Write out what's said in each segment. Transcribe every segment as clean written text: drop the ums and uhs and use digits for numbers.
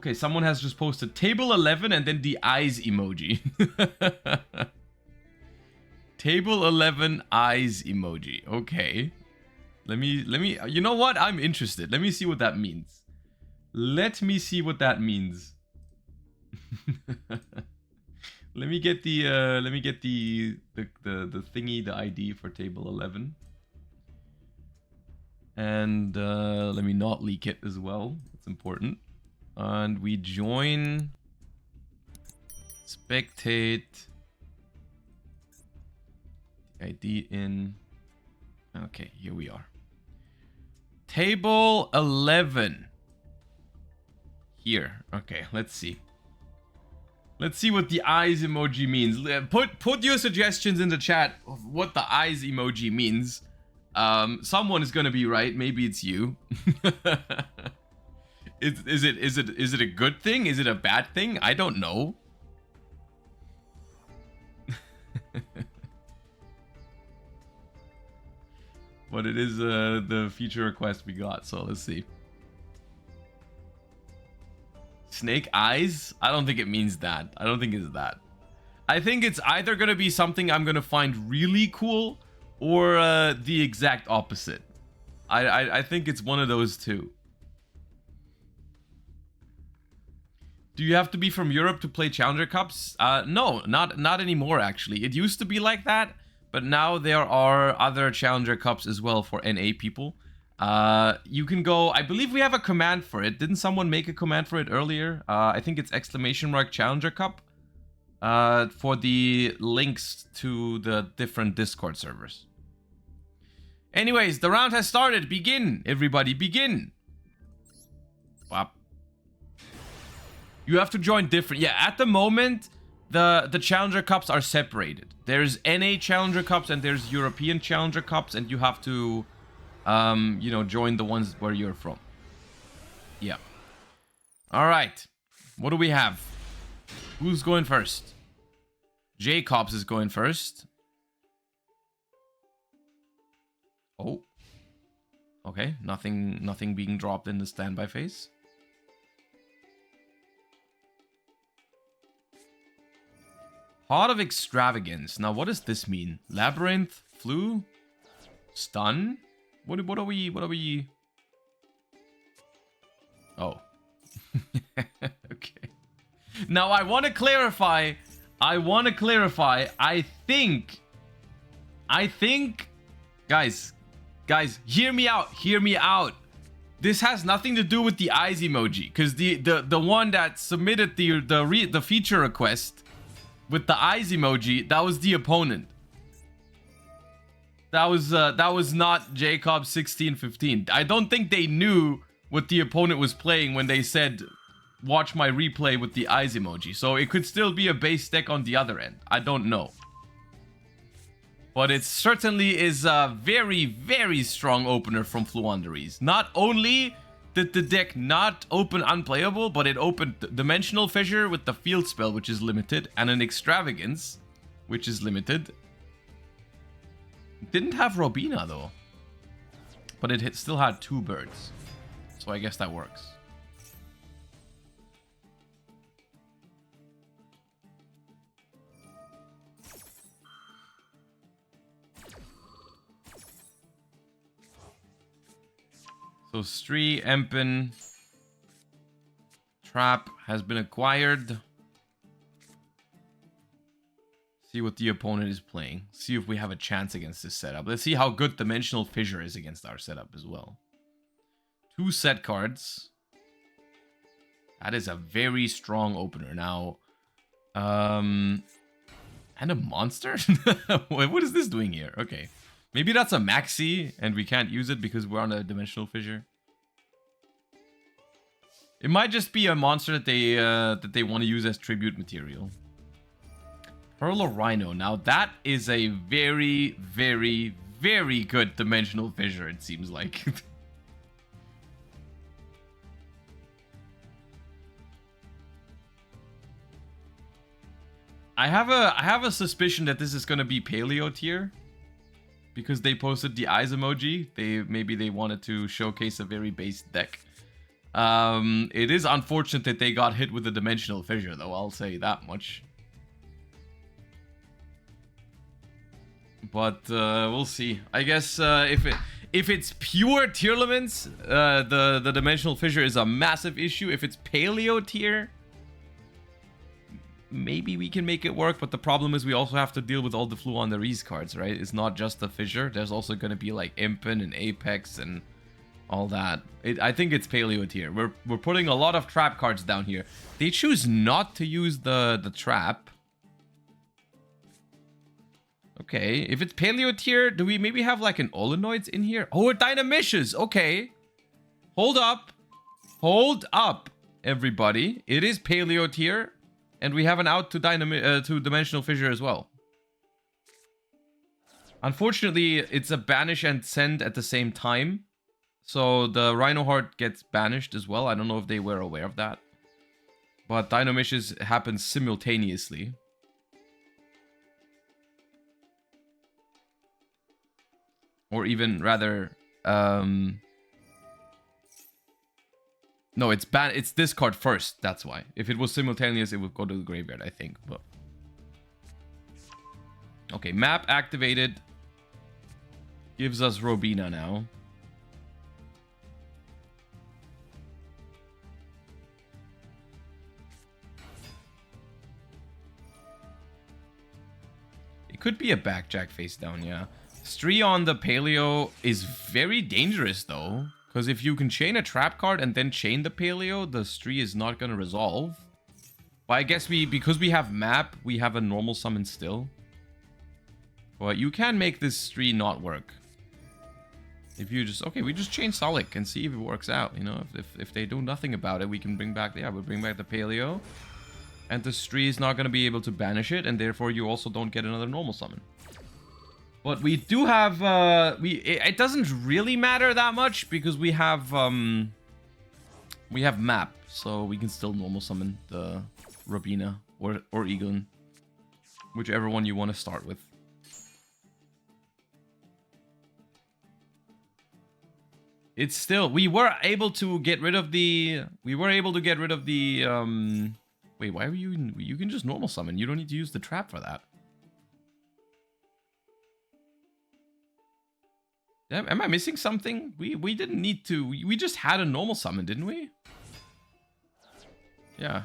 Okay, someone has just posted table 11 and then the eyes emoji. Table 11 eyes emoji. Okay. Let me, you know what? I'm interested. Let me see what that means. Let me see what that means. Let me get the thingy, the ID for table 11. And let me not leak it as well. It's important. And we join, spectate, ID in. Okay, here we are. Table 11. Here. Okay, let's see. Let's see what the eyes emoji means. Put your suggestions in the chat of what the eyes emoji means. Someone is gonna be right. Maybe it's you. Is it a good thing? Is it a bad thing? I don't know. But it is the feature request we got, so let's see. Snake eyes? I don't think it means that. I don't think it's that. I think it's either gonna be something I'm gonna find really cool or the exact opposite. I think it's one of those two. Do you have to be from Europe to play Challenger Cups? No, not anymore actually. It used to be like that, but now there are other Challenger Cups as well for NA people. You can go, I believe we have a command for it. Didn't someone make a command for it earlier? I think it's ! Challenger Cup for the links to the different Discord servers. Anyways, the round has started. Begin, everybody, begin. Wow. You have to join different. Yeah, at the moment, the Challenger Cups are separated. There's NA Challenger Cups and there's European Challenger Cups, and you have to, you know, join the ones where you're from. Yeah. All right. What do we have? Who's going first? Jacobs is going first. Oh. Okay. Nothing being dropped in the standby phase. Heart of Extravagance. Now, what does this mean? Labyrinth, flu, stun. What are we? Oh. Okay. Now, I want to clarify. I think, guys, hear me out. This has nothing to do with the eyes emoji, because the one that submitted the feature request with the eyes emoji, that was the opponent. That was not Jacob 1615. I don't think they knew what the opponent was playing when they said, watch my replay with the eyes emoji. So it could still be a base deck on the other end. I don't know. But it certainly is a very, very strong opener from Fluanderies. Not only did the deck not open unplayable, but it opened Dimensional Fissure with the field spell, which is limited, and an Extravagance, which is limited. Didn't have Robina though, but it still had 2 birds, so I guess that works. So Stree, Empen, Trap has been acquired. See what the opponent is playing. See if we have a chance against this setup. Let's see how good Dimensional Fissure is against our setup as well. 2 set cards. That is a very strong opener. Now, and a monster? What is this doing here? Okay. Maybe that's a maxi and we can't use it because we're on a Dimensional Fissure. It might just be a monster that they want to use as tribute material. Pearl of Rhino. Now that is a very, very, very good Dimensional Fissure, it seems like. I have a suspicion that this is gonna be Paleo tier. Because they posted the eyes emoji. Maybe they wanted to showcase a very base deck. It is unfortunate that they got hit with the dimensional fissure, though. I'll say that much. But we'll see. I guess if it's pure Tearlaments, the dimensional fissure is a massive issue. If it's Paleo tier, maybe we can make it work. But the problem is we also have to deal with all the Fluandereeze cards, right? It's not just the fissure. There's also going to be like Impen and Apex and all that. I think it's Paleo tier. We're putting a lot of trap cards down here. They choose not to use the trap. Okay, if it's Paleo tier, do we maybe have like an Olenoids in here? Oh, a Dynamishes. Okay. Hold up. Hold up, everybody. It is Paleo tier. And we have an out to Dimensional Fissure as well. Unfortunately, it's a banish and send at the same time. So the Rhino Heart gets banished as well. I don't know if they were aware of that. But Dynamishes happens simultaneously. Or even rather, no, it's discard first, that's why. If it was simultaneous, it would go to the graveyard, I think. But okay, map activated. Gives us Robina now. It could be a backjack face down, yeah. Stree on the Paleo is very dangerous, though. Because if you can chain a trap card and then chain the Paleo, the Stree is not going to resolve. But I guess because we have map, we have a normal summon still. But you can make this Stree not work. If you just... Okay, we just chain Sullick and see if it works out. You know, if they do nothing about it, we can bring back... Yeah, we'll bring back the Paleo. And the Stree is not going to be able to banish it. And therefore, you also don't get another normal summon. But we do have, it doesn't really matter that much because we have map, so we can still normal summon the Robina or Egon, whichever one you want to start with. It's still, we were able to get rid of the, wait, why are you can just normal summon, you don't need to use the trap for that. Am I missing something? We didn't need to. We just had a normal summon, didn't we? Yeah.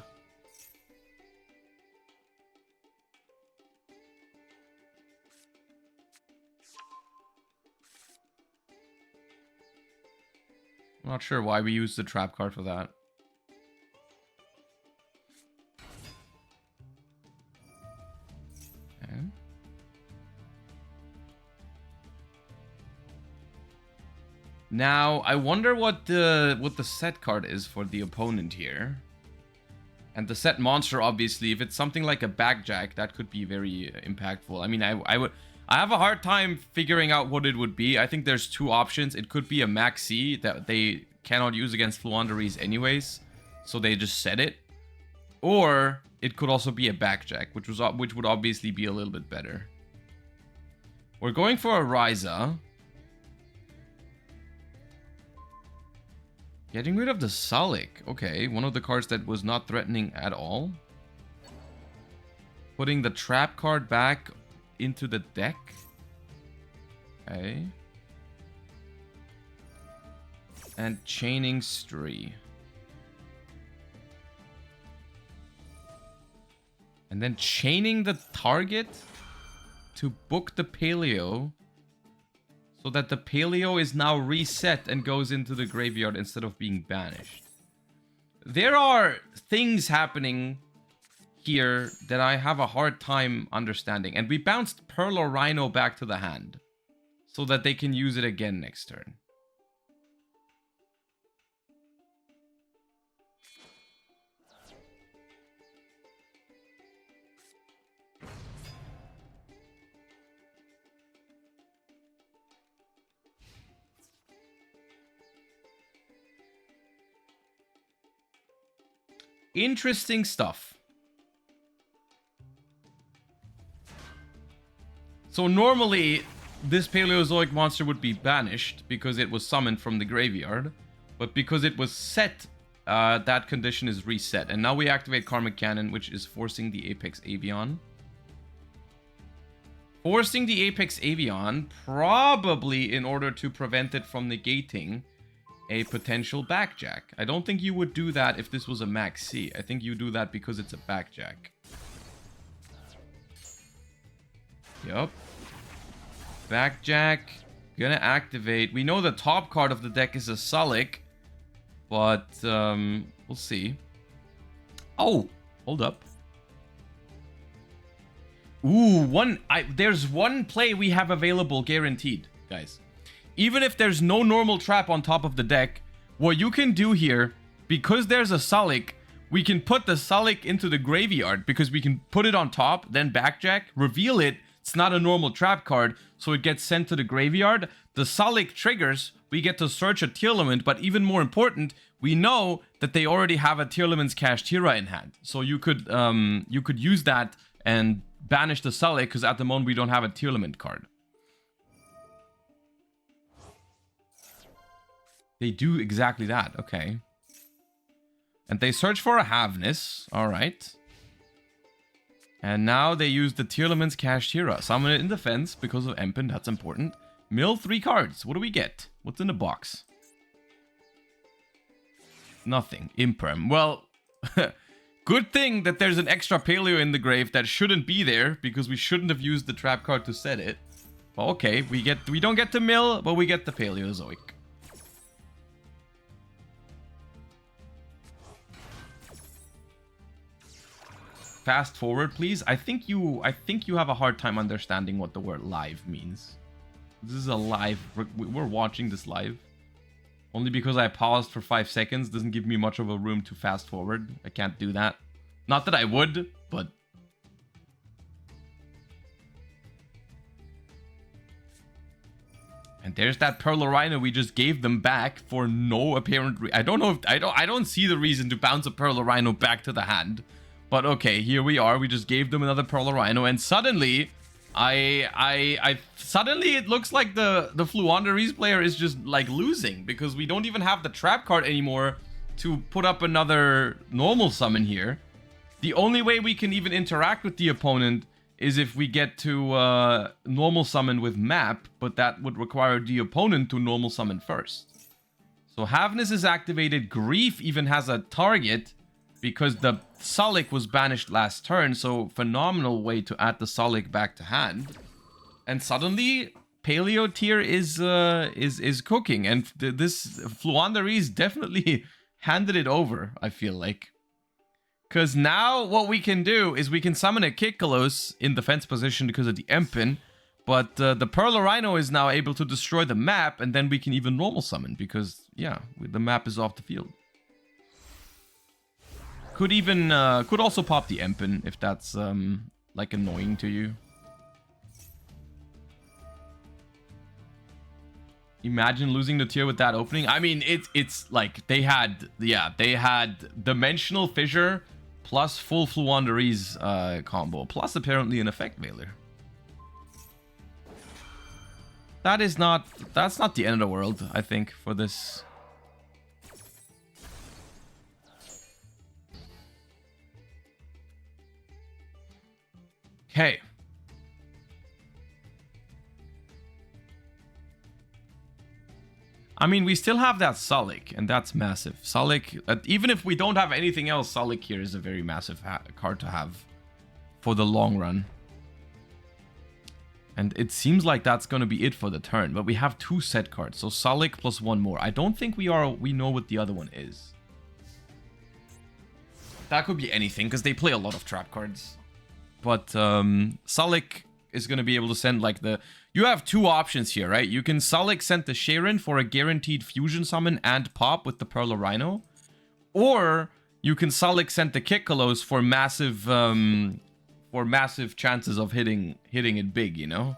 I'm not sure why we used the trap card for that. Okay. Now, I wonder what the set card is for the opponent here. And the set monster, obviously, if it's something like a backjack, that could be very impactful. I mean, I have a hard time figuring out what it would be. I think there's two options. It could be a Maxi that they cannot use against Fluandereeze anyways, so they just set it. Or it could also be a backjack, which would obviously be a little bit better. We're going for a Ryza. Getting rid of the Sullick. Okay, one of the cards that was not threatening at all. Putting the trap card back into the deck. Okay. And chaining Stree. And then chaining the target to book the Paleo. So that the Paleo is now reset and goes into the graveyard instead of being banished. There are things happening here that I have a hard time understanding. And we bounced Pearl or Rhino back to the hand. So that they can use it again next turn. Interesting stuff. So normally, this Paleozoic monster would be banished because it was summoned from the graveyard. But because it was set that condition is reset. And now we activate Karmic Cannon, which is forcing the Apex Avian. Forcing the Apex Avian, probably in order to prevent it from negating a potential backjack. I don't think you would do that if this was a Max C. I think you do that because it's a backjack. Yup. Backjack. Gonna activate. We know the top card of the deck is a Sullik, but we'll see. Oh, hold up. Ooh, there's one play we have available guaranteed, guys. Even if there's no normal trap on top of the deck, what you can do here, because there's a Sullik, we can put the Sullik into the graveyard, because we can put it on top, then backjack, reveal it. It's not a normal trap card, so it gets sent to the graveyard. The Sullik triggers, we get to search a Tearlament, but even more important, we know that they already have a Tearlament's Kashtira in hand. So you could use that and banish the Sullik, because at the moment we don't have a Tearlament card. They do exactly that, okay. And they search for a Havness, alright. And now they use the Tearlament's Kashtira. Summon it in defense because of Empen, that's important. Mill 3 cards, what do we get? What's in the box? Nothing, Imperm. Well, good thing that there's an extra Paleo in the grave that shouldn't be there, because we shouldn't have used the trap card to set it. Well, okay, we don't get the mill, but we get the Paleozoic. Fast forward, please. I think you have a hard time understanding what the word live means. This is a live. We're watching this live. Only because I paused for 5 seconds doesn't give me much of a room to fast forward. I can't do that. Not that I would, but... And there's that Perlorino we just gave them back for no apparent I don't know if... I don't see the reason to bounce a Perlorino back to the hand. But okay, here we are. We just gave them another Perlorino, and suddenly... suddenly it looks like the Fluanderies player is just like losing, because we don't even have the trap card anymore to put up another normal summon here. The only way we can even interact with the opponent is if we get to normal summon with map, but that would require the opponent to normal summon first. So Havness is activated. Grief even has a target because the Sullik was banished last turn, so phenomenal way to add the Sullik back to hand. And suddenly, Paleo tier is cooking, and this Fluanderies definitely handed it over, I feel like. Because now what we can do is we can summon a Kikkalos in defense position because of the Empen, but the Perlorino is now able to destroy the map, and then we can even normal summon because, yeah, the map is off the field. Could even, could also pop the Empen if that's, like, annoying to you. Imagine losing the tier with that opening. I mean, it's like, they had Dimensional Fissure plus full Fluanderies combo, plus apparently an Effect Veiler. That's not the end of the world, I think, for this. Okay. I mean, we still have that Sullik, and that's massive. Sullik, even if we don't have anything else, Sullik here is a very massive card to have for the long run. And it seems like that's going to be it for the turn, but we have 2 set cards, so Sullik plus 1 more. I don't think we know what the other one is. That could be anything, because they play a lot of trap cards. But Sullik is going to be able to send like the... You have 2 options here, right? You can Sullik send the Sharon for a guaranteed fusion summon and pop with the Perlorino. Or you can Sullik send the Kikkalos for massive chances of hitting it big, you know?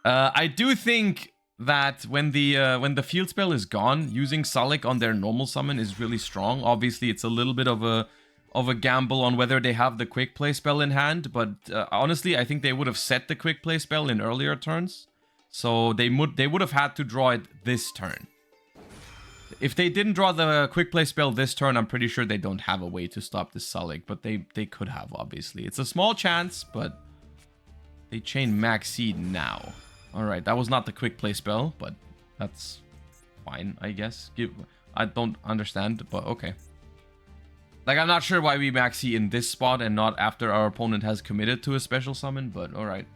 I do think that when the field spell is gone, using Sullik on their normal summon is really strong. Obviously, it's a little bit of a gamble on whether they have the quick play spell in hand, but honestly, I think they would have set the quick play spell in earlier turns, so they would have had to draw it this turn. If they didn't draw the quick play spell this turn, I'm pretty sure they don't have a way to stop this Sullik, but they could have, obviously. It's a small chance, but they chain Max Seed now. Alright, that was not the quick play spell, but that's fine, I guess. I don't understand, but okay. Like, I'm not sure why we Max Seed in this spot and not after our opponent has committed to a special summon, but alright.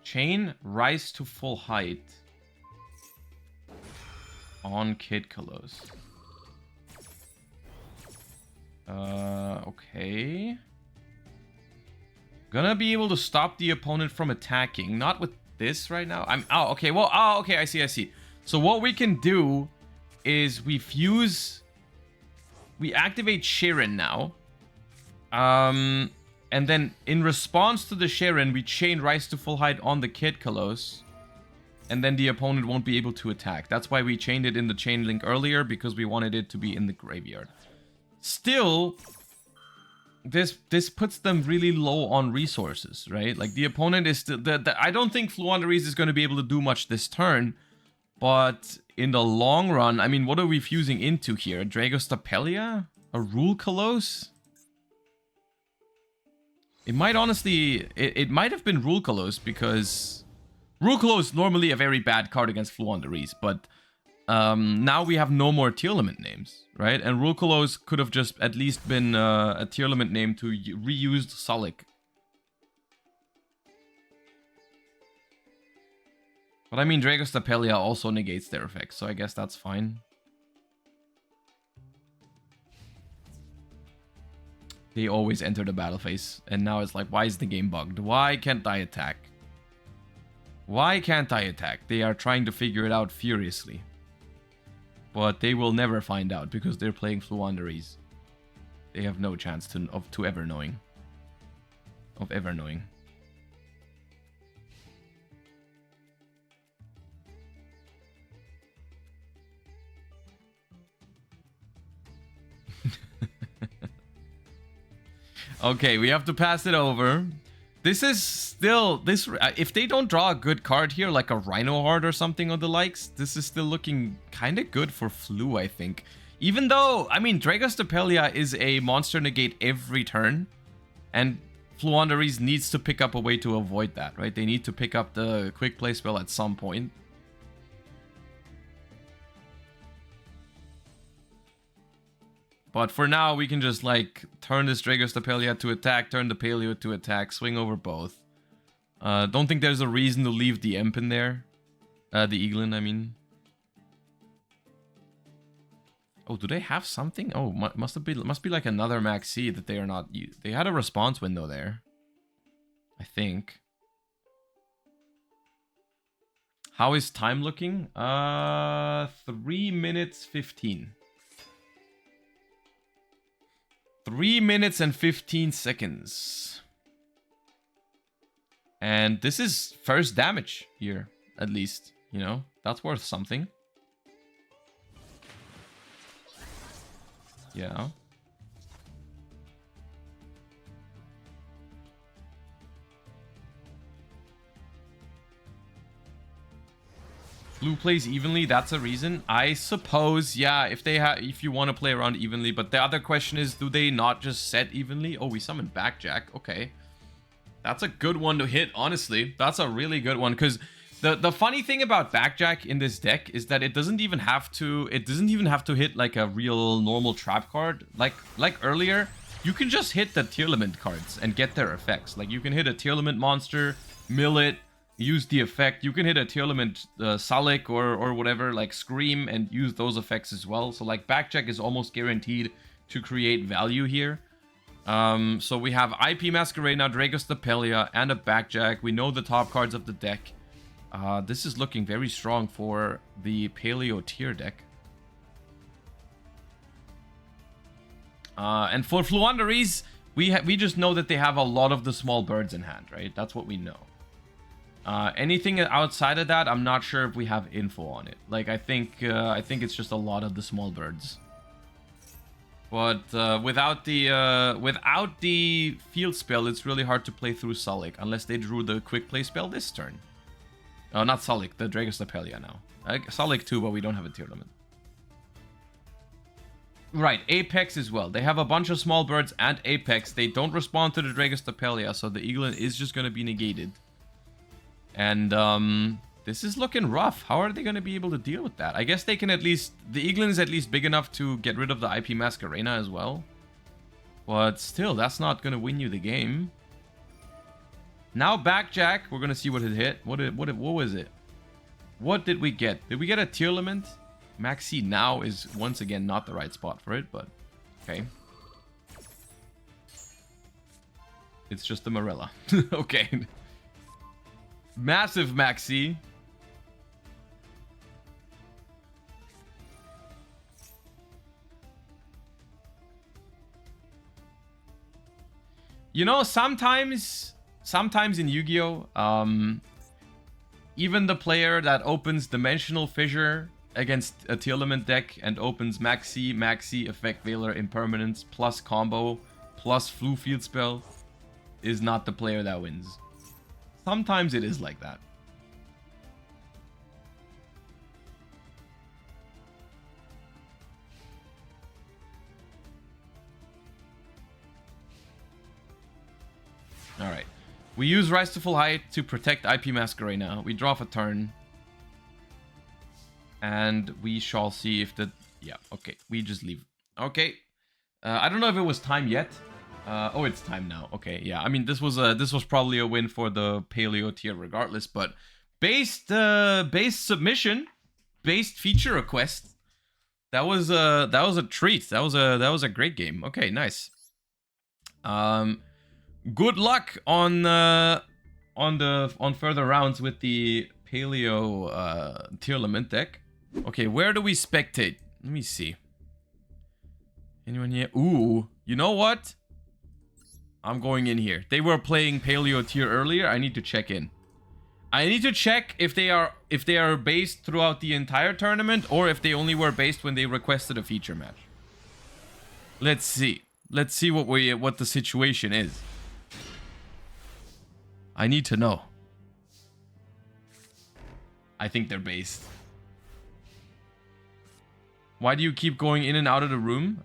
Chain rise to full height on Kid Kalos. Okay. Gonna be able to stop the opponent from attacking. Not with this right now. Oh, okay. Well, oh, okay. I see. So what we can do is we activate Sharon now. And then in response to the Sharon, we chain Rise to full height on the Kid Kalos. And then the opponent won't be able to attack. That's why we chained it in the chain link earlier, because we wanted it to be in the graveyard. Still, this puts them really low on resources, right? Like, the opponent is still... I don't think Fluandereeze is going to be able to do much this turn. But in the long run, I mean, what are we fusing into here? A Dragostapelia? A Rule Kalos? It might honestly... It might have been Rule Kalos, because... Rule Kalos is normally a very bad card against Fluandereeze, but... now we have no more Tearlament names, right? And Rule Kalos could have just at least been a Tearlament name to reused Sullik. But I mean, Dragostapelia also negates their effects, so I guess that's fine. They always enter the battle phase, and now it's like, why is the game bugged? Why can't I attack? Why can't I attack? They are trying to figure it out furiously. But they will never find out, because they're playing Fluandereeze. They have no chance of ever knowing. Okay, we have to pass it over. This is still... if they don't draw a good card here, like a Rhino Heart or something of the likes, this is still looking kind of good for Flu, I think. Even though, I mean, Dragostapelia is a monster negate every turn. And Fluandereeze needs to pick up a way to avoid that, right? They need to pick up the quick play spell at some point. But for now, we can just, like, turn this Dragostapelia to attack, turn the Paleo to attack, swing over both. Don't think there's a reason to leave the Imp in there. The Eaglin, I mean. Oh, do they have something? Oh, must be like another Maxi that they are not... They had a response window there. I think. How is time looking? 3 minutes 15. 3 minutes and 15 seconds. And this is first damage here, at least. You know, that's worth something. Yeah. Blue plays evenly, that's a reason. I suppose, yeah, if you want to play around evenly. But the other question is, do they not just set evenly? Oh, we summoned Backjack. Okay. That's a good one to hit, honestly. That's a really good one, because the funny thing about Backjack in this deck is that it doesn't even have to hit like a real normal trap card. Like earlier, you can just hit the Tearlament cards and get their effects. Like, you can hit a Tearlament monster, mill it, use the effect. You can hit a Tearlament Sullik or whatever, like Scream, and use those effects as well. So like Backjack is almost guaranteed to create value here. So we have IP Masquerade now, Dragostapelia, and a Backjack. We know the top cards of the deck. This is looking very strong for the Paleo tier deck. And for Fluandereeze, we just know that they have a lot of the small birds in hand, right? That's what we know. Anything outside of that, I'm not sure if we have info on it. Like, I think it's just a lot of the small birds. But without the field spell, it's really hard to play through Sullik unless they drew the quick play spell this turn. Oh, not Sulik, the Dragostapelia now. Sulik too, but we don't have a Tearlament. Right, Apex as well. They have a bunch of small birds and Apex. They don't respond to the Dragostapelia, so the Eaglin is just going to be negated. And this is looking rough. How are they going to be able to deal with that? I guess they can at least... The Eaglin is at least big enough to get rid of the IP Masquerena as well. But still, that's not going to win you the game. Now Backjack. We're going to see what it hit. What was it? What did we get? Did we get a Tearlament? Maxi now is once again not the right spot for it, but okay. It's just the Morella. Okay. Massive Maxi. You know, sometimes in Yu-Gi-Oh, even the player that opens Dimensional Fissure against a Tearlament deck and opens Maxi, Effect Veiler, Impermanence, plus combo, plus Flu Field Spell is not the player that wins. Sometimes it is like that. Alright. We use Rise to Full Height to protect IP Masquerena. We draw for turn. And we shall see if the... Yeah, okay. We just leave. Okay. I don't know if it was time yet. Oh, it's time now. Okay, yeah. I mean, this was probably a win for the Paleo tier regardless, but based submission, based feature request, that was a treat. That was a great game. Okay, nice. Good luck on further rounds with the Paleo Tearlament deck. Okay, where do we spectate? Let me see. Anyone here? Ooh, you know what? I'm going in here. They were playing Paleo tier earlier. I need to check in. I need to check if they are based throughout the entire tournament or if they only were based when they requested a feature match. Let's see. Let's see what the situation is. I need to know. I think they're based. Why do you keep going in and out of the room?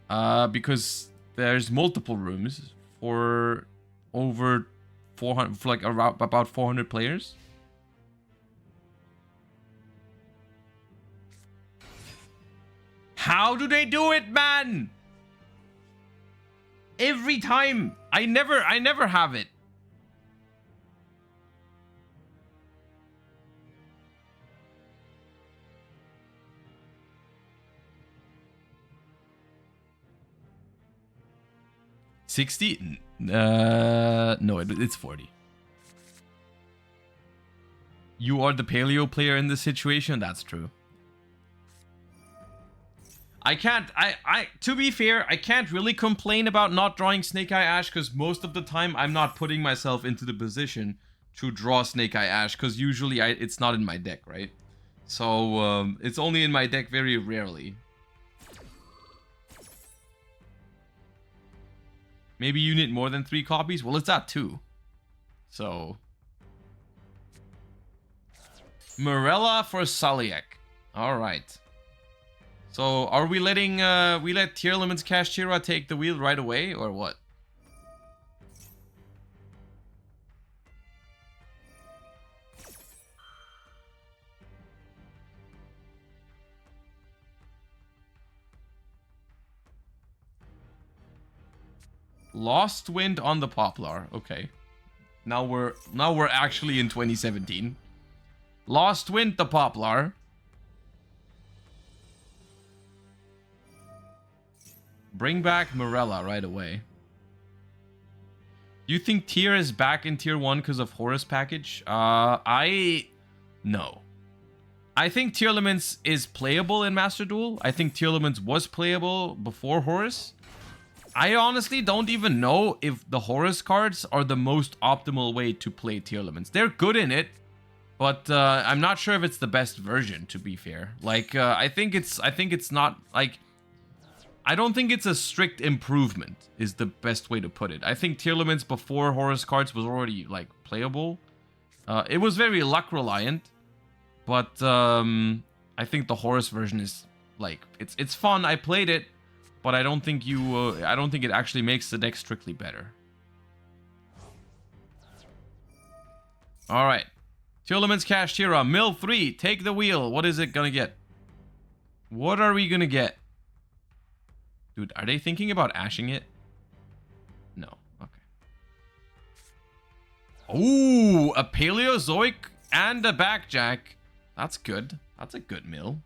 Because there's multiple rooms for over 400, for like around about 400 players. How do they do it, man? Every time. I never have it. $60? No, it's 40. You are the Paleo player in this situation? That's true. I can't, to be fair, I can't really complain about not drawing Snake Eye Ash because most of the time I'm not putting myself into the position to draw Snake Eye Ash because usually it's not in my deck, right? So, it's only in my deck very rarely. Maybe you need more than 3 copies? Well, it's at 2. So. Morella for Saliak. Alright. So, are we letting, we let Tearlament's Kashtira take the wheel right away, or what? Lost Wind on the Poplar. Okay. Now we're actually in 2017. Lost Wind the Poplar. Bring back Morella right away. Do you think Tier is back in Tier 1 because of Horus package? No. I think Tearlaments is playable in Master Duel. I think Tearlaments was playable before Horus. I honestly don't even know if the Horus cards are the most optimal way to play Tearlaments. They're good in it, but I'm not sure if it's the best version, to be fair. Like, I think it's not, like, I don't think it's a strict improvement, is the best way to put it. I think Tearlaments before Horus cards was already, like, playable. It was very luck reliant, But I think the Horus version is like it's fun. I played it, but I don't think I don't think it actually makes the deck strictly better. All right, Tearlament's Kashtira, Mill 3, take the wheel. What is it gonna get? What are we gonna get? Dude, are they thinking about ashing it? No. Okay. Ooh, a Paleozoic and a Backjack. That's good. That's a good mill.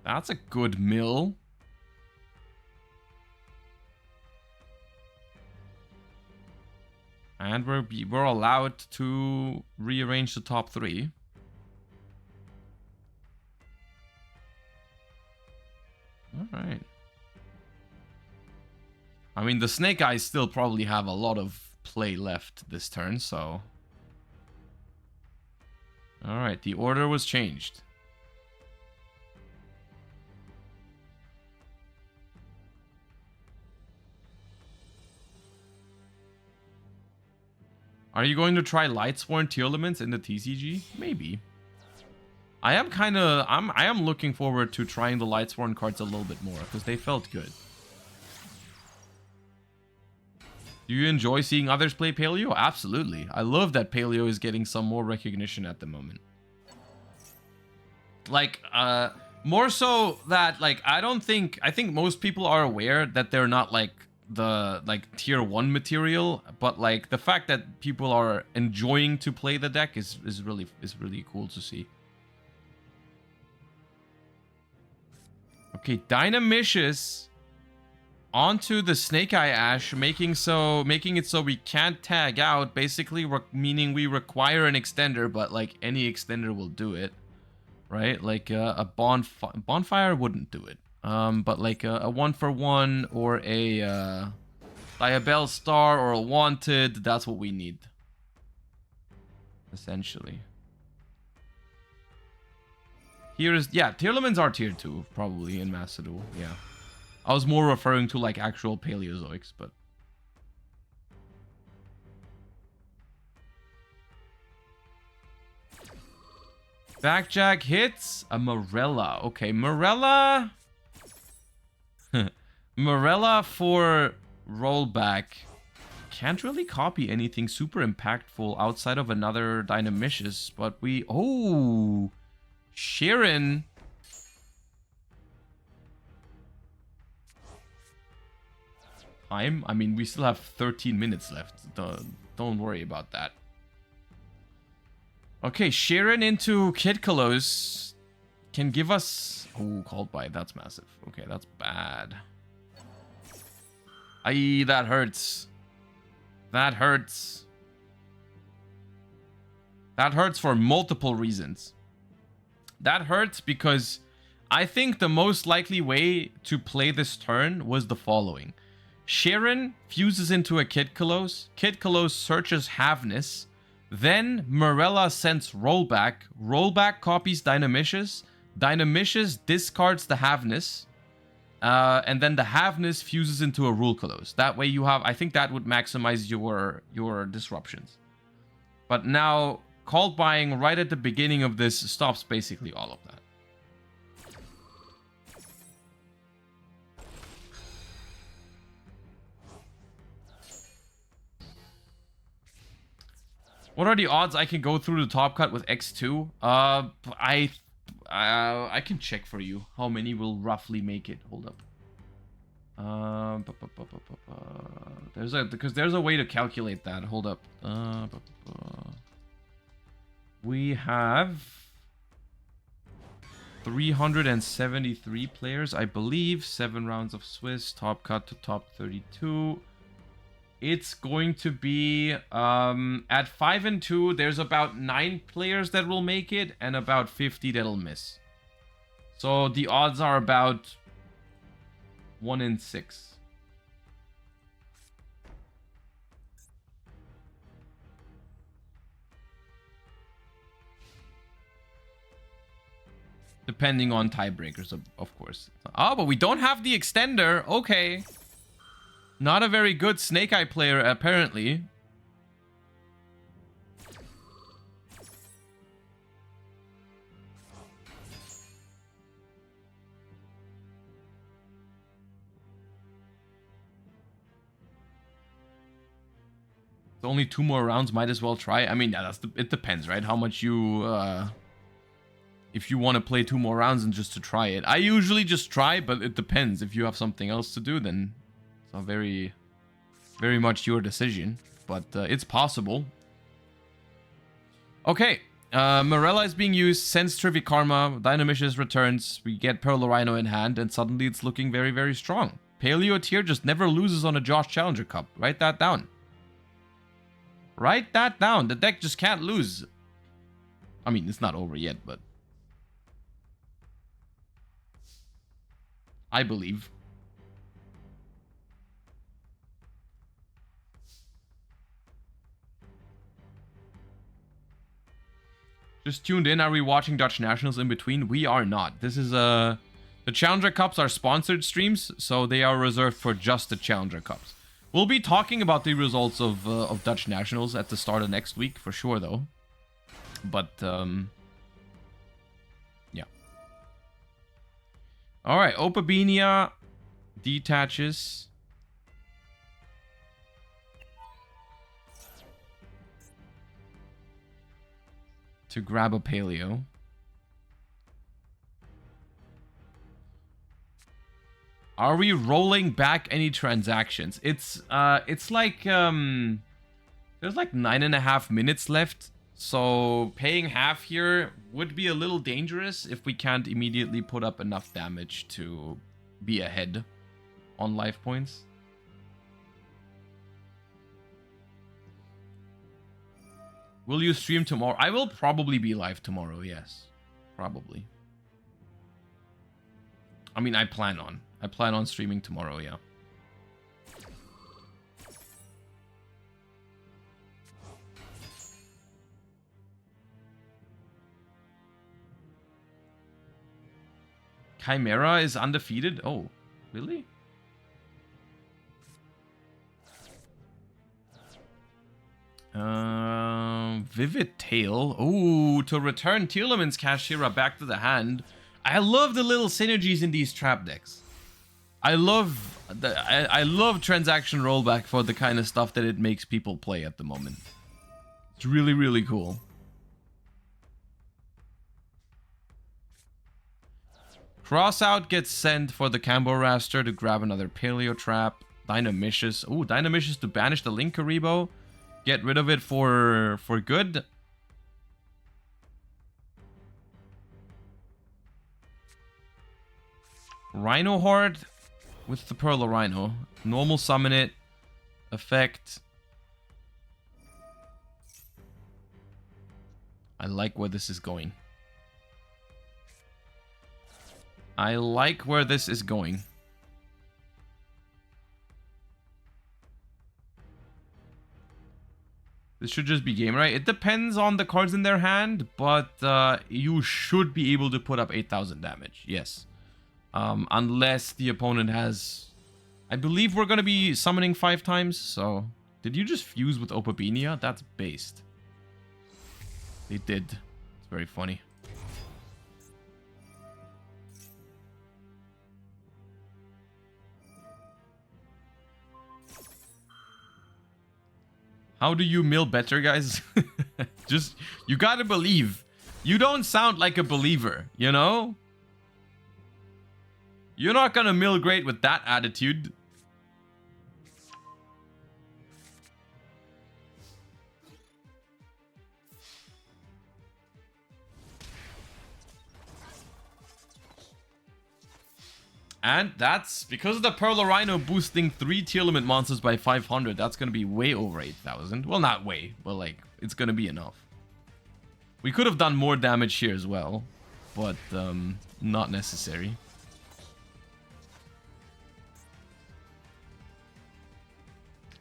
That's a good mill. And we're allowed to rearrange the top 3. All right. I mean, the Snake Eyes still probably have a lot of play left this turn, so... All right, the order was changed. Are you going to try Lightsworn Tearlaments in the TCG? Maybe. I am looking forward to trying the Lightsworn cards a little bit more because they felt good. Do you enjoy seeing others play Paleo? Absolutely. I love that Paleo is getting some more recognition at the moment. Like, more so that, like, I think most people are aware that they're not, like, the, like, tier 1 material, but, like, the fact that people are enjoying to play the deck is really cool to see. Okay, Dynamicious onto the Snake Eye Ash, making it so we can't tag out, basically, meaning we require an extender, but, like, any extender will do it. Right, like a bonfire wouldn't do it. But like a 1-for-1 or a Diabell Star or a Wanted, that's what we need. Essentially. Tearlaments are tier 2, probably, in Master Duel, yeah. I was more referring to like actual Paleozoics, but... Backjack hits a Morella. Okay, Morella. Morella for rollback. Can't really copy anything super impactful outside of another Dynamicious, but we... Oh! Sharon. I mean, we still have 13 minutes left. Don't worry about that. Okay, Sharon into Kid Kalos can give us... Oh, Called By. That's massive. Okay, that's bad. Aye, that hurts. That hurts. That hurts for multiple reasons. That hurts because I think the most likely way to play this turn was the following. Sharon fuses into a Kid Kalos. Kid Kalos searches Havness. Then Morella sends Rollback. Rollback copies Dynamicious. Dynamicious discards the Havness. And then the Havness fuses into a Rule Kalos. That way you have... I think that would maximize your disruptions. But now, Called Buying right at the beginning of this stops basically all of that. What are the odds I can go through the top cut with X2? I can check for you how many will roughly make it. Hold up. Because there's a way to calculate that. Hold up. We have 373 players, I believe. 7 rounds of Swiss. Top cut to top 32. It's going to be at 5 and 2. There's about 9 players that will make it, and about 50 that'll miss. So the odds are about 1 in 6. Depending on tiebreakers, of course. Oh, but we don't have the extender. Okay. Not a very good Snake Eye player, apparently. only 2 more rounds, might as well try. I mean, yeah, it depends, right? How much you, if you want to play 2 more rounds and just to try it. I usually just try, but it depends. If you have something else to do, then it's very, very much your decision. But it's possible. Okay. Morella is being used. Sense Terrific Karma. Dynamicious returns. We get Pearl Rhino in hand, and suddenly it's looking very, very strong. Paleo tier just never loses on a Josh Challenger Cup. Write that down. Write that down. The deck just can't lose. I mean, it's not over yet, but I believe. Just tuned in. Are we watching Dutch Nationals in between? We are not. This is the Challenger Cups are sponsored streams, so they are reserved for just the Challenger Cups. We'll be talking about the results of Dutch Nationals at the start of next week, for sure, though. But, yeah. Alright, Opabinia detaches. To grab a Paleo. Are we rolling back any transactions? It's like there's like 9.5 minutes left, so paying half here would be a little dangerous if we can't immediately put up enough damage to be ahead on life points. Will you stream tomorrow? I will probably be live tomorrow, yes. Probably. I mean, I plan on streaming tomorrow, yeah. Chimera is undefeated? Oh, really? Vivid Tail. Ooh, to return Tearlament's Kashira back to the hand. I love the little synergies in these trap decks. I love transaction rollback for the kind of stuff that it makes people play at the moment. It's really, really cool. Crossout gets sent for the Cambo Raster to grab another Paleo Trap. Dynamicious. Ooh, Dynamicious to banish the Link Karibo. Get rid of it for good. Rhino Horde with the Pearl Rhino. Normal summon it. Effect. I like where this is going. I like where this is going. This should just be game, right? It depends on the cards in their hand, but you should be able to put up 8,000 damage. Yes. Unless the opponent has... I believe we're going to be summoning 5 times, so... Did you just fuse with Opabinia? That's based. They did. It's very funny. How do you mill better, guys? Just, you gotta believe. You don't sound like a believer, you know? You're not gonna mill great with that attitude. And that's because of the Pearl Rhino boosting 3 Tearlament monsters by 500. That's going to be way over 8,000. Well, not way, but like, it's going to be enough. We could have done more damage here as well, but not necessary.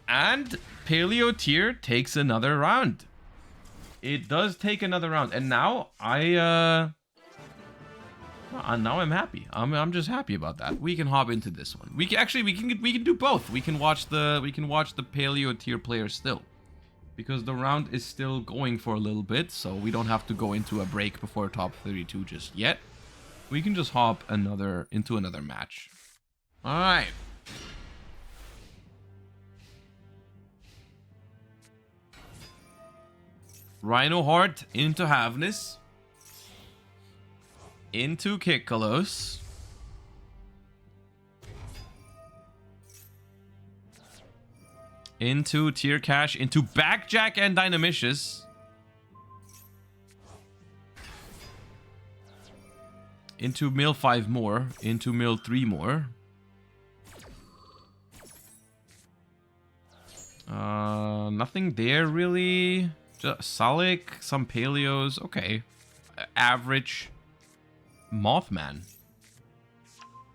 And Paleo tier takes another round. It does take another round. And now now I'm happy. I'm just happy about that. We can hop into this one. We can do both. We can watch the Paleo tier players still, because the round is still going for a little bit, so we don't have to go into a break before top 32 just yet. We can just hop into another match. All right. Rhino Heart into Havnis. Into Kikkalos. Into Tier Cash. Into Backjack and Dynamicious. Into mill 5 more. Into mill 3 more. Nothing there really. Just Salic, some Paleos. Okay. Average. Mothman.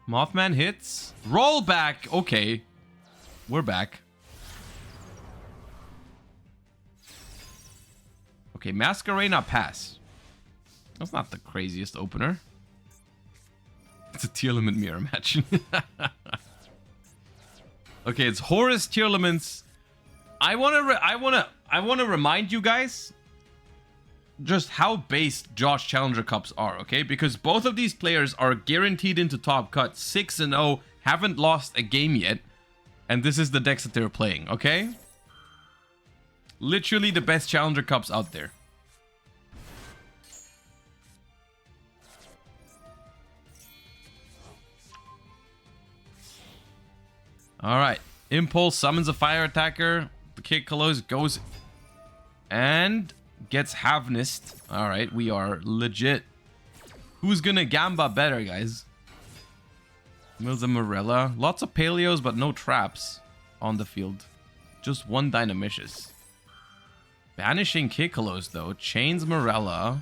Mothman hits. Roll back. Okay. We're back. Okay, Masquerena pass. That's not the craziest opener. It's a Tearlament mirror match. Okay, it's Horus Tearlaments. I wanna remind you guys just how based Josh Challenger Cups are, okay? Because both of these players are guaranteed into top cut, 6-0, haven't lost a game yet, and this is the decks that they're playing, okay? Literally the best Challenger Cups out there. Alright. Impulse summons a fire attacker. The Kikkalos goes and gets Havnist. Alright, we are legit. Who's gonna Gamba better, guys? Mills and Morella. Lots of Paleos, but no traps on the field. Just one Dynamicious. Banishing Kikkalos, though. Chains Morella.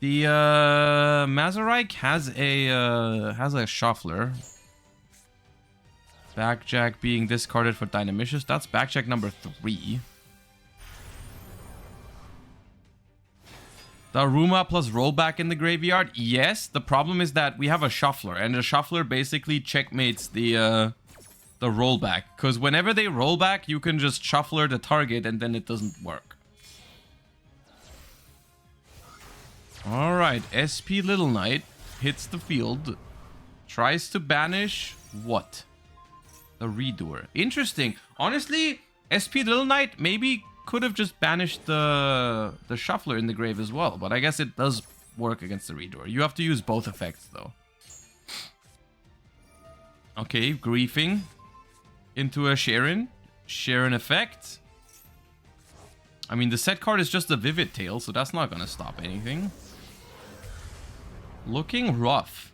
The Mazarike has a Shuffler. Backjack being discarded for Dynamicious. That's Backjack number 3. Daruma plus rollback in the graveyard. Yes, the problem is that we have a Shuffler, and the Shuffler basically checkmates the rollback. Because whenever they roll back, you can just Shuffler the target, and then it doesn't work. Alright, SP Little Knight hits the field. Tries to banish what? The Redoer. Interesting. Honestly, SP Little Knight maybe could have just banished the Shuffler in the grave as well. But I guess it does work against the Redoer. You have to use both effects, though. Okay, Griefing. Into a Sharon. Sharon effect. I mean, the set card is just a Vivid Tail, so that's not going to stop anything. Looking rough.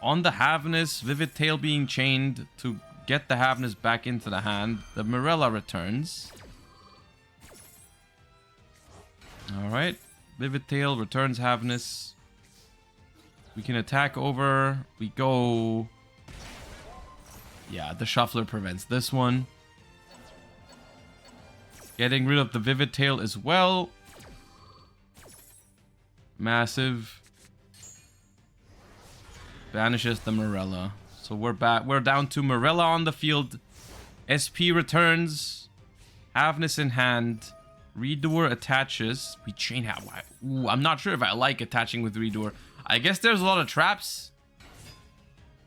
On the Havness, Vivid Tail being chained to get the Havness back into the hand. The Morella returns. Alright. Vivid Tail returns Havness. We can attack over. We go... Yeah, the Shuffler prevents this one. Getting rid of the Vivid Tail as well. Massive. Banishes the Morella. So we're back. We're down to Morella on the field. SP returns. Havness in hand. Redoer attaches. We chain have. Ooh, I'm not sure if I like attaching with Redoer. I guess there's a lot of traps.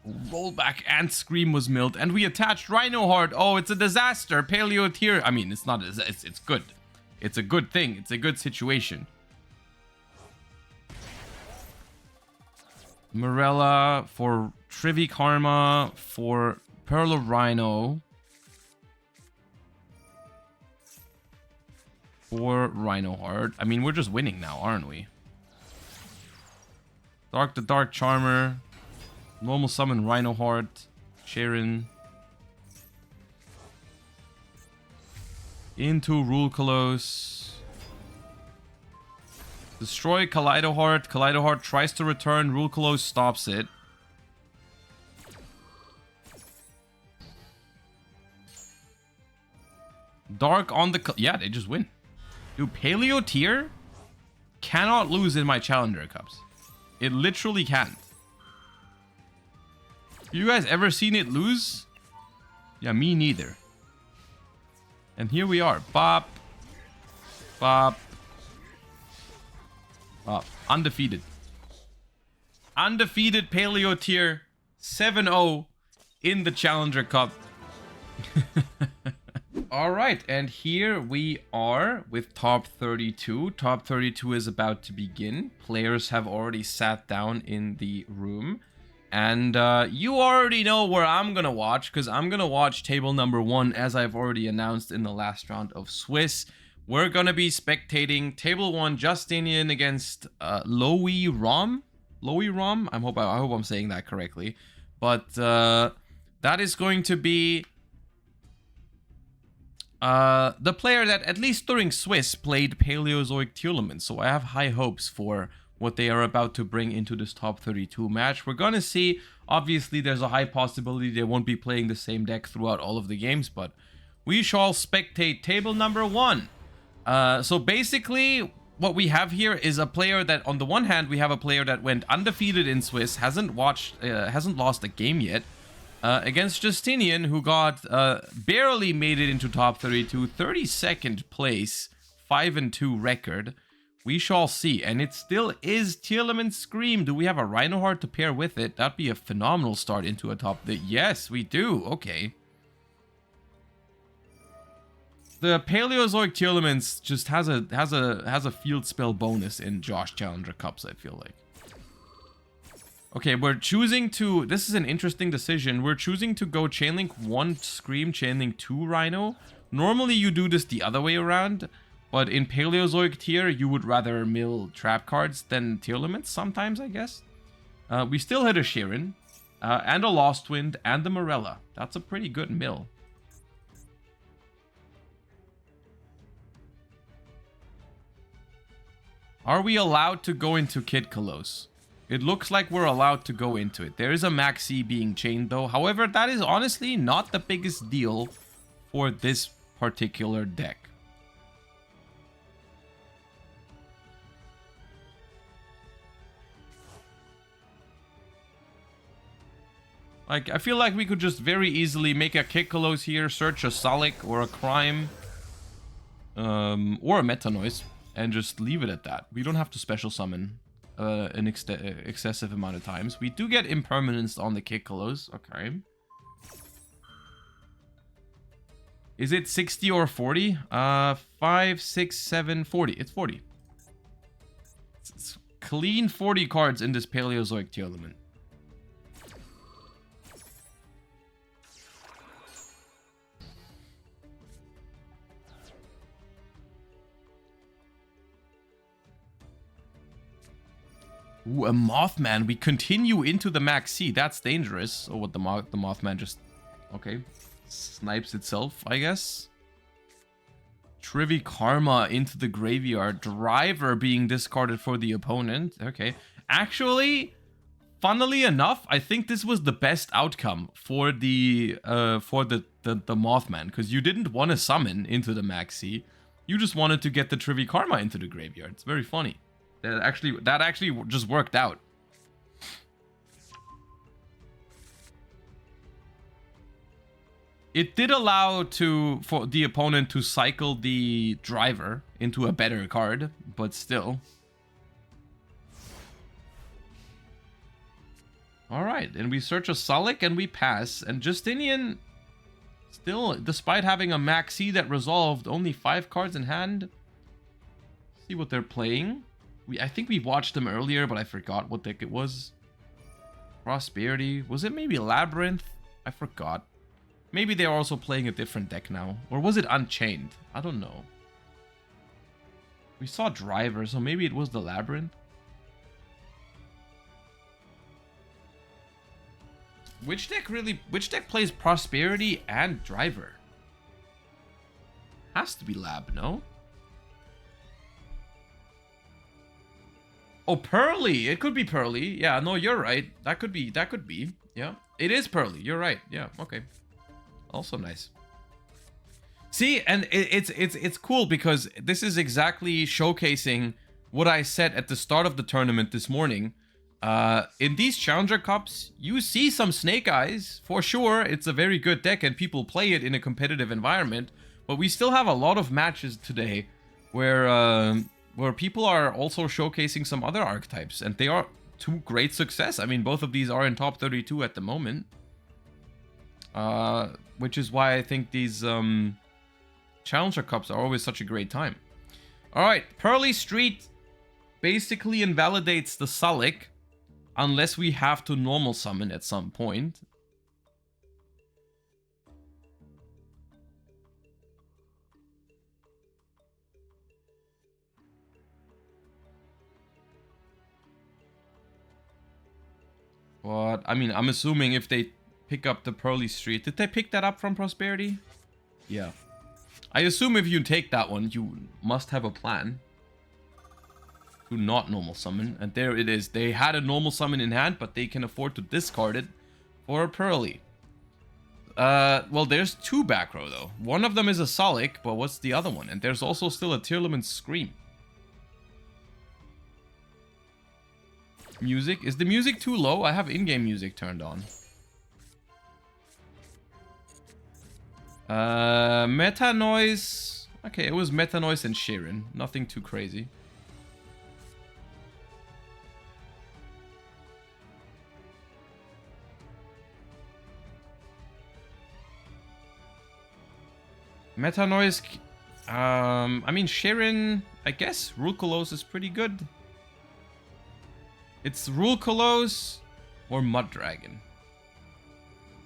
Rollback and Scream was milled. And we attached Rhino Heart. Oh, it's a disaster. Paleo tier. I mean, it's not. It's good. It's a good thing. It's a good situation. Morella for Trivi Karma, for Pearl of Rhino, for Rhino Heart. I mean, we're just winning now, aren't we? Dark the Dark Charmer, normal summon Rhino Heart, Sharon. Into Rule Colossus. Destroy Kaleido Heart. Kaleido Heart tries to return. Rule Colossus stops it. Dark on the... Yeah, they just win. Dude, Paleo tier cannot lose in my Challenger Cups. It literally can't. You guys ever seen it lose? Yeah, me neither. And here we are. Bop. Bop. Undefeated. Undefeated Paleo tier 7-0 in the Challenger Cup. All right, and here we are with top 32. Top 32 is about to begin. Players have already sat down in the room. And you already know where I'm going to watch, because I'm going to watch table number 1, as I've already announced in the last round of Swiss. We're going to be spectating table 1 Justinian against Lowy Rom. Lowy Rom? I hope I'm saying that correctly. But that is going to be the player that, at least during Swiss, played Paleozoic Tearlament. So I have high hopes for what they are about to bring into this top 32 match. We're gonna see. Obviously, there's a high possibility they won't be playing the same deck throughout all of the games, but we shall spectate table number 1. So basically, what we have here is a player that, on the one hand, we have a player that went undefeated in Swiss, hasn't lost a game yet, against Justinian, who got barely made it into top 32, 32nd place, 5-2 record. We shall see, and it still is Tearlament Scream. Do we have a Rhino Heart to pair with it? That'd be a phenomenal start into a top. Yes, we do. Okay. The Paleozoic Tearlaments just has a field spell bonus in Josh Challenger Cups, I feel like. Okay, we're choosing to. This is an interesting decision. We're choosing to go Chainlink 1 Scream, Chainlink 2 Rhino. Normally you do this the other way around. But in Paleozoic Tier, you would rather mill trap cards than Tearlaments sometimes, I guess. We still hit a Sheeran, and a Lost Wind, and the Morella. That's a pretty good mill. Are we allowed to go into Kid Kalos? It looks like we're allowed to go into it. There is a Maxi being chained, though. However, that is honestly not the biggest deal for this particular deck. Like, I feel like we could just very easily make a Kikkalos here, search a Salik or a Crime, or a Meta Noise, and just leave it at that. We don't have to special summon an excessive amount of times. We do get impermanence on the Kikkalos. Okay. Is it 60 or 40? 5, 6, 7, 40. It's 40. It's clean 40 cards in this Paleozoic Tearlament. Ooh, a Mothman. We continue into the Max C. That's dangerous. Oh, what the Mothman just... Okay. Snipes itself, I guess. Trivi Karma into the graveyard. Driver being discarded for the opponent. Okay. Actually, funnily enough, I think this was the best outcome for the Mothman. Because you didn't want to summon into the Max C. You just wanted to get the Trivi Karma into the graveyard. It's very funny. That actually just worked out. It did allow for the opponent to cycle the driver into a better card, but still. Alright, and we search a Salik and we pass. And Justinian, still, despite having a Maxi that resolved, only 5 cards in hand. See what they're playing. I think we watched them earlier, but I forgot what deck it was. Prosperity. Was it maybe Labyrinth? I forgot. Maybe they're also playing a different deck now. Or was it Unchained? I don't know. We saw Driver, so maybe it was the Labyrinth. Which deck plays Prosperity and Driver? Has to be Lab, no? Oh, Pearly. It could be Pearly. Yeah, no, you're right. That could be. Yeah. It is Pearly. You're right. Yeah, okay. Also nice. See, and it's cool because this is exactly showcasing what I said at the start of the tournament this morning. In these Challenger Cups, you see some Snake Eyes. For sure, it's a very good deck and people play it in a competitive environment. But we still have a lot of matches today where people are also showcasing some other archetypes, and they are to great success. I mean, both of these are in top 32 at the moment, which is why I think these Challenger Cups are always such a great time. Alright, Pearly Street basically invalidates the Sullick unless we have to normal summon at some point. But, I mean, I'm assuming if they pick up the Pearly Street... Did they pick that up from Prosperity? Yeah. I assume if you take that one, you must have a plan to not normal summon. And there it is. They had a normal summon in hand, but they can afford to discard it for a Pearly. Well, there's two back row, though. One of them is a Sullick, but what's the other one? And there's also still a Tearlament Scream. Music. Is the music too low? I have in-game music turned on. Meta Noise. Okay, it was Meta Noise and Sheeran. Nothing too crazy. Meta Noise. I mean, Sheeran. I guess Rulcolos is pretty good. It's Rulcolos or Mud Dragon.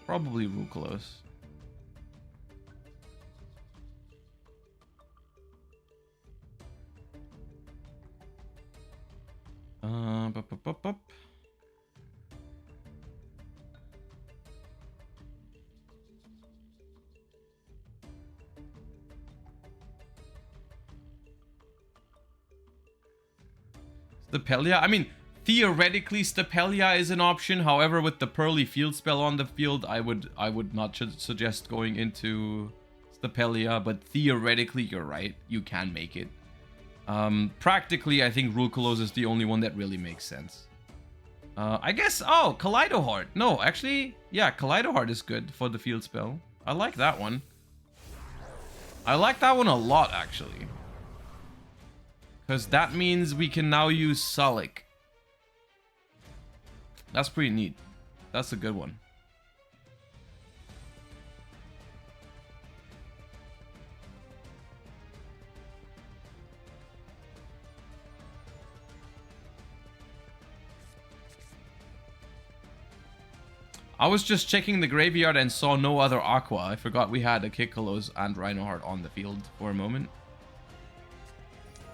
Probably Rulcolos. Bup. Stapelia? I mean, theoretically, Stapelia is an option. However, with the Pearly Field spell on the field, I would not suggest going into Stapelia. But theoretically, you're right. You can make it. Practically, I think Rulcolos is the only one that really makes sense. I guess... Oh, Kaleido Heart. No, actually, yeah, Kaleido Heart is good for the field spell. I like that one. I like that one a lot, actually. Because that means we can now use Sullick. That's pretty neat. That's a good one. I was just checking the graveyard and saw no other Aqua. I forgot we had a Kikolos and Rhinoheart on the field for a moment.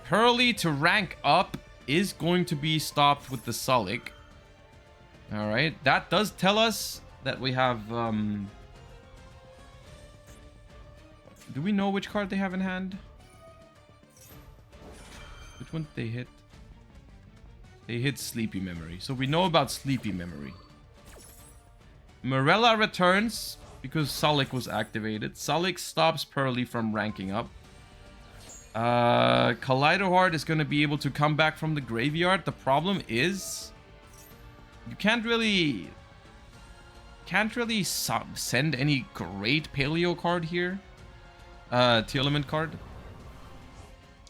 Pearly to rank up is going to be stopped with the Sullick. Alright, that does tell us that we have... Do we know which card they have in hand? Which one did they hit? They hit Sleepy Memory. So we know about Sleepy Memory. Morella returns because Sullick was activated. Sullick stops Pearly from ranking up. Kaleido Heart is going to be able to come back from the graveyard. The problem is you can't really send any great Paleo card here. Tearlament card.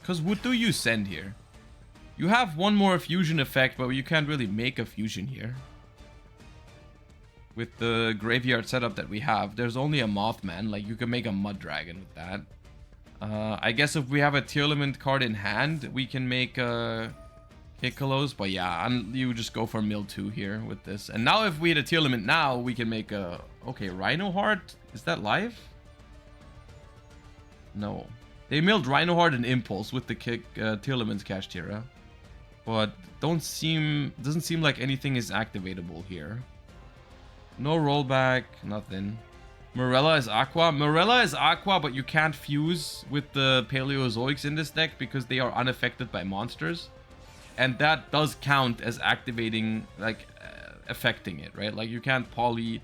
Because what do you send here? You have one more fusion effect, but you can't really make a fusion here. With the graveyard setup that we have, there's only a Mothman. Like, you can make a Mud Dragon with that. I guess if we have a Tearlament card in hand, we can make Kikolos. But yeah, you just go for mill 2 here with this. And now if we hit a Tearlament now, we can make a... Okay, Rhinoheart? Is that live? No. They milled Rhinoheart and Impulse with the Tearlament's Kashtira. But doesn't seem like anything is activatable here. No rollback, nothing. Morella is Aqua. Morella is Aqua, but you can't fuse with the Paleozoics in this deck because they are unaffected by monsters. And that does count as activating, like, affecting it, right? Like, you can't poly...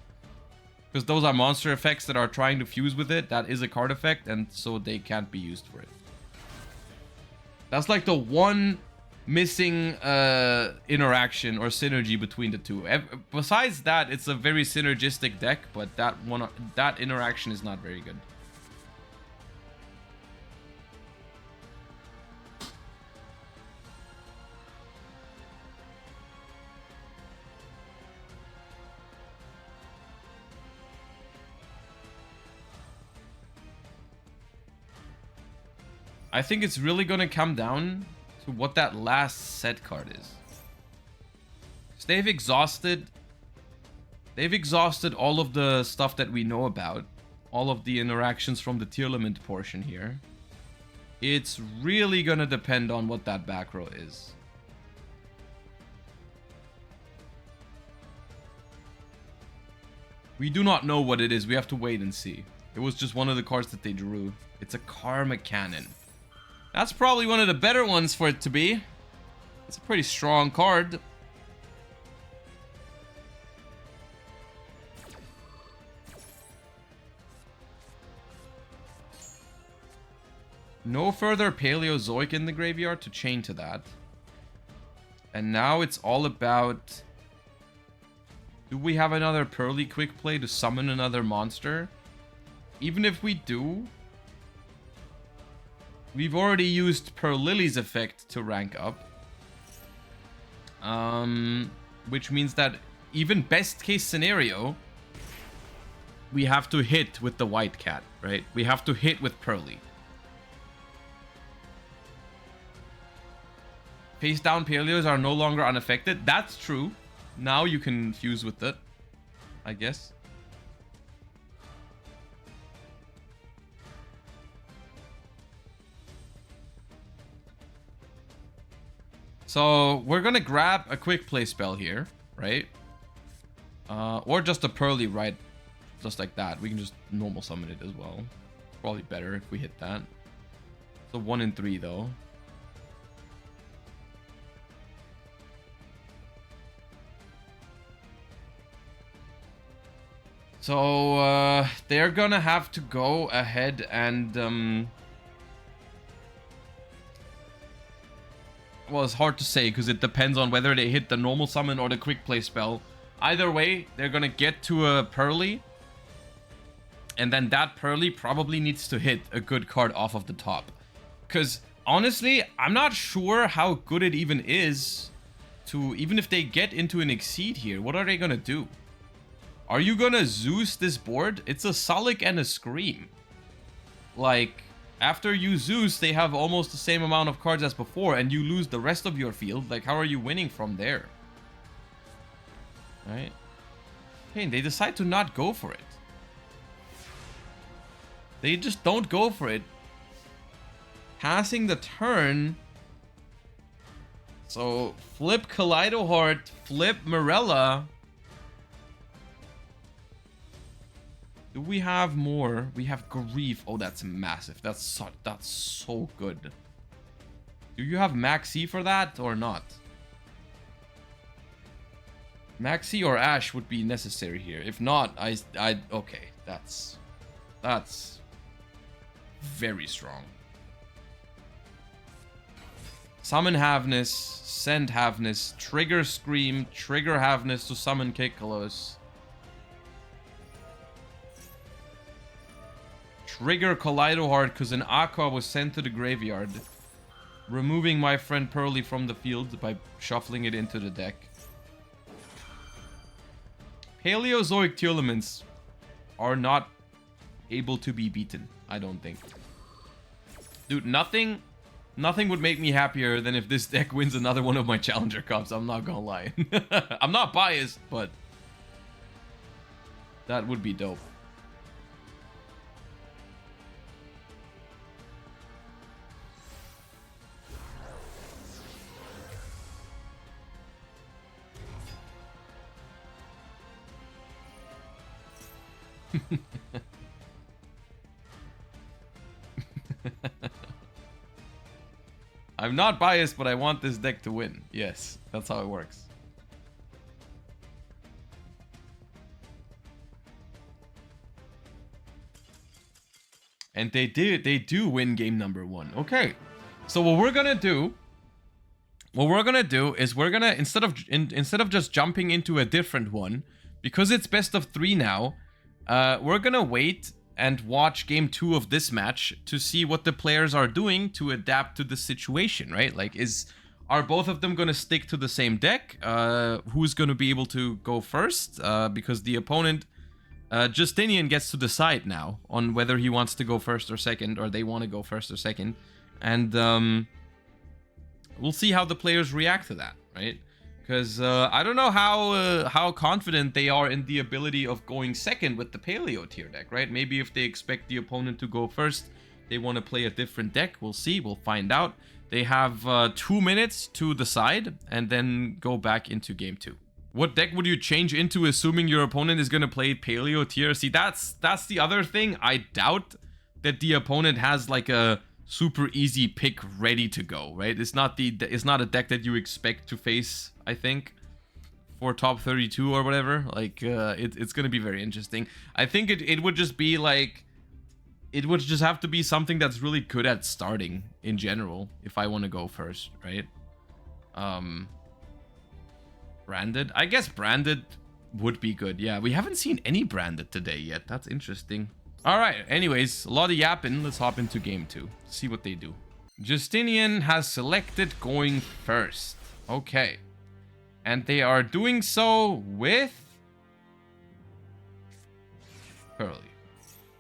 Because those are monster effects that are trying to fuse with it. That is a card effect, and so they can't be used for it. That's like the one missing interaction or synergy between the two. Besides that, it's a very synergistic deck, but that interaction is not very good. I think it's really gonna come down to what that last set card is. So they've exhausted all of the stuff that we know about, all of the interactions from the Tearlament portion here. It's really gonna depend on what that back row is. We do not know what it is. We have to wait and see. It was just one of the cards that they drew. It's a Karma Cannon. That's probably one of the better ones for it to be. It's a pretty strong card. No further Paleozoic in the graveyard to chain to that. And now it's all about... Do we have another Pearly Quick Play to summon another monster? Even if we do... We've already used Perlily's effect to rank up. Which means that even best case scenario... We have to hit with the White Cat, right? We have to hit with Pearly. Face down Paleos are no longer unaffected. That's true. Now you can fuse with it, I guess. So we're gonna grab a quick play spell here, right? Or just a Pearly, right? Just like that. We can just normal summon it as well. Probably better if we hit that. So 1 in 3 though. So, they're gonna have to go ahead and, well, it's hard to say because it depends on whether they hit the normal summon or the quick play spell. Either way, they're gonna get to a Pearly. And then that Pearly probably needs to hit a good card off of the top. Because, honestly, I'm not sure how good it even is to... Even if they get into an Exceed here, what are they gonna do? Are you gonna Zeus this board? It's a Sullic and a Scream. Like, after you Zeus, they have almost the same amount of cards as before, and you lose the rest of your field. Like, how are you winning from there? Right? Okay, they decide to not go for it. They just don't go for it. Passing the turn. So, flip Kaleido Heart, flip Morella. Do we have more? We have Grief. Oh, that's massive. That's so good. Do you have Maxi for that or not? Maxi or Ash would be necessary here. If not, okay. That's very strong. Summon Havness, send Havness, trigger Scream, trigger Havness to summon Kekalos. Trigger Kaleido Heart because an Aqua was sent to the graveyard. Removing my friend Pearly from the field by shuffling it into the deck. Paleozoic Tearlaments are not able to be beaten, I don't think. Dude, nothing would make me happier than if this deck wins another one of my Challenger Cups, I'm not gonna lie. I'm not biased, but that would be dope. I'm not biased, but I want this deck to win. Yes, that's how it works. And they do win game number 1. Okay. So what we're gonna do is we're gonna instead of just jumping into a different one, because it's best of 3 now, we're gonna wait and watch game 2 of this match to see what the players are doing to adapt to the situation, right? Like, are both of them gonna stick to the same deck? Who's gonna be able to go first? Because the opponent, Justinian, gets to decide now on whether he wants to go first or second, or they want to go first or second. And we'll see how the players react to that, right? Because I don't know how confident they are in the ability of going second with the Paleo tier deck, right? Maybe if they expect the opponent to go first, they want to play a different deck. We'll see. We'll find out. They have 2 minutes to decide and then go back into game 2. What deck would you change into assuming your opponent is going to play Paleo tier? See, that's the other thing. I doubt that the opponent has like a super easy pick ready to go, right? It's not a deck that you expect to face, I think, for top 32 or whatever. Like it's going to be very interesting. I think it would just be like, it would just have to be something that's really good at starting in general if I want to go first, right? Branded? I guess branded would be good. Yeah, we haven't seen any branded today yet. That's interesting. All right, anyways, a lot of yapping. Let's hop into game 2. See what they do. Justinian has selected going first. Okay. And they are doing so with Curly.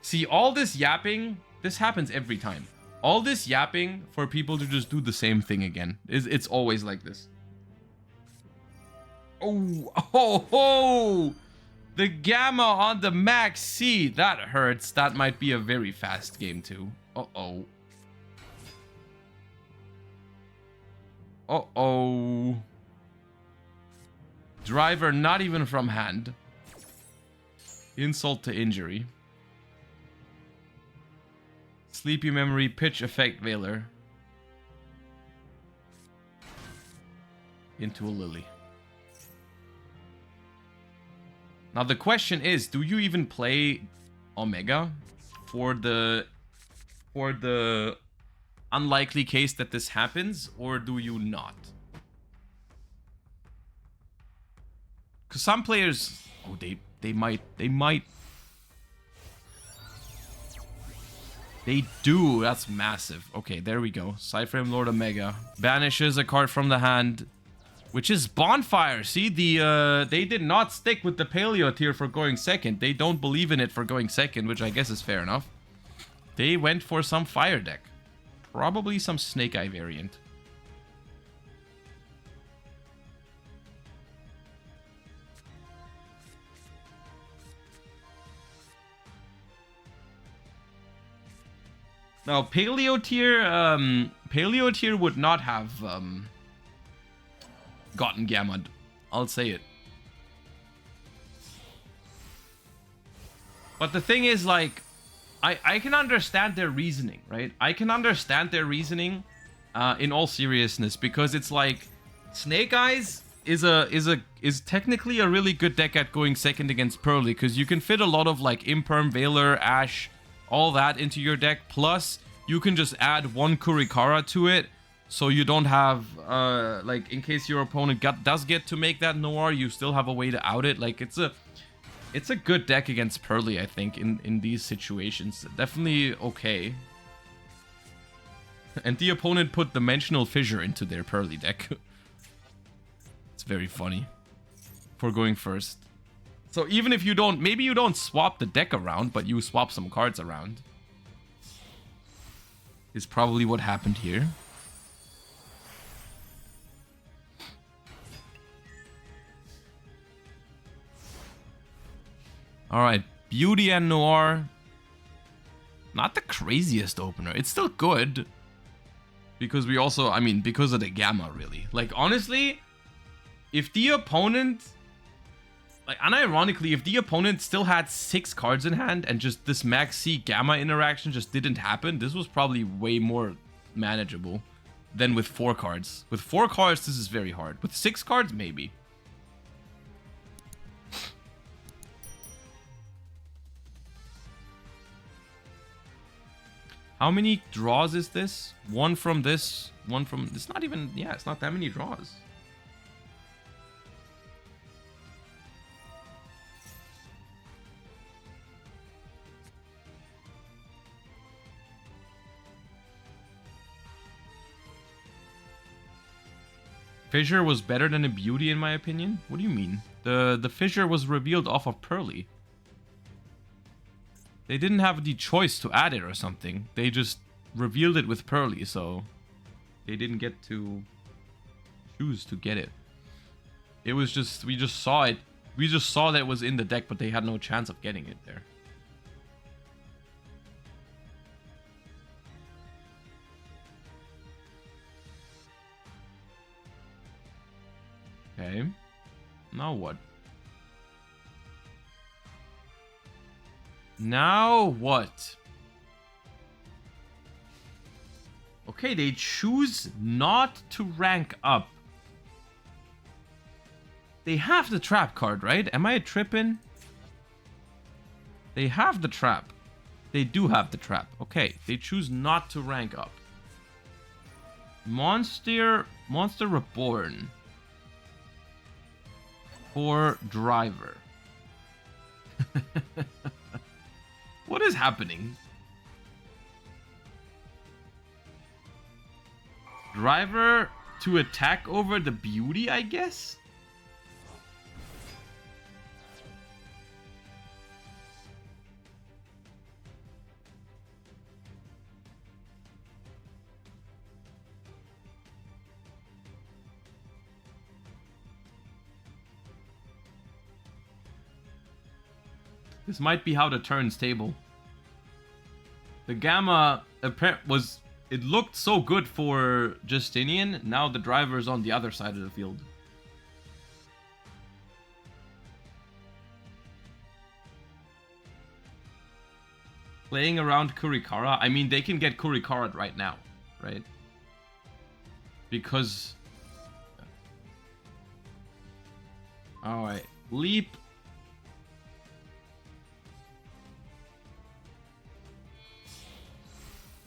See, all this yapping, this happens every time. All this yapping for people to just do the same thing again. It's always like this. Oh. The Gamma on the Max C. That hurts. That might be a very fast game too. Uh-oh. Uh-oh. Driver not even from hand. Insult to injury. Sleepy Memory, Pitch Effect Veiler. Into a Lily. Now the question is, do you even play Omega for the unlikely case that this happens, or do you not? Because some players, oh, they might. They do. That's massive. Okay, there we go. Cyframe Lord Omega banishes a card from the hand, which is Bonfire. See, they did not stick with the Paleo tier for going second. They don't believe in it for going second, which I guess is fair enough. They went for some fire deck. Probably some Snake Eye variant. Now, Paleo tier would not have gotten Gamma. I'll say it. But the thing is, like, I can understand their reasoning, right? I can understand their reasoning in all seriousness, because it's like Snake Eyes is technically a really good deck at going second against Pearly, because you can fit a lot of like Imperm, Veiler, Ash, all that into your deck. Plus, you can just add one Kurikara to it, so you don't have like, in case your opponent does get to make that Noir, you still have a way to out it. Like, it's a good deck against Pearly, I think, in these situations. Definitely okay. And the opponent put Dimensional Fissure into their Pearly deck. It's very funny for going first. So even if you don't, maybe you don't swap the deck around, but you swap some cards around. Is probably what happened here. Alright, Beauty and Noir. Not the craziest opener. It's still good. Because we also, I mean, because of the Gamma, really. Like, honestly, if the opponent... Like, unironically, if the opponent still had 6 cards in hand and just this Max C Gamma interaction just didn't happen, this was probably way more manageable than with 4 cards. With 4 cards, this is very hard. With 6 cards, maybe. How many draws is this? One from this, one from... It's not even... Yeah, it's not that many draws. Fissure was better than a Beauty, in my opinion. What do you mean? The Fissure was revealed off of Pearly. They didn't have the choice to add it or something. They just revealed it with Pearly, so they didn't get to choose to get it. It was just, we just saw it. We just saw that it was in the deck, but they had no chance of getting it there. Okay. Now what? Now what? Okay, they choose not to rank up. They have the trap card, right? Am I tripping? They have the trap. They do have the trap. Okay, they choose not to rank up. Monster Reborn. For Driver. What is happening? Driver to attack over the beauty, I guess? This might be how the turn's table. The Gamma was... It looked so good for Justinian. Now the driver's on the other side of the field. Playing around Kurikara. I mean, they can get Kurikara right now, right? Because... Alright. Leap.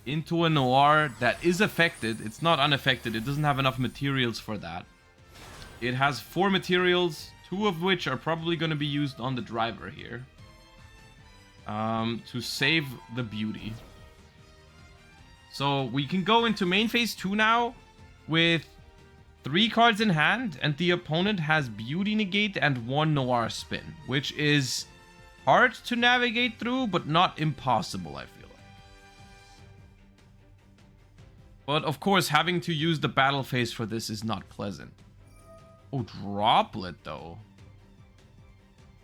Into a Noir that is affected. It's not unaffected. It doesn't have enough materials for that. It has 4 materials, 2 of which are probably going to be used on the driver here. To save the beauty. So we can go into main phase 2 now with 3 cards in hand, and the opponent has beauty negate and 1 Noir spin, which is hard to navigate through, but not impossible, I feel. But, of course, having to use the battle phase for this is not pleasant. Oh, Droplet, though.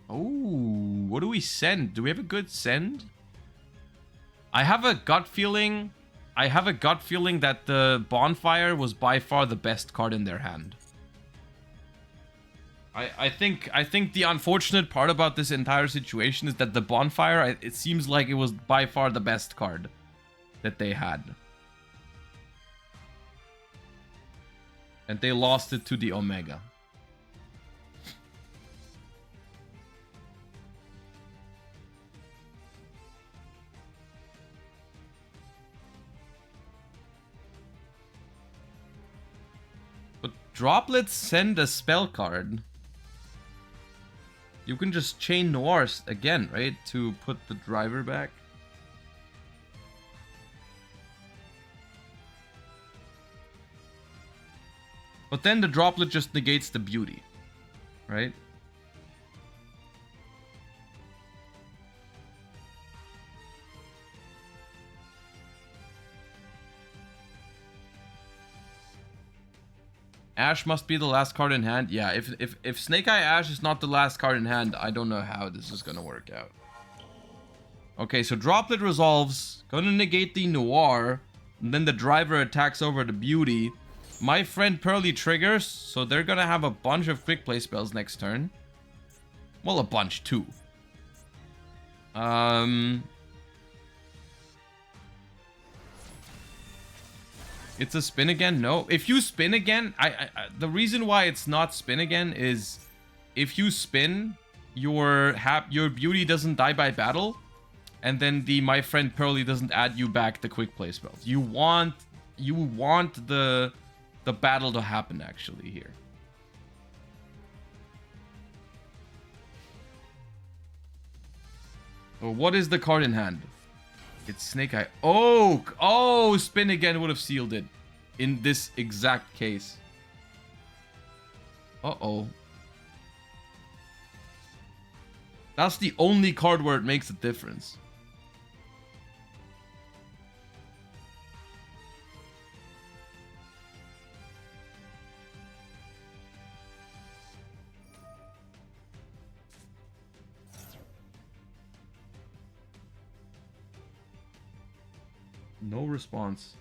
Oh, what do we send? Do we have a good send? I have a gut feeling... that the Bonfire was by far the best card in their hand. I think the unfortunate part about this entire situation is that the Bonfire, it seems like it was by far the best card that they had. And they lost it to the Omega. But Droplets send a spell card. You can just chain Noirs again, right? To put the driver back. But then the Droplet just negates the beauty, right? Ash must be the last card in hand. Yeah, if Snake Eye Ash is not the last card in hand, I don't know how this is gonna work out. Okay, so Droplet resolves, gonna negate the Noir, and then the driver attacks over the beauty. My friend Pearly triggers, so they're gonna have a bunch of quick play spells next turn. Well, a bunch, too. It's a spin again? No. If you spin again, the reason why it's not spin again is if you spin, your beauty doesn't die by battle, and then the My Friend Pearly doesn't add you back the quick play spells. You want the battle to happen actually here. Well, what is the card in hand? It's Snake Eye. Oh, spin again would have sealed it in this exact case. Uh-oh. That's the only card where it makes a difference. No response.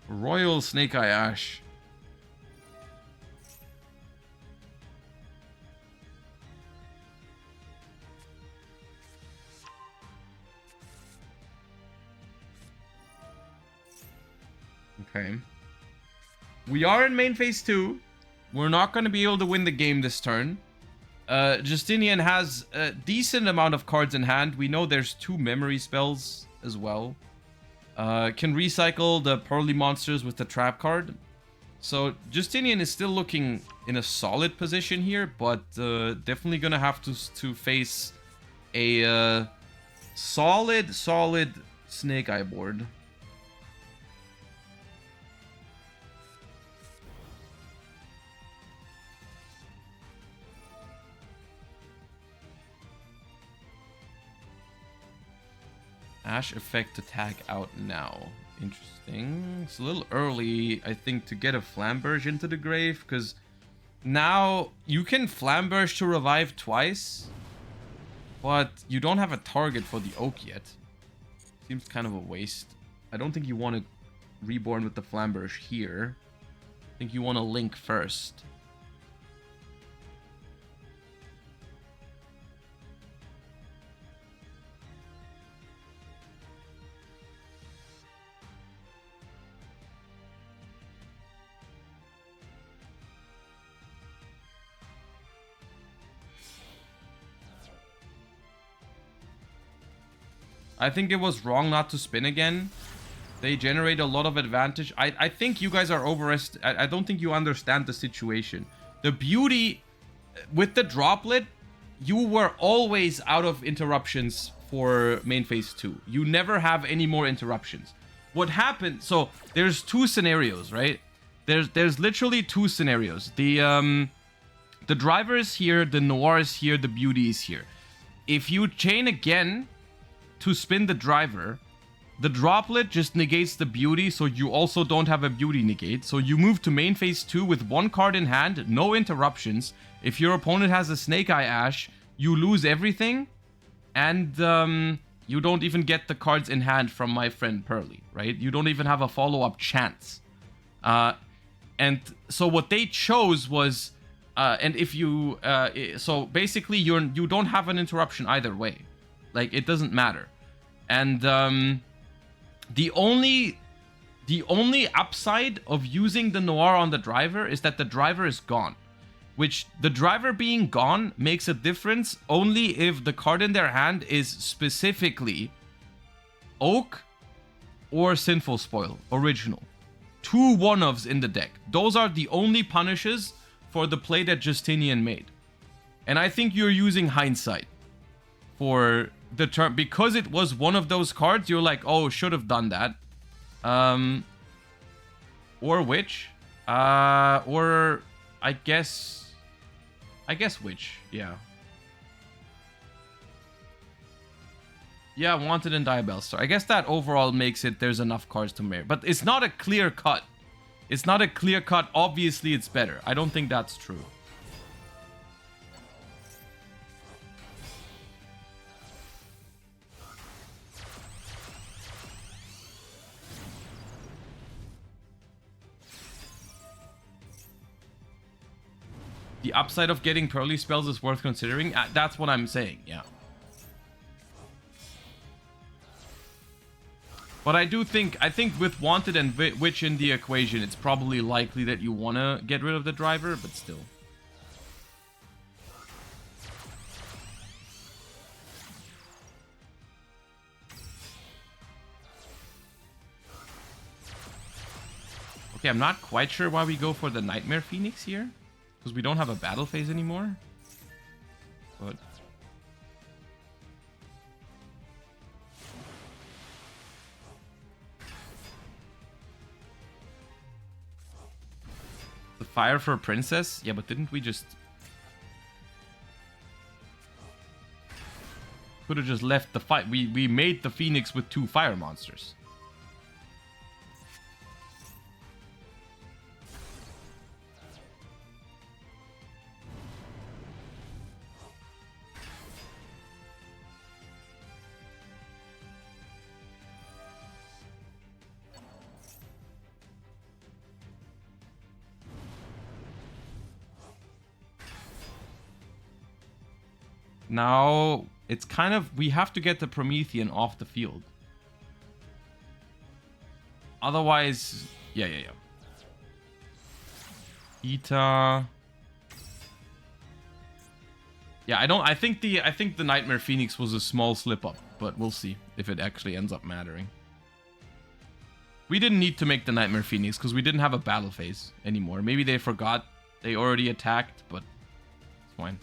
Royal Snake Eye Ash. Okay. We are in main phase 2. We're not going to be able to win the game this turn. Justinian has a decent amount of cards in hand. We know there's 2 memory spells as well. Can recycle the Pearly monsters with the trap card. So Justinian is still looking in a solid position here, but definitely going to have to face a solid Snake Eye board. Ash effect to tag out now. Interesting. It's a little early, I think, to get a Flamberge into the grave, because now you can Flamberge to revive twice, but you don't have a target for the Oak yet. Seems kind of a waste. I don't think you want to Reborn with the Flamberge here. I think you want to link first. I think it was wrong not to spin again. They generate a lot of advantage. I think you guys are I don't think you understand the situation. The beauty with the droplet, you were always out of interruptions for main phase 2. You never have any more interruptions. What happened? So there's 2 scenarios, right? There's literally 2 scenarios. The driver is here, the noir is here, the beauty is here. If you chain again to spin the driver, the droplet just negates the beauty, so you also don't have a beauty negate. So you move to main phase 2 with 1 card in hand, no interruptions. If your opponent has a Snake Eye Ash, you lose everything, and you don't even get the cards in hand from my friend Pearly, right? You don't even have a follow-up chance. And so what they chose was, and if you, so basically you don't have an interruption either way. Like, it doesn't matter. And the only upside of using the noir on the driver is that the driver is gone. Which, the driver being gone makes a difference only if the card in their hand is specifically Oak or Sinful Spoil, original. 2 one-ofs in the deck. Those are the only punishes for the play that Justinian made. And I think you're using hindsight for the turn, because it was one of those cards. You're like, oh, should have done that. Or which, or I guess which, yeah, Wanted and Diabellstar. I guess that overall makes it there's enough cards to mirror, but it's not a clear cut. It's not a clear cut. Obviously, it's better. I don't think that's true. The upside of getting Pearly spells is worth considering. That's what I'm saying, yeah. But I think with Wanted and Witch in the equation, it's probably likely that you want to get rid of the driver, but still. Okay, I'm not quite sure why we go for the Nightmare Phoenix here. Because we don't have a battle phase anymore. But the fire for a princess? Yeah, but didn't we just... Could have just left the fight. We made the Phoenix with 2 fire monsters. Now, it's kind of... We have to get the Promethean off the field. Otherwise... Yeah. Ita... Yeah, I think the Nightmare Phoenix was a small slip-up, but we'll see if it actually ends up mattering. We didn't need to make the Nightmare Phoenix because we didn't have a battle phase anymore. Maybe they forgot they already attacked, but it's fine.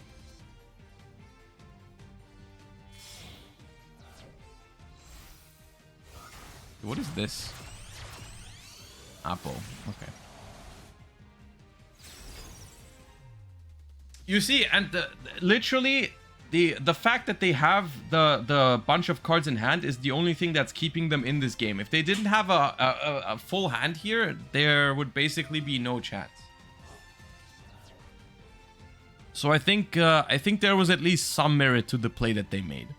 What is this? Apple. Okay. You see, and literally, the fact that they have the bunch of cards in hand is the only thing that's keeping them in this game. If they didn't have a full hand here, there would basically be no chance. So I think there was at least some merit to the play that they made.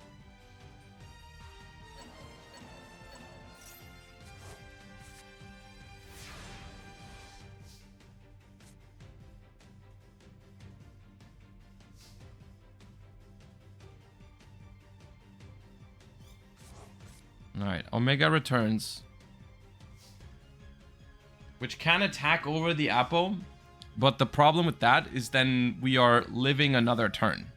Alright, Omega returns. Which can attack over the Apo. But the problem with that is then we are living another turn.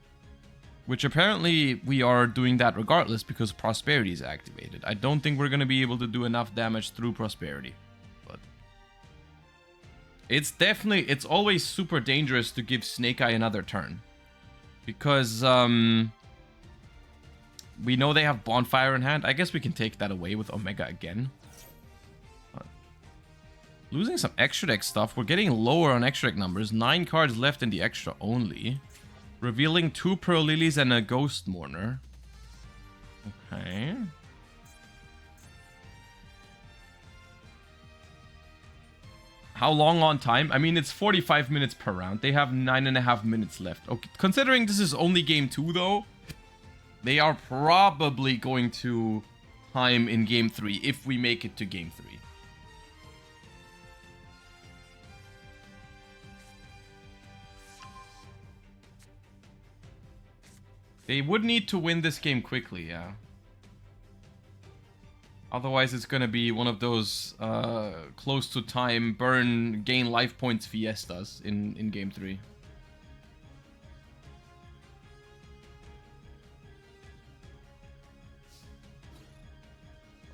Which apparently we are doing that regardless because Prosperity is activated. I don't think we're going to be able to do enough damage through Prosperity. But it's always super dangerous to give Snake Eye another turn. Because, we know they have Bonfire in hand. I guess we can take that away with Omega again. Losing some extra deck stuff. We're getting lower on extra deck numbers. 9 cards left in the extra only. Revealing 2 Pearl Lilies and a Ghost Mourner. Okay. How long on time? I mean, it's 45 minutes per round. They have 9.5 minutes left. Okay, considering this is only game 2 though, they are probably going to time in game 3 if we make it to game 3. They would need to win this game quickly, yeah. Otherwise, it's going to be one of those close to time, burn, gain life points fiestas in game 3.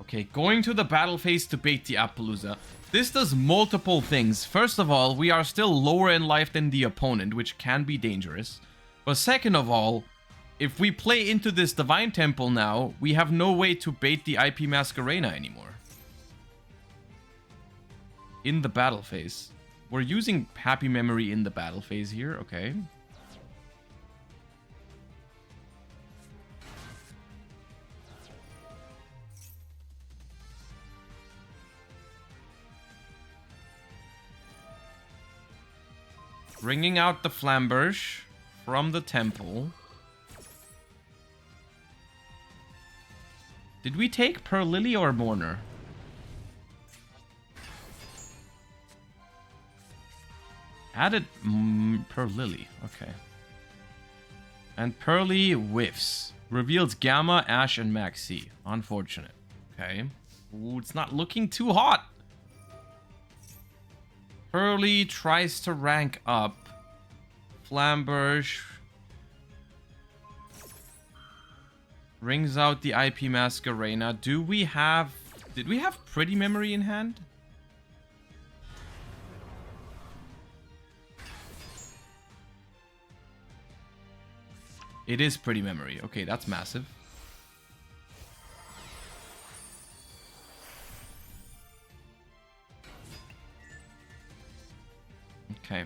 Okay, going to the battle phase to bait the Appaloosa. This does multiple things. First of all, we are still lower in life than the opponent, which can be dangerous. But second of all, if we play into this Divine Temple now, we have no way to bait the IP Masquerena anymore. In the battle phase. We're using Happy Memory in the battle phase here, okay. Bringing out the Flamberge from the temple. Did we take Pearl Lily or Mourner? Added Pearl Lily, okay. And Pearly whiffs. Reveals Gamma, Ash, and Maxi. Unfortunate. Okay. Ooh, it's not looking too hot. Pearly tries to rank up. Flamberge brings out the IP Masquerena. Did we have Pretty Memory in hand? It is Pretty Memory. Okay, that's massive. Okay.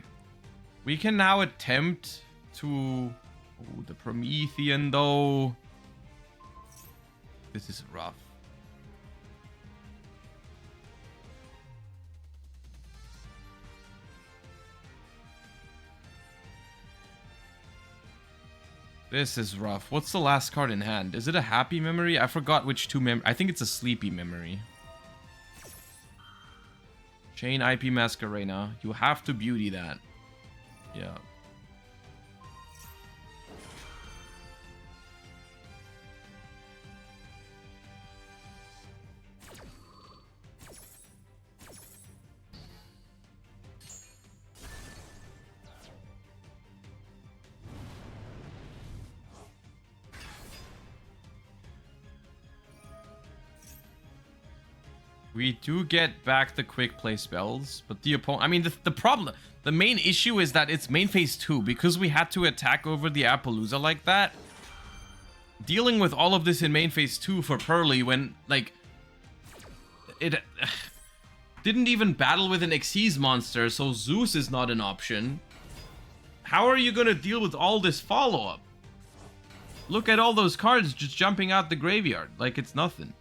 We can now attempt to... Oh, the Promethean, though. This is rough. This is rough. What's the last card in hand? Is it a Happy Memory? I forgot which two I think it's a Sleepy Memory. Chain IP Masquerena. You have to beauty that. Yeah. We do get back the quick play spells, but the opponent... I mean, the problem... The main issue is that it's main phase 2. Because we had to attack over the Appaloosa like that, dealing with all of this in main phase 2 for Pearly when, like... It... didn't even battle with an Xyz monster, so Zeus is not an option. How are you gonna deal with all this follow-up? Look at all those cards just jumping out the graveyard like it's nothing.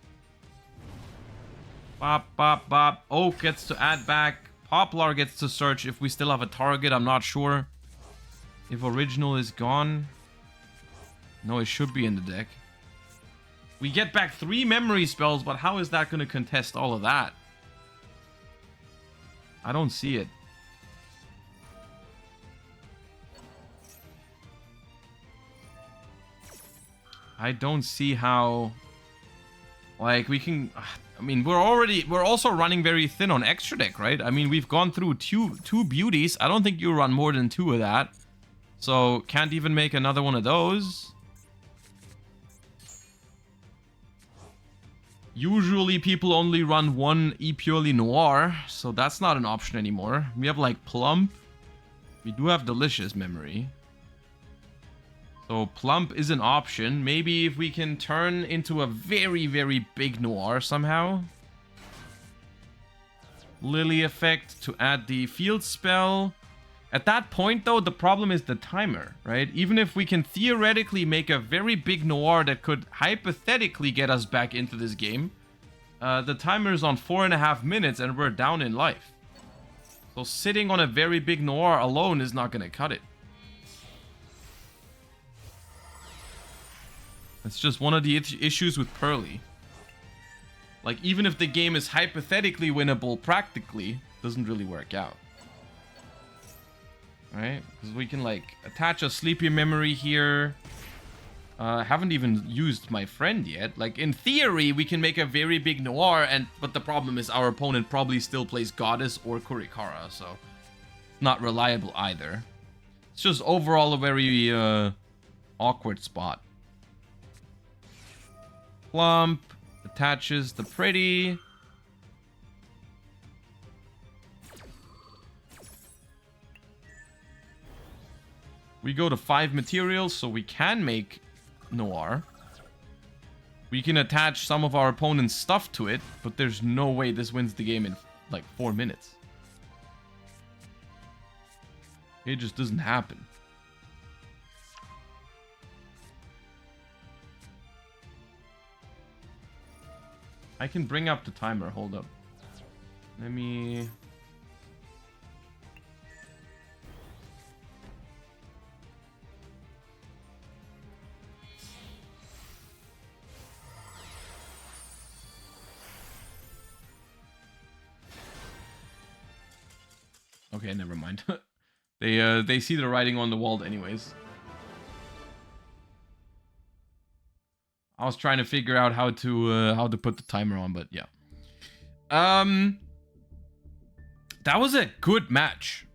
Bop, bop, bop. Oak gets to add back. Poplar gets to search if we still have a target. I'm not sure if original is gone. No, it should be in the deck. We get back 3 memory spells, but how is that going to contest all of that? I don't see it. I don't see how... Like, we can... I mean, we're also running very thin on extra deck, right? I mean, we've gone through two beauties. I don't think you run more than 2 of that. So, can't even make another one of those. Usually, people only run 1 E Purely Noir. So, that's not an option anymore. We have, like, Plump. We do have Delicious Memory. So Plump is an option. Maybe if we can turn into a very, very big Noir somehow. Lily effect to add the field spell. At that point, though, the problem is the timer, right? Even if we can theoretically make a very big Noir that could hypothetically get us back into this game, the timer is on 4.5 minutes and we're down in life. So sitting on a very big Noir alone is not going to cut it. That's just one of the issues with Pearly. Like, even if the game is hypothetically winnable, practically, doesn't really work out. Right? Because we can, like, attach a Sleepy Memory here. Haven't even used my friend yet. Like, in theory, we can make a very big Noir, but the problem is our opponent probably still plays Goddess or Kurikara, so... Not reliable either. It's just overall a very, awkward spot. Plump attaches the pretty. We go to 5 materials, so we can make Noir. We can attach some of our opponent's stuff to it, but there's no way this wins the game in like 4 minutes. It just doesn't happen. I can bring up the timer. Hold up. Let me... Okay, never mind. They see the writing on the wall anyways. I was trying to figure out how to put the timer on, but yeah. That was a good match.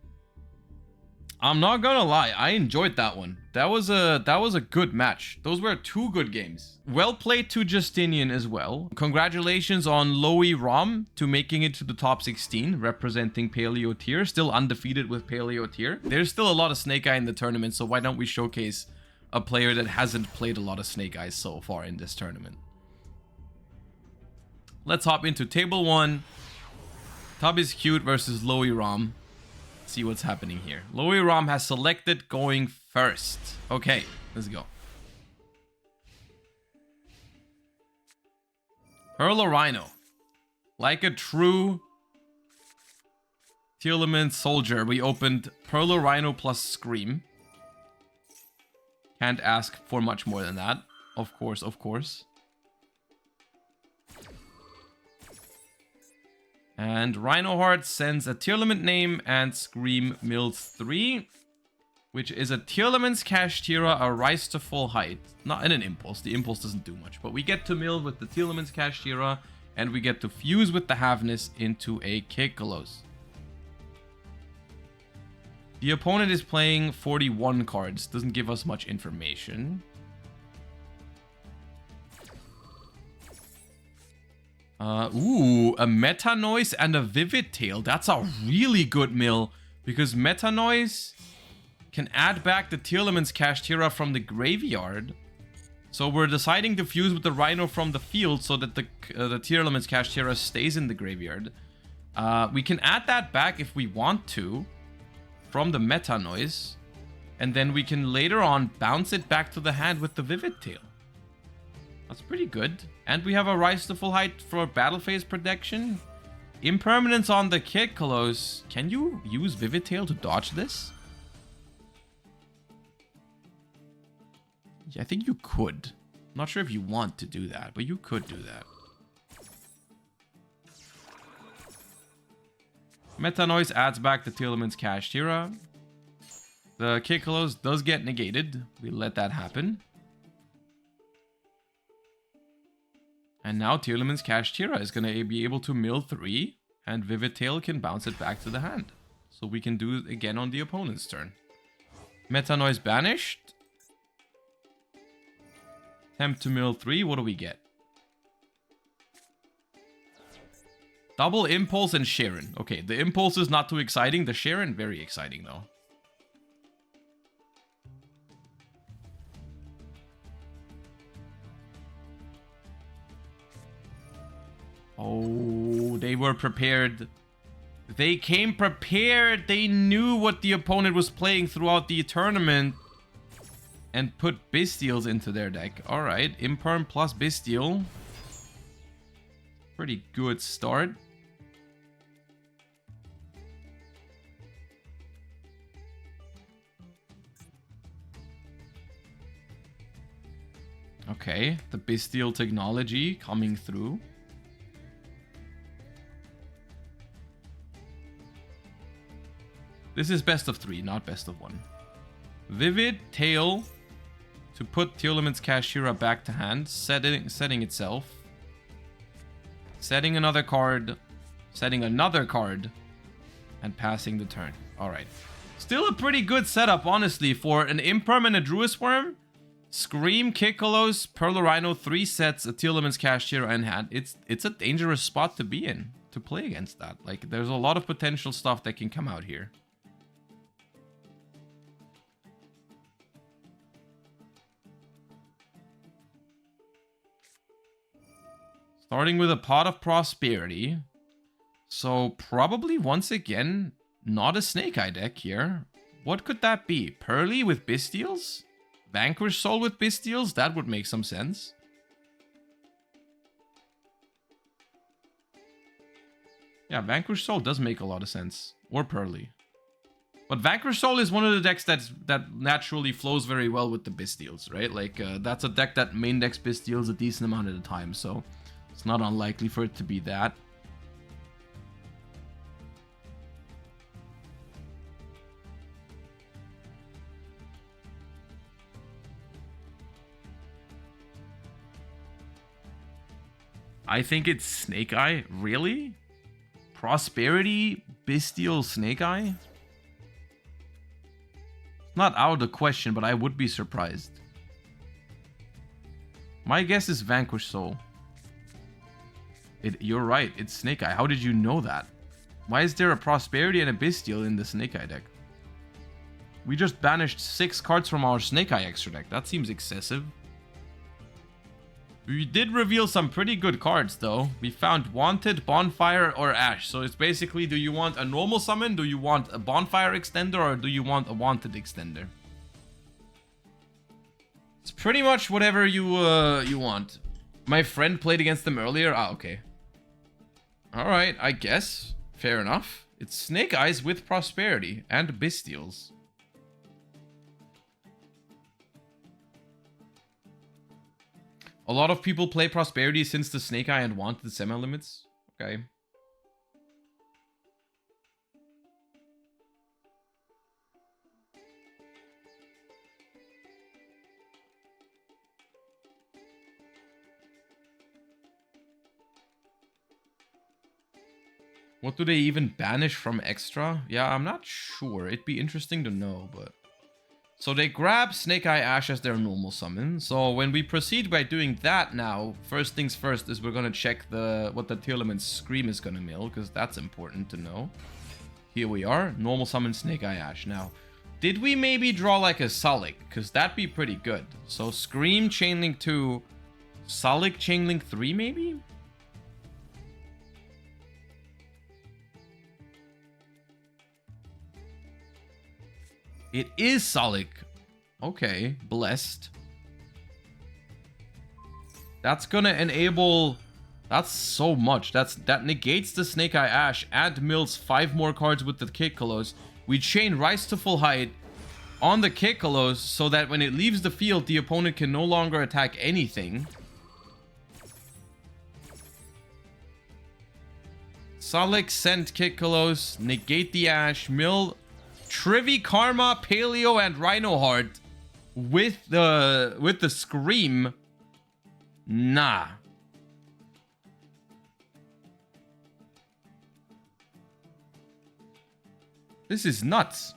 I'm not gonna lie, I enjoyed that one. That was a good match. Those were 2 good games. Well played to Justinian as well. Congratulations on Loey Rom to making it to the top 16, representing Paleo Tier. Still undefeated with Paleo Tier. There's still a lot of Snake Eye in the tournament, so why don't we showcase a player that hasn't played a lot of Snake Eyes so far in this tournament. Let's hop into table 1. Tub is Cute versus Loey Rom. See what's happening here. Loey Rom has selected going first. Okay, let's go. Hurler Rhino. Like a true Tearlament soldier, we opened Hurler Rhino plus Scream. Can't ask for much more than that. Of course, of course. And Rhino Heart sends a Tearlament name and Scream mills 3. Which is a Tearlament's Kashtira, a Rise to Full Height. Not in an Impulse. The Impulse doesn't do much. But we get to mill with the Tearlament's Kashtira. And we get to fuse with the Havness into a Kekalos. The opponent is playing 41 cards. Doesn't give us much information. Ooh, a Meta Noise and a Vivid Tail. That's a really good mill, because Meta Noise can add back the Tearlament's Kashtira from the graveyard. So we're deciding to fuse with the Rhino from the field so that the Tearlament's Kashtira stays in the graveyard. We can add that back if we want to from the Meta Noise, and then we can later on bounce it back to the hand with the Vivid Tail. That's pretty good. And we have a Rise to Full Height for battle phase protection. Impermanence on the Kikolos. Can you use Vivid Tail to dodge this? Yeah, I think you could. Not sure if you want to do that, but you could do that. Meta Noise adds back the Tearlament's Kashtira. The Kikolos does get negated. We let that happen. And now Tearlament's Kashtira is going to be able to mill 3, and Vivid Tail can bounce it back to the hand. So we can do it again on the opponent's turn. Meta Noise banished. Attempt to mill 3, what do we get? Double Impulse and Sharon. Okay, the Impulse is not too exciting. The Sharon, very exciting though. Oh, they were prepared. They came prepared. They knew what the opponent was playing throughout the tournament and put Bystials into their deck. Alright, Imperm plus Bystial. Pretty good start. Okay, the Bystial technology coming through. This is best of 3, not best of 1. Vivid Tail to put Tearlament's Kashtira back to hand, setting itself. Setting another card, setting another card, and passing the turn. Alright. Still a pretty good setup, honestly, for an Imperm and a Druid Worm. Scream, Kikolos, Perlorino, 3 sets, a Tearlament's Kashtira in hand. It's a dangerous spot to be in, to play against that. Like, there's a lot of potential stuff that can come out here. Starting with a Pot of Prosperity. So probably once again, not a Snake Eye deck here. What could that be? Pearly with Bystials? Vanquish Soul with Bystials? That would make some sense. Yeah, Vanquish Soul does make a lot of sense. Or Pearly. But Vanquish Soul is one of the decks that naturally flows very well with the Bystials, right? Like, that's a deck that main decks Bystials a decent amount of the time, so it's not unlikely for it to be that. I think it's Snake Eye. Really? Prosperity, Bystial, Snake Eye? Not out of the question, but I would be surprised. My guess is Vanquish Soul. You're right, it's Snake Eye. How did you know that? Why is there a Prosperity and a Bystial in the Snake Eye deck? We just banished 6 cards from our Snake Eye extra deck. That seems excessive. We did reveal some pretty good cards, though. We found Wanted, Bonfire, or Ash. So it's basically, do you want a normal summon, do you want a Bonfire extender, or do you want a Wanted extender? It's pretty much whatever you want. My friend played against them earlier. Ah, okay. Alright, I guess. Fair enough. It's Snake Eyes with Prosperity and Bystials. A lot of people play Prosperity since the Snake Eye and Wanted semi-limits. Okay. What do they even banish from extra? Yeah, I'm not sure. It'd be interesting to know, but... So they grab Snake Eye Ash as their normal summon. So when we proceed by doing that now, first things first is we're gonna check what the Tearlament's Scream is gonna mill, because that's important to know. Here we are, normal summon Snake Eye Ash. Now, did we maybe draw like a Sullik? Because that'd be pretty good. So Scream, Chainlink 2, Sullik, Chainlink 3 maybe? It is Sullik. Okay, blessed. That's gonna enable... That's so much. That negates the Snake Eye Ash and mills 5 more cards with the Kikkolos. We chain Rise to full height on the Kikkolos so that when it leaves the field, the opponent can no longer attack anything. Sullik, send Kikkolos, negate the Ash, mill Trivi, Karma, Paleo, and Rhino Heart with the Scream. Nah. This is nuts.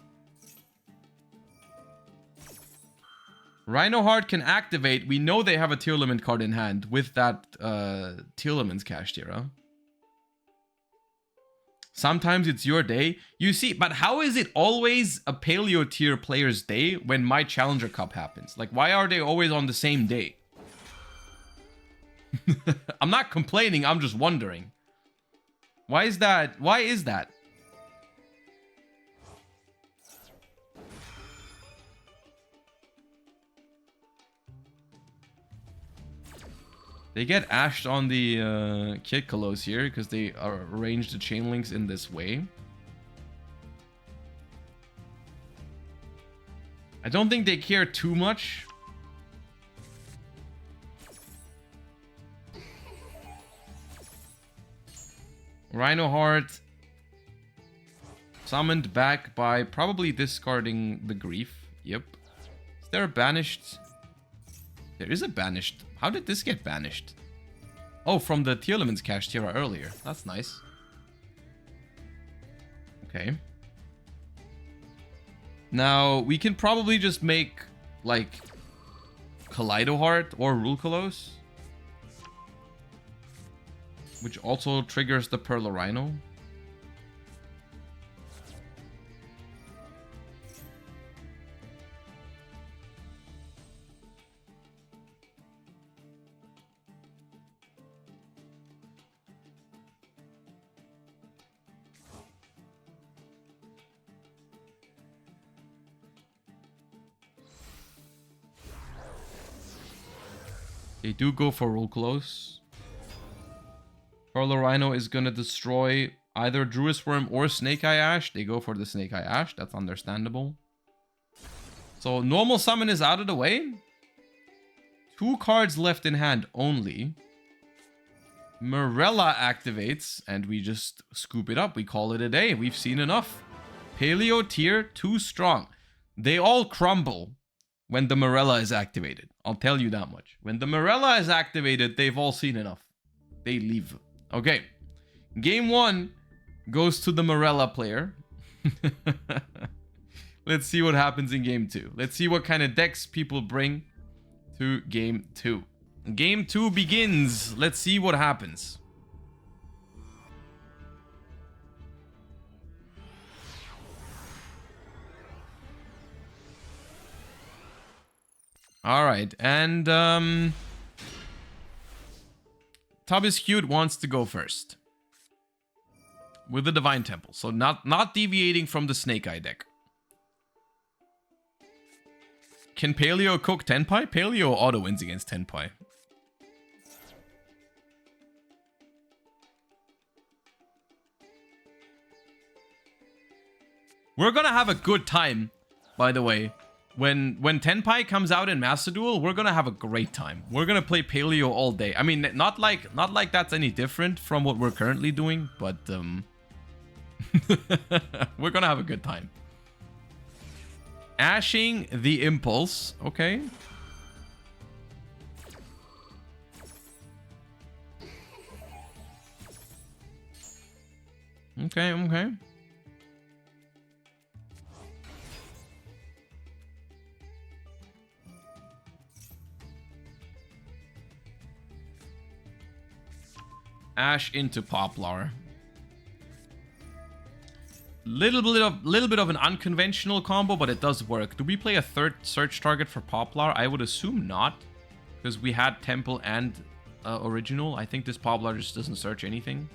Rhino Heart can activate. We know they have a Tearlament card in hand with that Tearlament's Kashtira. Sometimes it's your day. You see, but how is it always a Paleo tier player's day when my Challenger Cup happens? Like, why are they always on the same day? I'm not complaining, I'm just wondering. Why is that? Why is that? They get ashed on the Kikkolos here because they arrange the chain links in this way. I don't think they care too much. Rhino Heart summoned back by probably discarding the Grief. Yep. Is there a banished? There is a banished. How did this get banished? Oh, from the Tearlament's Kashtira earlier. That's nice. Okay. Now, we can probably just make, like, Kaleido Heart or Rulkalos. Which also triggers the Perla Rhino. They do go for Rulkalos. Perla Rhino is going to destroy either Druid Worm or Snake Eye Ash. They go for the Snake Eye Ash. That's understandable. So normal summon is out of the way. 2 cards left in hand only. Morella activates and we just scoop it up. We call it a day. We've seen enough. Paleo tier too strong. They all crumble when the Morella is activated. I'll tell you that much. When the Morella is activated, they've all seen enough. They leave. Okay. Game 1 goes to the Morella player. Let's see what happens in Game 2. Let's see what kind of decks people bring to Game 2. Game 2 begins. Let's see what happens. All right, and Tubby's Cute wants to go first with the Divine Temple, so not deviating from the Snake Eye deck. Can Paleo cook Tenpai? Paleo auto wins against Tenpai. We're gonna have a good time, by the way. When Tenpai comes out in Master Duel, we're gonna have a great time. We're gonna play Paleo all day. I mean, not like that's any different from what we're currently doing, but we're gonna have a good time. Ashing the Impulse, okay. Okay. Ash into Poplar. Little bit of an unconventional combo, but it does work. Do we play a third search target for Poplar? I would assume not, because we had Temple and Original. I think this Poplar just doesn't search anything.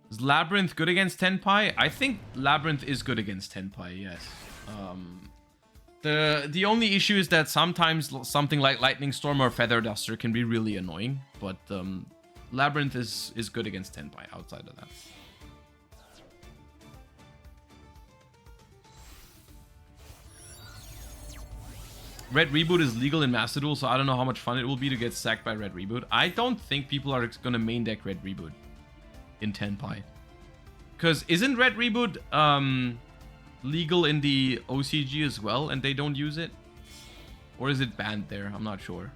Is Labyrinth good against Tenpai? I think Labyrinth is good against Tenpai, yes. The only issue is that sometimes something like Lightning Storm or Feather Duster can be really annoying, but Labyrinth is good against Tenpai outside of that. Red Reboot is legal in Master Duel, so I don't know how much fun it will be to get sacked by Red Reboot. I don't think people are gonna main deck Red Reboot in Tenpai. Because isn't Red Reboot legal in the OCG as well, and they don't use it? Or is it banned there? I'm not sure.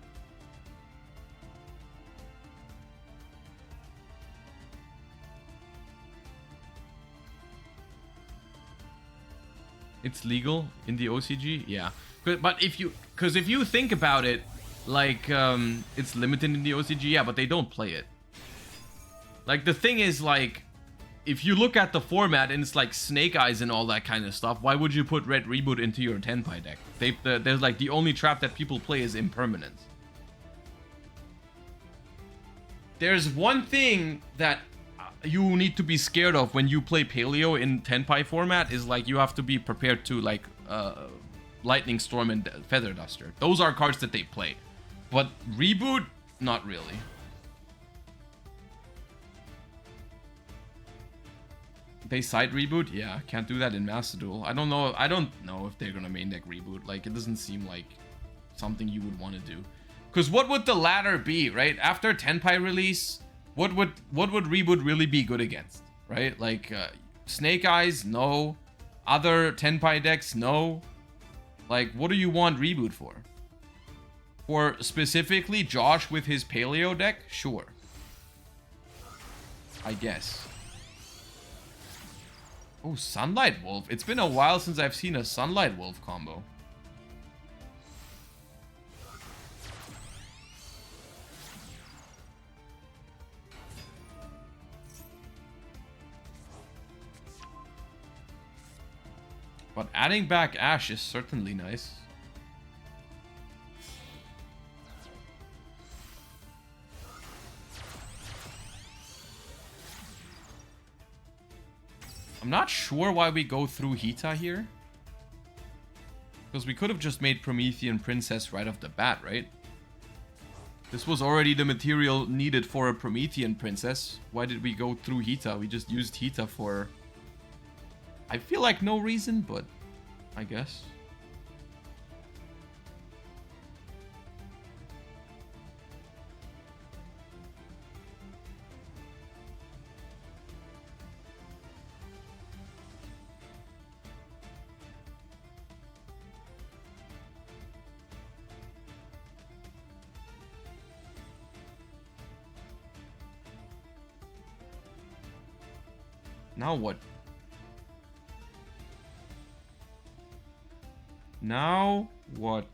It's legal in the OCG? Yeah. But if you think about it, like, it's limited in the OCG, yeah, but they don't play it. Like, the thing is, like, if you look at the format and it's like Snake Eyes and all that kind of stuff, why would you put Red Reboot into your Tenpai deck? There's like the only trap that people play is Impermanence. There's one thing that you need to be scared of when you play Paleo in Tenpai format is like you have to be prepared to like Lightning Storm and Feather Duster. Those are cards that they play. But Reboot, not really. They side Reboot? Yeah, can't do that in Master Duel. I don't know if they're gonna main deck Reboot. Like, it doesn't seem like something you would want to do. Because what would the ladder be, right? After Tenpai release, what would Reboot really be good against, right? Like, Snake Eyes? No. Other Tenpai decks? No. Like, what do you want Reboot for? For specifically Josh with his Paleo deck? Sure. I guess. Oh, Sunlight Wolf. It's been a while since I've seen a Sunlight Wolf combo. But adding back Ash is certainly nice. I'm not sure why we go through Hita here. Because we could have just made Promethean Princess right off the bat, right? This was already the material needed for a Promethean Princess. Why did we go through Hita? We just used Hita for... I feel like no reason, but I guess. Now what? Now what?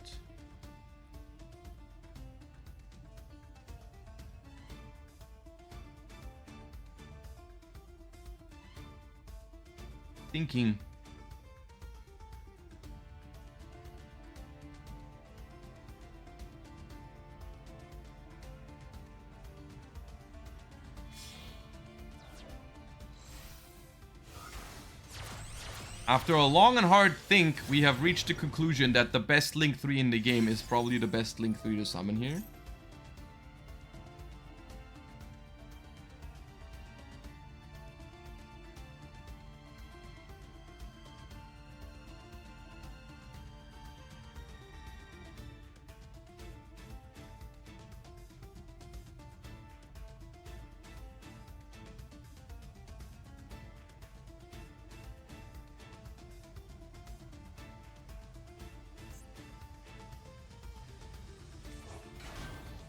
Thinking. After a long and hard think, we have reached the conclusion that the best Link 3 in the game is probably the best Link 3 to summon here.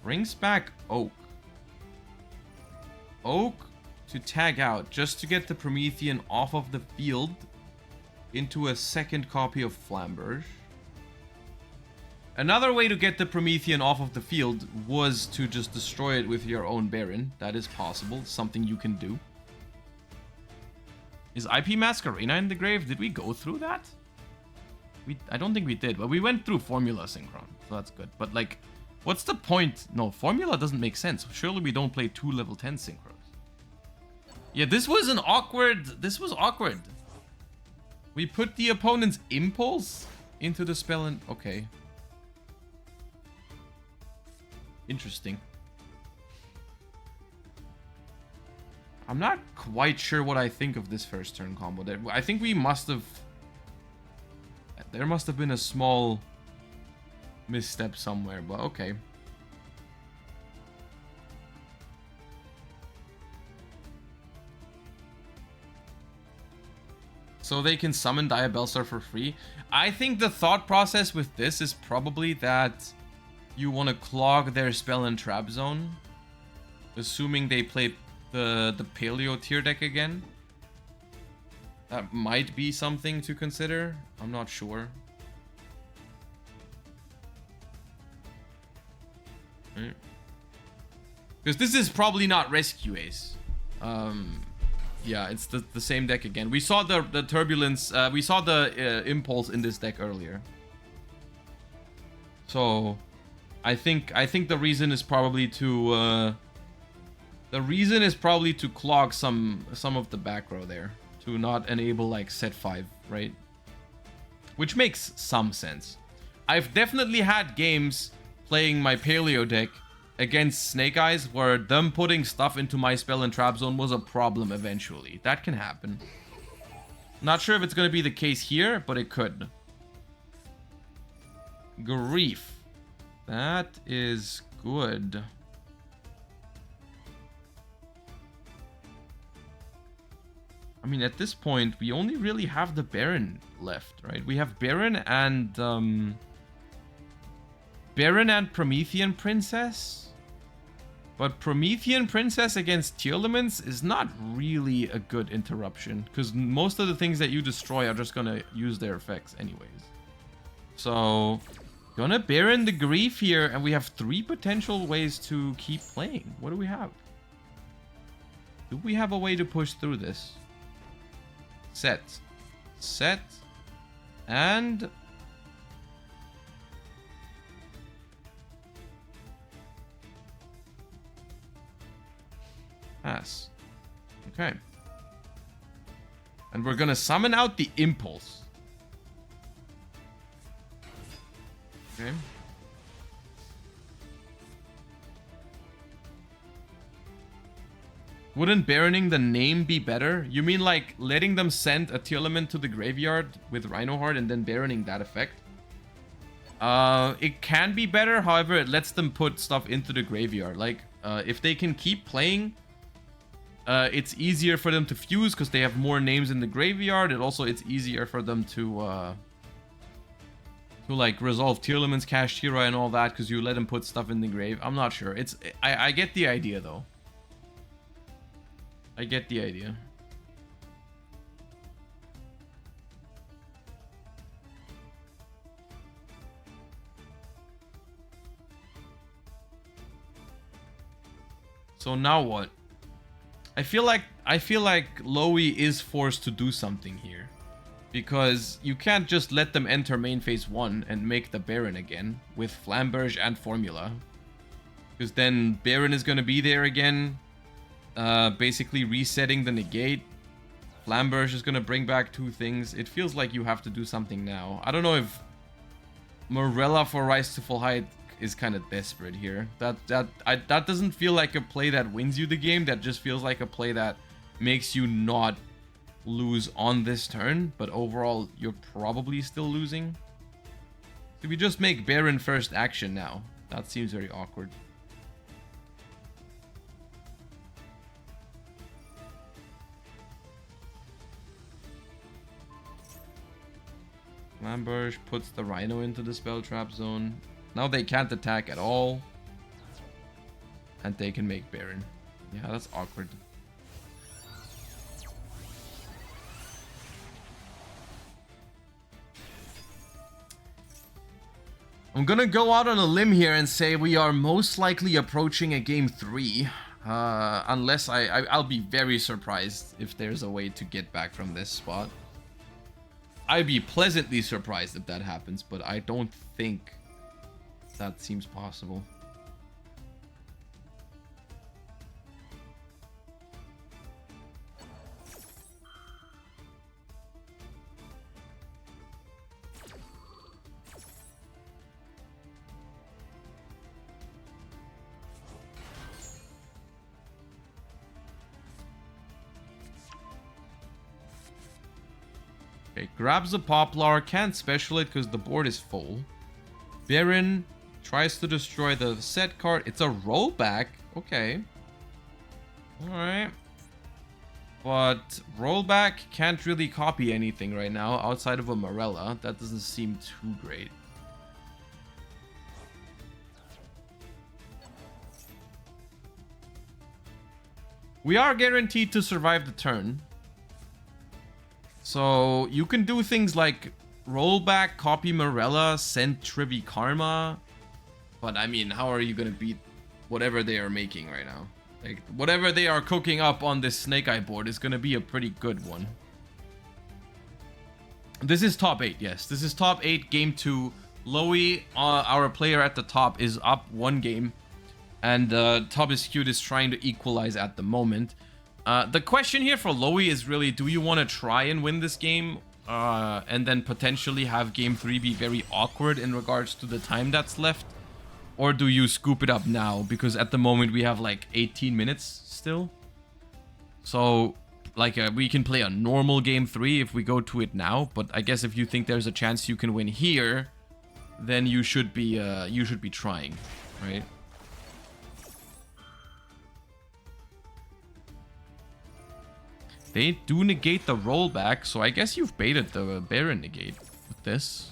Brings back Oak. Oak to tag out just to get the Promethean off of the field into a second copy of Flamberge. Another way to get the Promethean off of the field was to just destroy it with your own Baron. That is possible, something you can do. Is IP Masquerena in the grave? Did we go through that? I don't think we did, but we went through Formula Synchron, so that's good. But like, what's the point? No, Formula doesn't make sense. Surely we don't play 2 level 10 synchros. Yeah, this was awkward. We put the opponent's Impulse into the spell and... Okay. Interesting. I'm not quite sure what I think of this first turn combo. I think we must have... There must have been a small misstep somewhere, but okay. So they can summon Diabellstar for free. I think the thought process with this is probably that you want to clog their spell and trap zone, assuming they play the Paleo tier deck again. That might be something to consider. I'm not sure. Because this is probably not Rescue Ace. Yeah, it's the same deck again. We saw the Turbulence, we saw the Impulse in this deck earlier. So, I think the reason is probably to clog some of the back row there, to not enable like set 5, right? Which makes some sense. I've definitely had games playing my Paleo deck against Snake Eyes where them putting stuff into my spell and trap zone was a problem eventually. That can happen. Not sure if it's going to be the case here, but it could. Grief. That is good. I mean, at this point, we only really have the Baron left, right? We have Baron and Promethean Princess. But Promethean Princess against Tearlaments is not really a good interruption, because most of the things that you destroy are just gonna use their effects anyways. So, gonna Baron the Grief here, and we have 3 potential ways to keep playing. What do we have? Do we have a way to push through this? Set, and... pass. Okay. And we're gonna summon out the Impulse. Okay. Wouldn't Baroning the name be better? You mean like letting them send a Tearlament to the graveyard with Rhino Heart and then Baroning that effect? It can be better, however, it lets them put stuff into the graveyard. Like, if they can keep playing, it's easier for them to fuse because they have more names in the graveyard. It's easier for them to like resolve Tearlament's Kashtira and all that because you let them put stuff in the grave. I'm not sure. I get the idea though. I get the idea. So now what? I feel like Lowy is forced to do something here, because you can't just let them enter main phase 1 and make the Baron again with Flamberge and Formula, because then Baron is gonna be there again, basically resetting the negate. Flamberge is gonna bring back 2 things. It feels like you have to do something now. I don't know if Morella for Rise to Full Height is kind of desperate here. That doesn't feel like a play that wins you the game. That just feels like a play that makes you not lose on this turn, but overall you're probably still losing. So we just make Baron first action now. That seems very awkward. Flamberge puts the Rhino into the spell trap zone. Now they can't attack at all. And they can make Baron. Yeah, that's awkward. I'm gonna go out on a limb here and say we are most likely approaching a game 3. Unless I'll be very surprised if there's a way to get back from this spot. I'd be pleasantly surprised if that happens, but I don't think that seems possible. Okay, grabs a Poplar, can't special it because the board is full. Baron tries to destroy the set card. It's a rollback. Okay. Alright. But rollback can't really copy anything right now outside of a Morella. That doesn't seem too great. We are guaranteed to survive the turn. So you can do things like rollback, copy Morella, send Trivi Karma. But I mean, how are you going to beat whatever they are making right now? Like, whatever they are cooking up on this Snake Eye board is going to be a pretty good one. This is top 8, yes. This is top 8, game 2. Loey, our player at the top, is up 1 game. And Tubiscute is trying to equalize at the moment. The question here for Loey is really, do you want to try and win this game? And then potentially have game 3 be very awkward in regards to the time that's left? Or do you scoop it up now? Because at the moment we have like 18 minutes still. So like we can play a normal game 3 if we go to it now. But I guess if you think there's a chance you can win here, then you should be trying, right? They do negate the rollback, so I guess you've baited the Baron negate with this.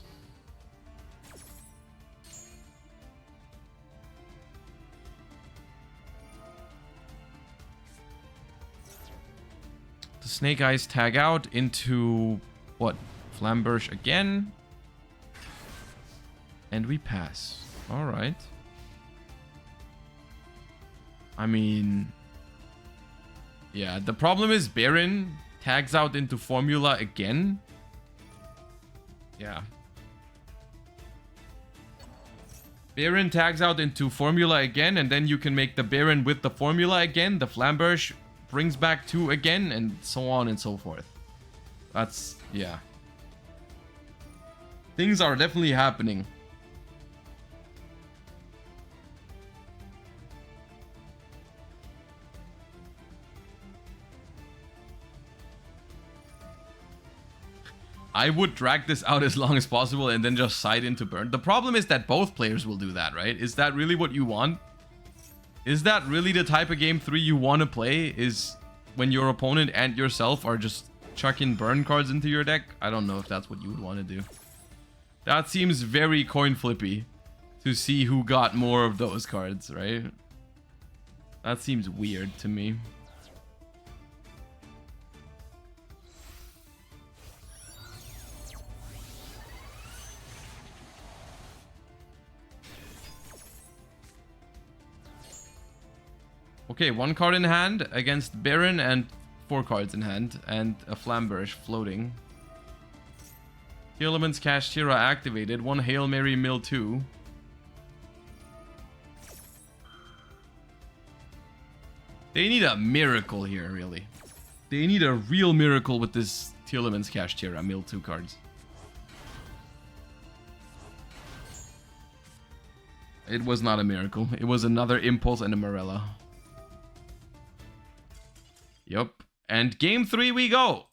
The Snake Eyes tag out into, what, Flamberge again. And we pass. Alright. I mean... yeah, the problem is Baron tags out into Formula again. Yeah. Baron tags out into Formula again, and then you can make the Baron with the Formula again. The Flamberge brings back 2 again, and so on and so forth. That's, yeah. Things are definitely happening. I would drag this out as long as possible and then just side into burn. The problem is that both players will do that, right? Is that really what you want? Is that really the type of game 3 you want to play? Is when your opponent and yourself are just chucking burn cards into your deck? I don't know if that's what you would want to do. That seems very coin flippy to see who got more of those cards, right? That seems weird to me. Okay, 1 card in hand against Baron and 4 cards in hand and a Flamberge floating. Tearlament's Kashtira activated. 1 Hail Mary mill 2. They need a miracle here, really. They need a real miracle with this Tearlament's Kashtira mill 2 cards. It was not a miracle. It was another Impulse and a Morella. Yup. And game 3 we go.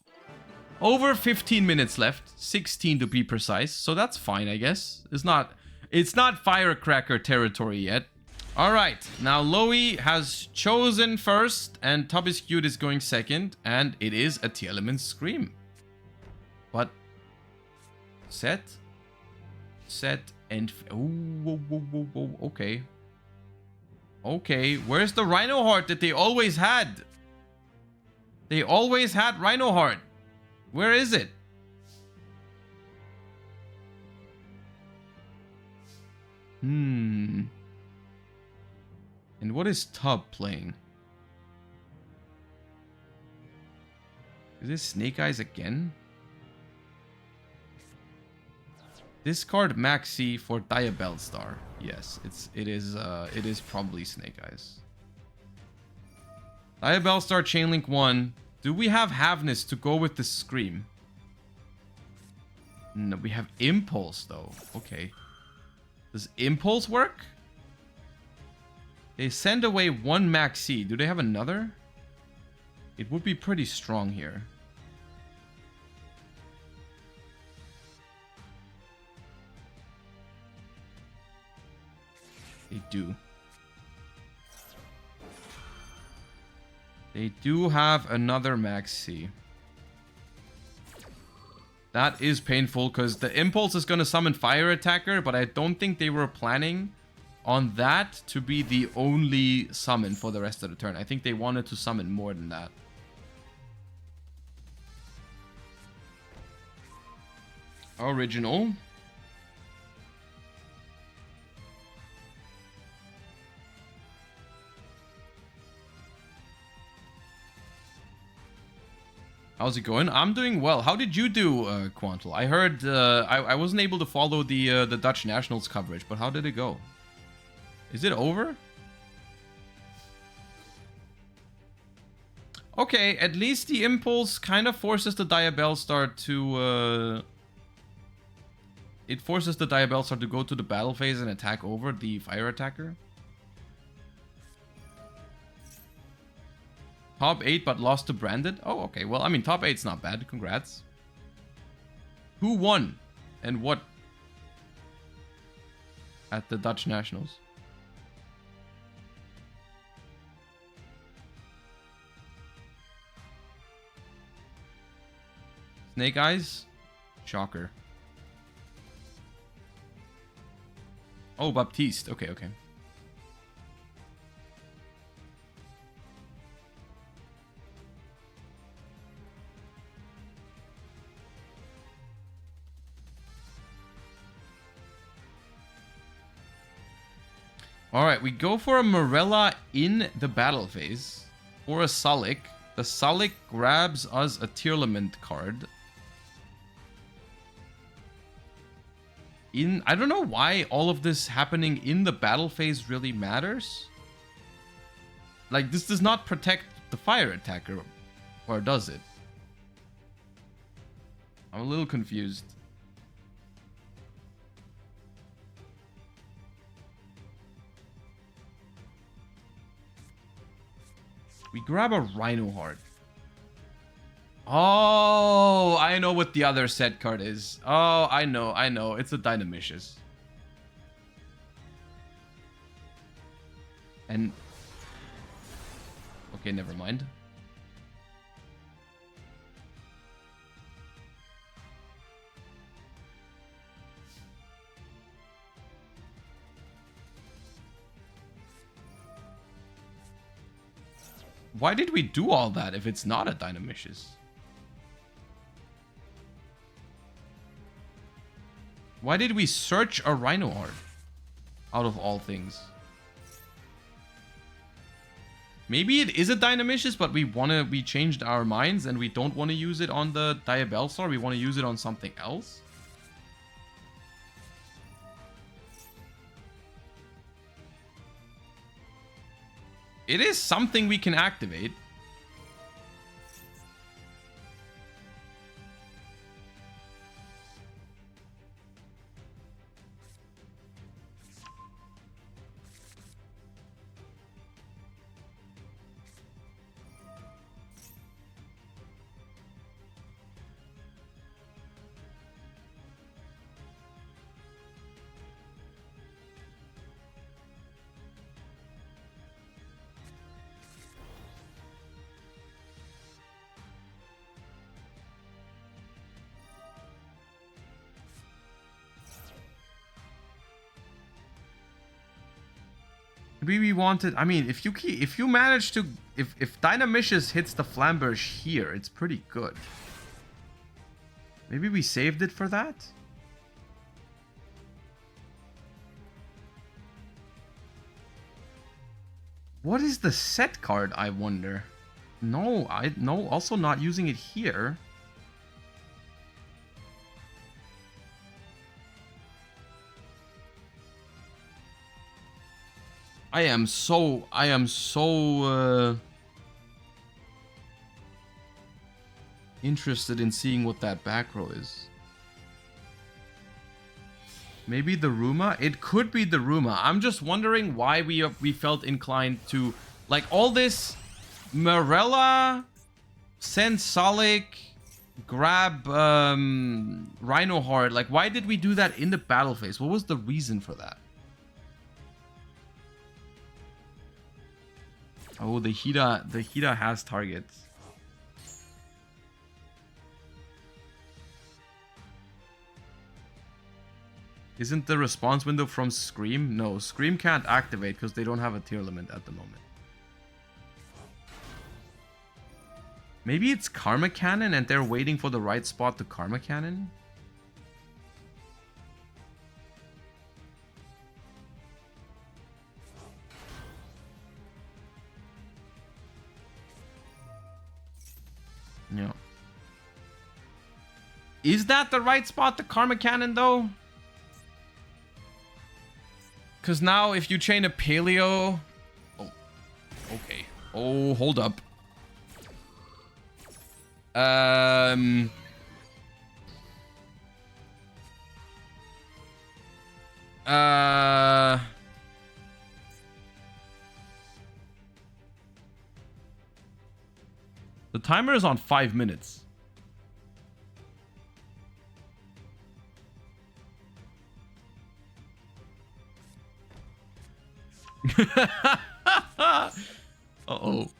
Over 15 minutes left. 16 to be precise. So that's fine, I guess. It's not firecracker territory yet. Alright. Now Loey has chosen first. And Tubiscute is going second. And it is a Tearlament Scream. But set. And... oh, okay. Okay. Where's the Rhino Heart that they always had? They always had Rhino Heart. Where is it? And what is Tub playing? Is this Snake Eyes again? Discard Maxi for Diabellstar. Yes, it is probably Snake Eyes. Diabellstar Chainlink 1. Do we have Havness to go with the Scream? No, we have Impulse though. Okay. Does Impulse work? They send away one Maxi. Do they have another? It would be pretty strong here. They do. They do have another Maxi. That is painful because the Impulse is going to summon Fire Attacker, but I don't think they were planning on that to be the only summon for the rest of the turn. I think they wanted to summon more than that. Original. How's it going? I'm doing well. How did you do, Quantal? I heard I wasn't able to follow the Dutch Nationals coverage, but how did it go? Is it over? Okay, at least the Impulse kind of forces the Diabellstar to... It forces the Diabellstar to go to the battle phase and attack over the Fire Attacker. Top 8 but lost to Branded? Oh, okay. Well, I mean, top 8's not bad. Congrats. Who won? And what? At the Dutch Nationals. Snake Eyes? Shocker. Oh, Baptiste. Okay, okay. Alright, we go for a Morella in the battle phase. Or a Sullick. The Sullick grabs us a Tearlament card. I don't know why all of this happening in the battle phase really matters. Like, this does not protect the Fire Attacker. Or does it? I'm a little confused. We grab a Rhino Heart. Oh, I know what the other set card is. Oh, I know. It's a Dynamicious. And... okay, never mind. Why did we do all that if it's not a Dynamicious? Why did we search a Rhino Heart? Out of all things. Maybe it is a Dynamicious, but we changed our minds and we don't want to use it on the Diabellstar. We want to use it on something else. It is something we can activate. Maybe we wanted... I mean, if you manage to... If Dynamicious hits the Flamberge here, it's pretty good. Maybe we saved it for that? What is the set card, I wonder? No, no, also not using it here. I am so interested in seeing what that back row is. Maybe the Ruma? It could be the Ruma. I'm just wondering why we felt inclined to, like, all this Morella, Sensolic, grab Rhino Heart. Like, why did we do that in the battle phase? What was the reason for that? Oh, the Hida has targets. Isn't the response window from Scream? No, Scream can't activate because they don't have a Tearlament at the moment. Maybe it's Karma Cannon and they're waiting for the right spot to Karma Cannon? Yeah. Is that the right spot to Karma Cannon though? Because now if you chain a Paleo... Oh, okay. Oh, hold up. The timer is on 5 minutes. Uh-oh.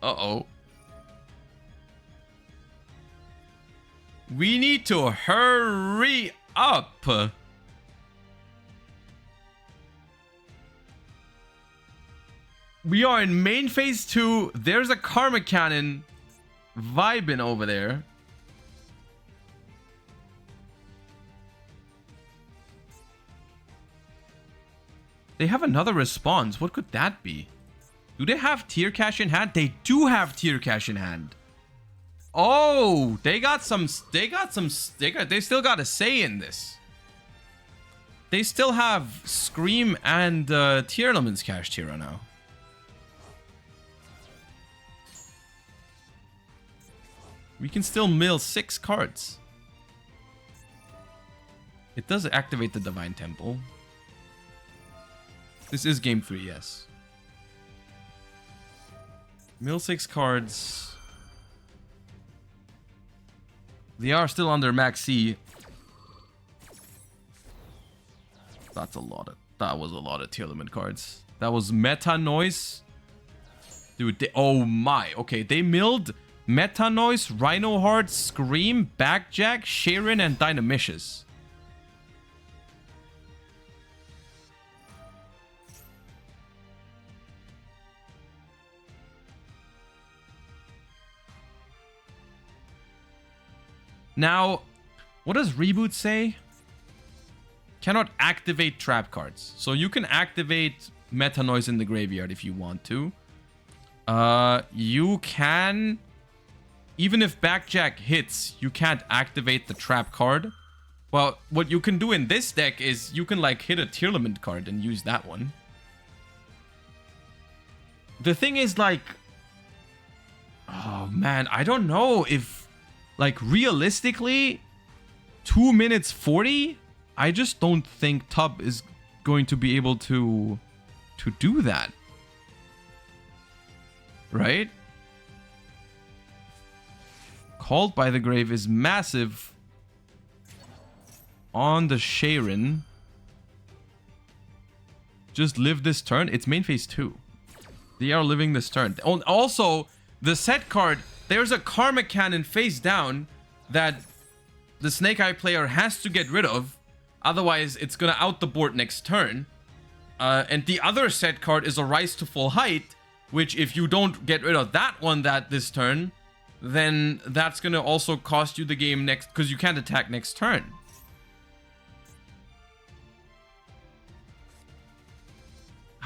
Uh-oh. We need to hurry up. We are in main phase 2. There's a Karma Cannon vibing over there. They have another response. What could that be? Do they have tier cache in hand? They do have tier cache in hand. Oh, they still got a say in this. They still have Scream and Tearlaments cached here right now. We can still mill 6 cards. It does activate the Divine Temple. This is game 3, yes. Mill 6 cards. They are still under max C. That was a lot of Tearlament cards. That was Meta Noise. Dude, oh my. Okay, they milled Meta Noise, Rhino Heart, Scream, Backjack, Sharon, and Dynamicious. Now, what does Reboot say? Cannot activate trap cards. So you can activate Meta Noise in the graveyard if you want to. You can... Even if Backjack hits, you can't activate the trap card. Well, what you can do in this deck is you can, like, hit a Tearlament card and use that one. The thing is, like... Oh, man, I don't know if... Like, realistically, 2 minutes 40? I just don't think Tub is going to be able to do that. Right? Called by the Grave is massive on the Sharon. Just live this turn. It's main phase 2. They are living this turn. Also, the set card... There's a Karma Cannon face down that the Snake Eye player has to get rid of. Otherwise, it's going to out the board next turn. And the other set card is a Rise to Full Height, which if you don't get rid of that one this turn, then that's going to also cost you the game next, because you can't attack next turn.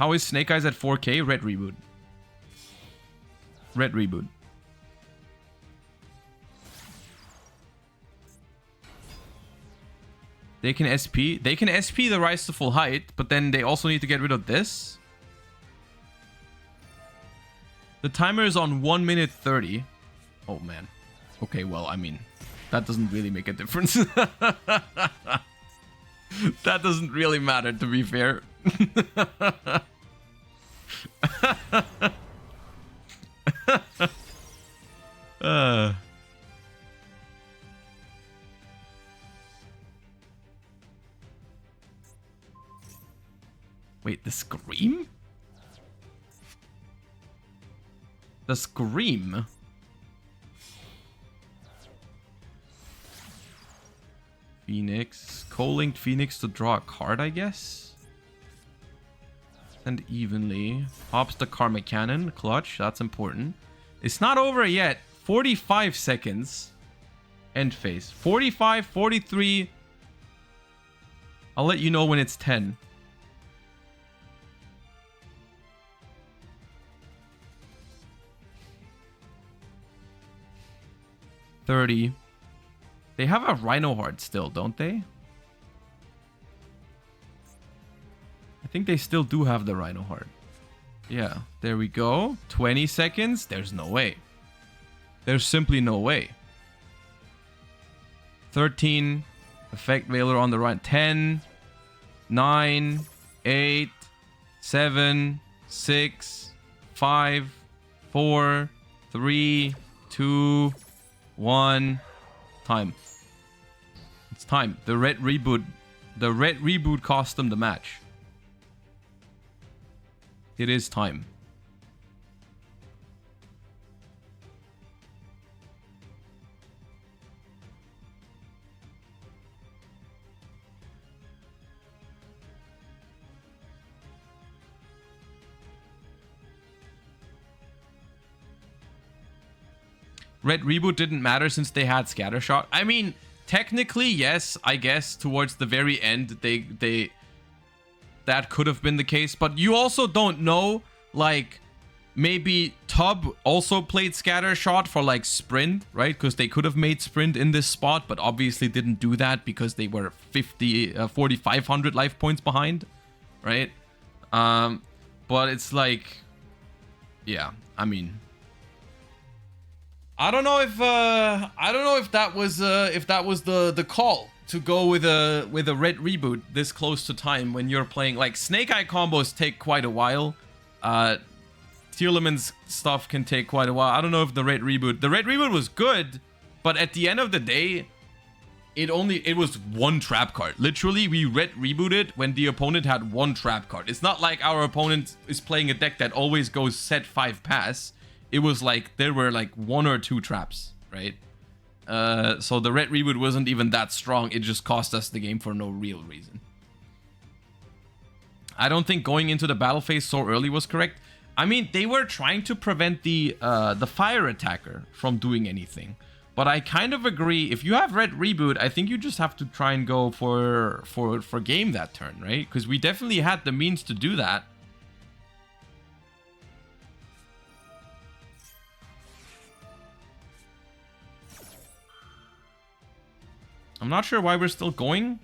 How is Snake Eyes at 4K? Red reboot. Red reboot. They can SP. They can SP the Rise to Full Height, but then they also need to get rid of this. The timer is on 1 minute 30. Oh, man. Okay, well, I mean, that doesn't really make a difference. That doesn't really matter, to be fair. Wait, the Scream? The Scream? Phoenix. Co-linked Phoenix to draw a card, I guess? And evenly. Pops the Karma Cannon. Clutch. That's important. It's not over yet. 45 seconds. End phase. 45, 43. I'll let you know when it's 10. 30. They have a Rhino Heart still, don't they? I think they still do have the Rhino Heart. Yeah, there we go. 20 seconds. There's no way. There's simply no way. 13. Effect Veiler on the right. 10. 9. 8. 7. 6. 5. 4. 3. 2. 1. Time. It's time. The red reboot cost them the match. It is time. Red reboot didn't matter since they had Scattershot. I mean, technically, yes, I guess towards the very end, they that could have been the case. But you also don't know, like, maybe Tub also played Scattershot for, like, Sprint, right? Because they could have made Sprint in this spot, but obviously didn't do that because they were 4,500 life points behind, right? But it's like, yeah, I mean, I don't know if that was the call to go with a red reboot this close to time when you're playing. Like, Snake Eye combos take quite a while. Tearlament's stuff can take quite a while. I don't know if the red reboot was good, but at the end of the day, it was one trap card. Literally, we red rebooted when the opponent had one trap card. It's not like our opponent is playing a deck that always goes set 5 pass. It was like there were like 1 or 2 traps, right? So the red reboot wasn't even that strong. It just cost us the game for no real reason. I don't think going into the battle phase so early was correct. I mean, they were trying to prevent the fire attacker from doing anything. But I kind of agree. If you have red reboot, I think you just have to try and go for game that turn, right? Because we definitely had the means to do that. I'm not sure why we're still going.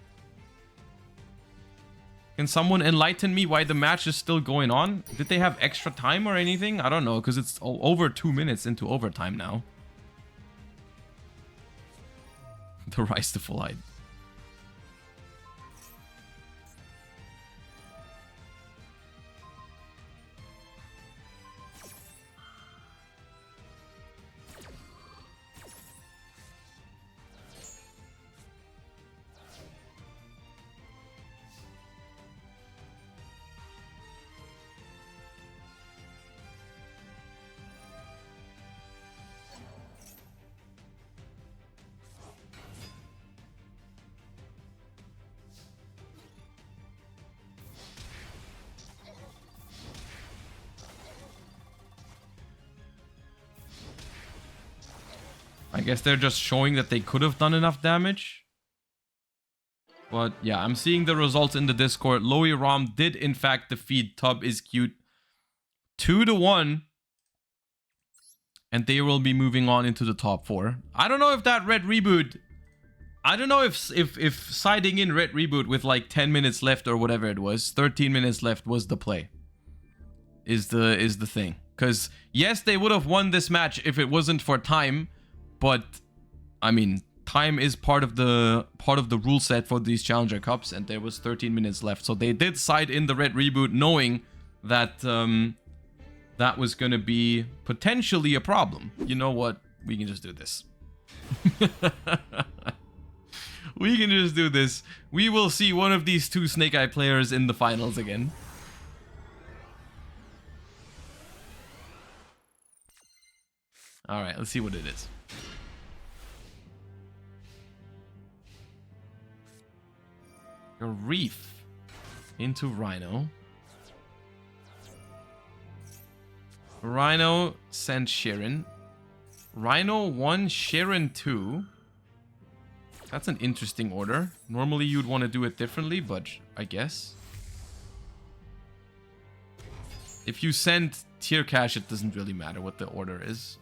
Can someone enlighten me why the match is still going on? Did they have extra time or anything? I don't know, because it's over 2 minutes into overtime now. The Rise to Full Height. I guess they're just showing that they could have done enough damage. But yeah, I'm seeing the results in the Discord. Loey Rom did in fact defeat Tub is Cute 2-1. And they will be moving on into the top 4. I don't know if that red reboot... I don't know if siding in red reboot with like 10 minutes left or whatever it was, 13 minutes left was the play. Is the thing. Because yes, they would have won this match if it wasn't for time, but I mean, time is part of the rule set for these Challenger Cups, and there was 13 minutes left. So they did side in the red reboot knowing that that was going to be potentially a problem. You know what? We can just do this. We can just do this. We will see one of these two Snake Eye players in the finals again. Alright, let's see what it is. A Reef into Rhino. Rhino sent Sharon. Rhino 1, Sharon 2. That's an interesting order. Normally you'd want to do it differently, but I guess. If you send Tier Cash, it doesn't really matter what the order is.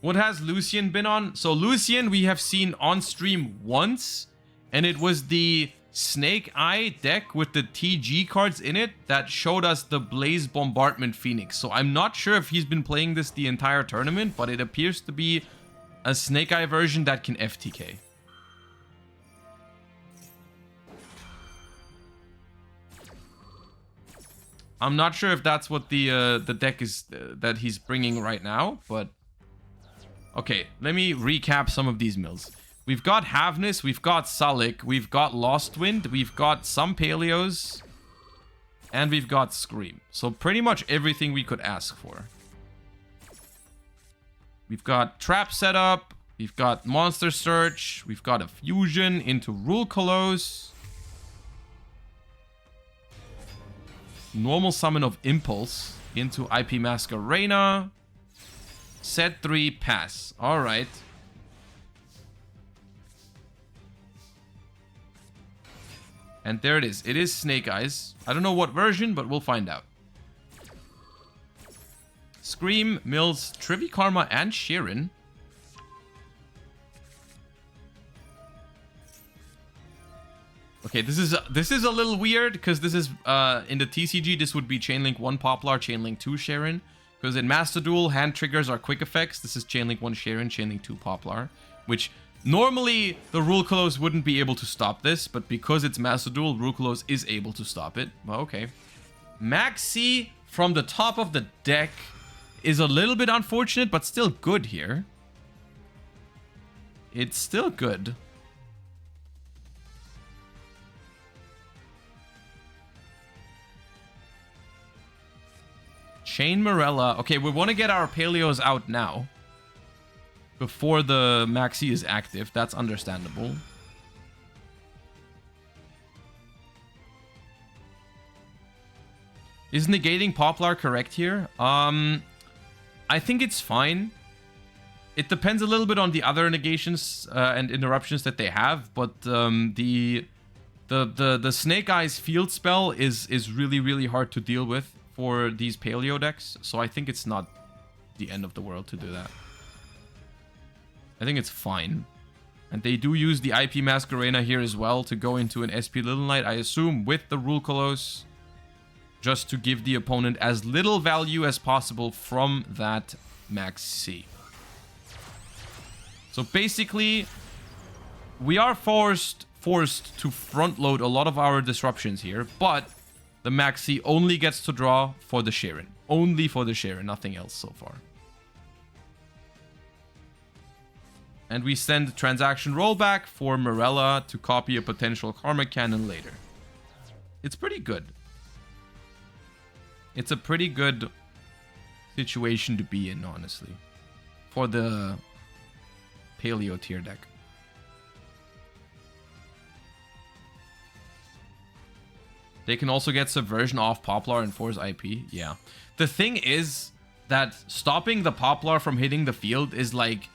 What has Lucian been on? So Lucian we have seen on stream once, and it was the Snake Eye deck with the TG cards in it that showed us the Blaze Bombardment Phoenix. So I'm not sure if he's been playing this the entire tournament, but it appears to be a Snake Eye version that can FTK. I'm not sure if that's what the deck is that he's bringing right now, but okay, let me recap some of these mills. We've got Havness, we've got Salik, we've got Lost Wind, we've got some Paleos, and we've got Scream. So pretty much everything we could ask for. We've got Trap Setup, we've got Monster Search, we've got a Fusion into Rule Colossus. Normal Summon of Impulse into IP Masquerena. Set 3, pass. Alright. And there it is. It is Snake Eyes. I don't know what version, but we'll find out. Scream, Mills, Trivi Karma, and Sharon. Okay, this is a little weird because this is in the TCG this would be Chainlink 1 Poplar, Chainlink 2 Sharon. Because in Master Duel, hand triggers are quick effects. This is Chainlink 1 Sharon, Chainlink 2 Poplar. Which, normally, the Rule Colossus wouldn't be able to stop this. But because it's Master Duel, Rule Colossus is able to stop it. Well, okay. Maxi from the top of the deck is a little bit unfortunate, but still good here. It's still good. Chain Morella. Okay, we want to get our Paleos out now. Before the Maxi is active. That's understandable. Is negating Poplar correct here? I think it's fine. It depends a little bit on the other negations and interruptions that they have, but the Snake Eyes field spell is really, really hard to deal with for these Paleo decks, so I think it's not the end of the world to do that. I think it's fine. And they do use the IP Masquerena here as well to go into an SP Little Knight, I assume, with the Rule Colossus, just to give the opponent as little value as possible from that Maxi. So basically, we are forced to front load a lot of our disruptions here, but the Maxi only gets to draw for the Sharon. Only for the Sharon, nothing else so far. And we send transaction rollback for Morella to copy a potential Karma Cannon later. It's pretty good. It's a pretty good situation to be in, honestly. For the Paleo tier deck. They can also get Subversion off Poplar and force IP. Yeah. The thing is that stopping the Poplar from hitting the field is like...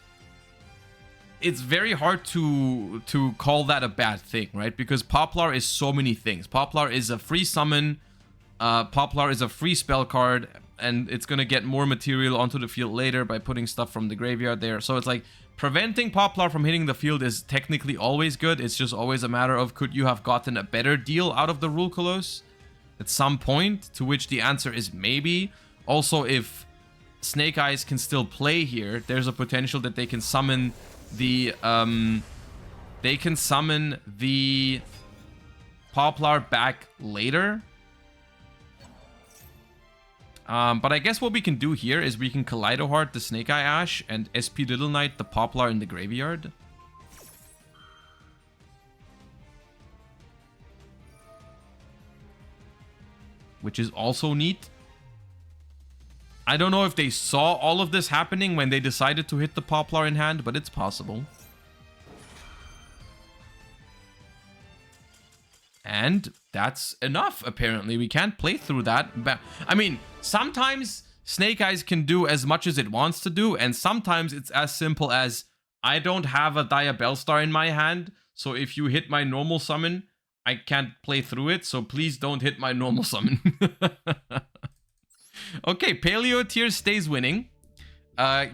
it's very hard to call that a bad thing, right? Because Poplar is so many things. Poplar is a free summon. Poplar is a free spell card, and it's gonna get more material onto the field later by putting stuff from the graveyard there. So it's like preventing Poplar from hitting the field is technically always good. It's just always a matter of could you have gotten a better deal out of the Rule Colossus at some point, to which the answer is maybe. Also, if Snake Eyes can still play here, there's a potential that they can summon the Poplar back later. But I guess what we can do here is we can Kaleido Heart the Snake Eye Ash and SP Little Knight the Poplar in the graveyard. Which is also neat. I don't know if they saw all of this happening when they decided to hit the Poplar in hand, but it's possible. And that's enough, apparently. We can't play through that. I mean, sometimes Snake Eyes can do as much as it wants to do, and sometimes it's as simple as, I don't have a Dire Bellstar in my hand, so if you hit my normal summon, I can't play through it, so please don't hit my normal summon. Okay, Paleo Tier stays winning.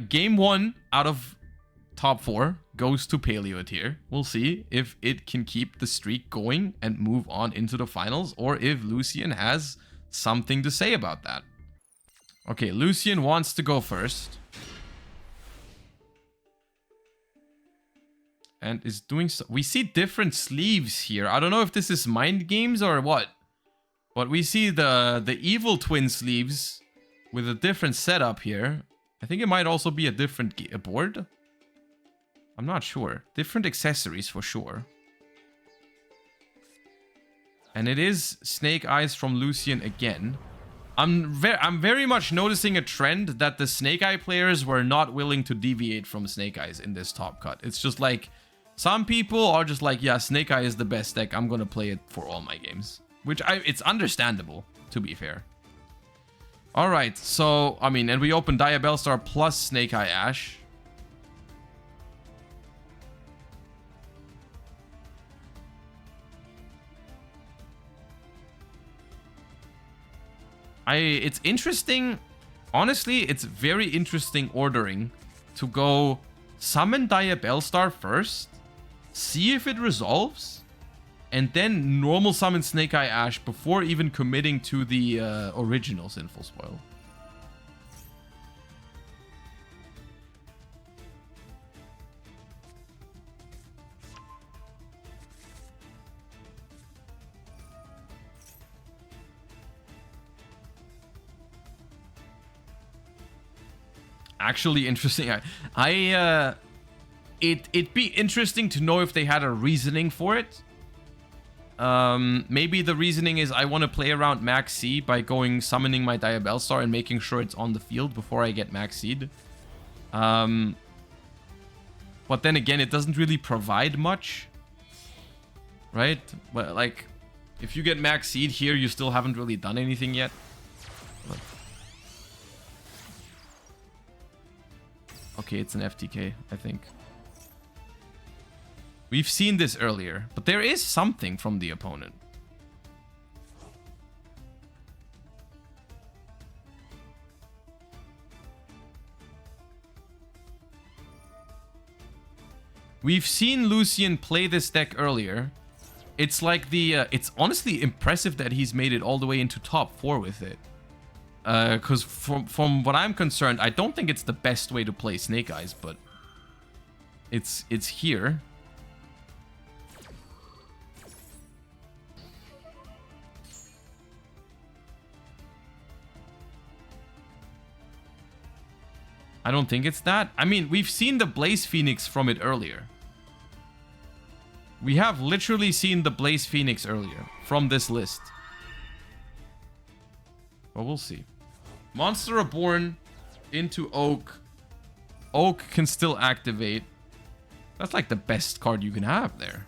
Game 1 out of top 4 goes to Paleo Tier. We'll see if it can keep the streak going and move on into the finals, or if Lucian has something to say about that. Okay, Lucian wants to go first. And is doing so. We see different sleeves here. I don't know if this is mind games or what. But we see the evil twin sleeves with a different setup here. I think it might also be a different board. I'm not sure. Different accessories for sure. And it is Snake Eyes from Lucian again. I'm very much noticing a trend that the Snake Eye players were not willing to deviate from Snake Eyes in this top cut. It's just like, some people are just like, yeah, Snake Eye is the best deck. I'm gonna play it for all my games. Which it's understandable, to be fair. Alright, so, I mean, and we open Dire Bellstar plus Snake Eye Ash. It's interesting. Honestly, it's very interesting ordering to go summon Dire Bellstar first, see if it resolves, and then normal summon Snake Eye Ash before even committing to the original Sinful Spoil. Actually interesting. It'd be interesting to know if they had a reasoning for it. Maybe the reasoning is I want to play around Max C by summoning my Dire Bellstar and making sure it's on the field before I get Max Seed. But then again, it doesn't really provide much, right? But like, if you get Max Seed here, you still haven't really done anything yet. But... okay, it's an FTK, I think. We've seen this earlier, but there is something from the opponent. We've seen Lucian play this deck earlier. It's like it's honestly impressive that he's made it all the way into top 4 with it. Because from what I'm concerned, I don't think it's the best way to play Snake Eyes, but it's here. I don't think it's that. I mean, we've seen the Blaze Phoenix from it earlier. We have literally seen the Blaze Phoenix earlier from this list. But we'll see. Monster Reborn into Oak. Oak can still activate. That's like the best card you can have there.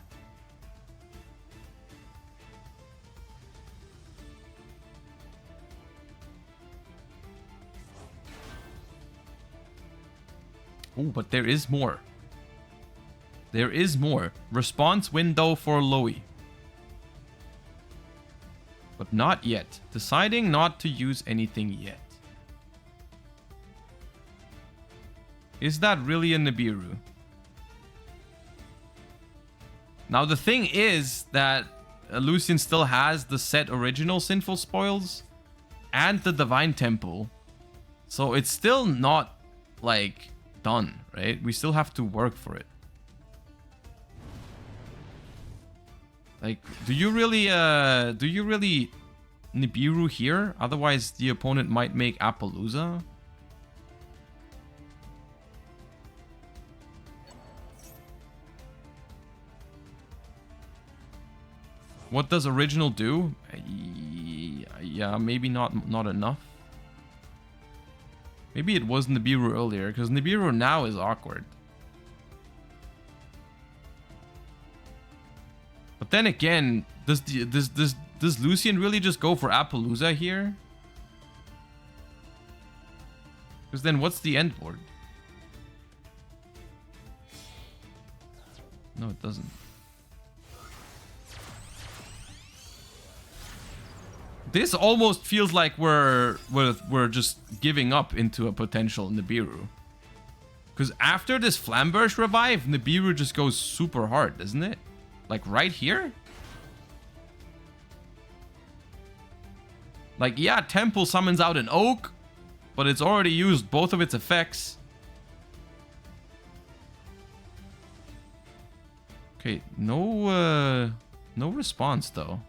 Oh, but there is more. There is more. Response window for Loey. But not yet. Deciding not to use anything yet. Is that really a Nibiru? Now the thing is that Lucian still has the set original Sinful Spoils and the Divine Temple. So it's still not, like, done, right? We still have to work for it. Like, do you really Nibiru here? Otherwise, the opponent might make Appaloosa. What does original do? Yeah, maybe not enough. Maybe it was Nibiru earlier, because Nibiru now is awkward. But then again, does Lucian really just go for Appaloosa here? Because then what's the end board? No, it doesn't. This almost feels like we're just giving up into a potential Nibiru. Because after this Flamberge revive, Nibiru just goes super hard, doesn't it? Like right here? Like, yeah, Temple summons out an Oak, but it's already used both of its effects. Okay, no response though.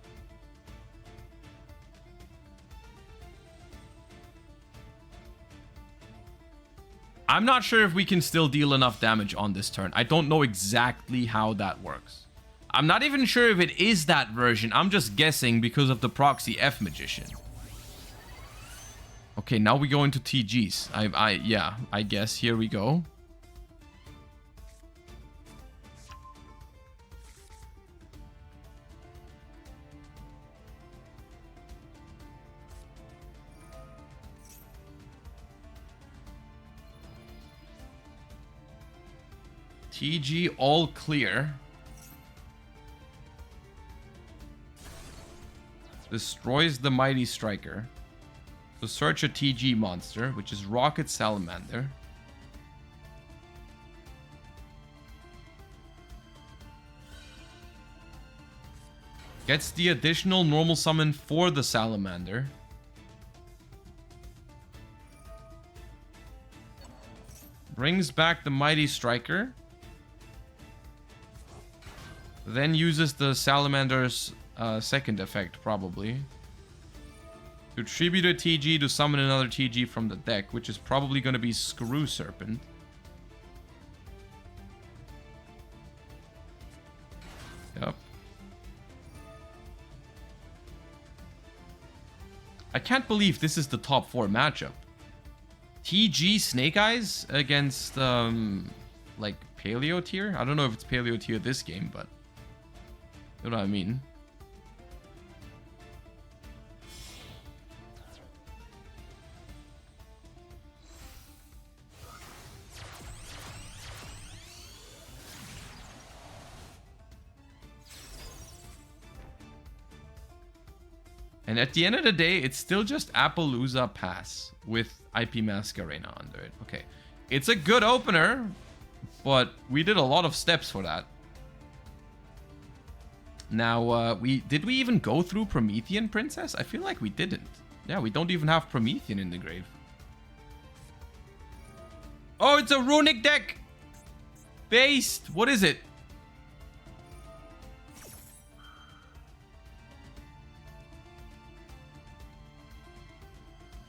I'm not sure if we can still deal enough damage on this turn. I don't know exactly how that works. I'm not even sure if it is that version. I'm just guessing because of the proxy F Magician. Okay, now we go into TGs. Yeah, I guess. Here we go. TG all clear. Destroys the Mighty Striker. So search a TG monster, which is Rocket Salamander. Gets the additional normal summon for the Salamander. Brings back the Mighty Striker. Then uses the Salamander's second effect, probably. To tribute a TG to summon another TG from the deck, which is probably going to be Screw Serpent. Yep. I can't believe this is the top 4 matchup. TG Snake Eyes against, like, Paleo tier? I don't know if it's Paleo tier this game, but... you know what I mean? And at the end of the day, it's still just Appaloosa Pass with IP Masquerena under it. Okay. It's a good opener, but we did a lot of steps for that. Now, did we even go through Promethean Princess? I feel like we didn't. Yeah, we don't even have Promethean in the grave. Oh, it's a runic deck! Based! What is it?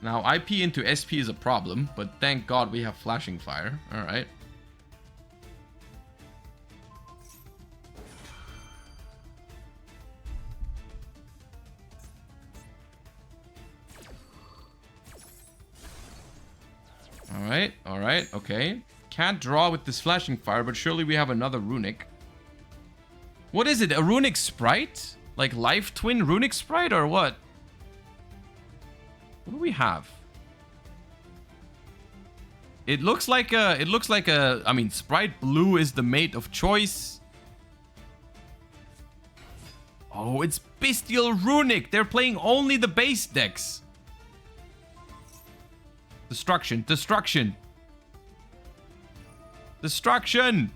Now, IP into SP is a problem, but thank God we have Flashing Fire. Alright. Alright, okay. Can't draw with this Flashing Fire, but surely we have another runic. What is it? A runic sprite? Like Life Twin runic sprite or what? What do we have? It looks like a, I mean, Sprite Blue is the mate of choice. Oh, it's Bestial Runic. They're playing only the base decks. Destruction, destruction. Destruction.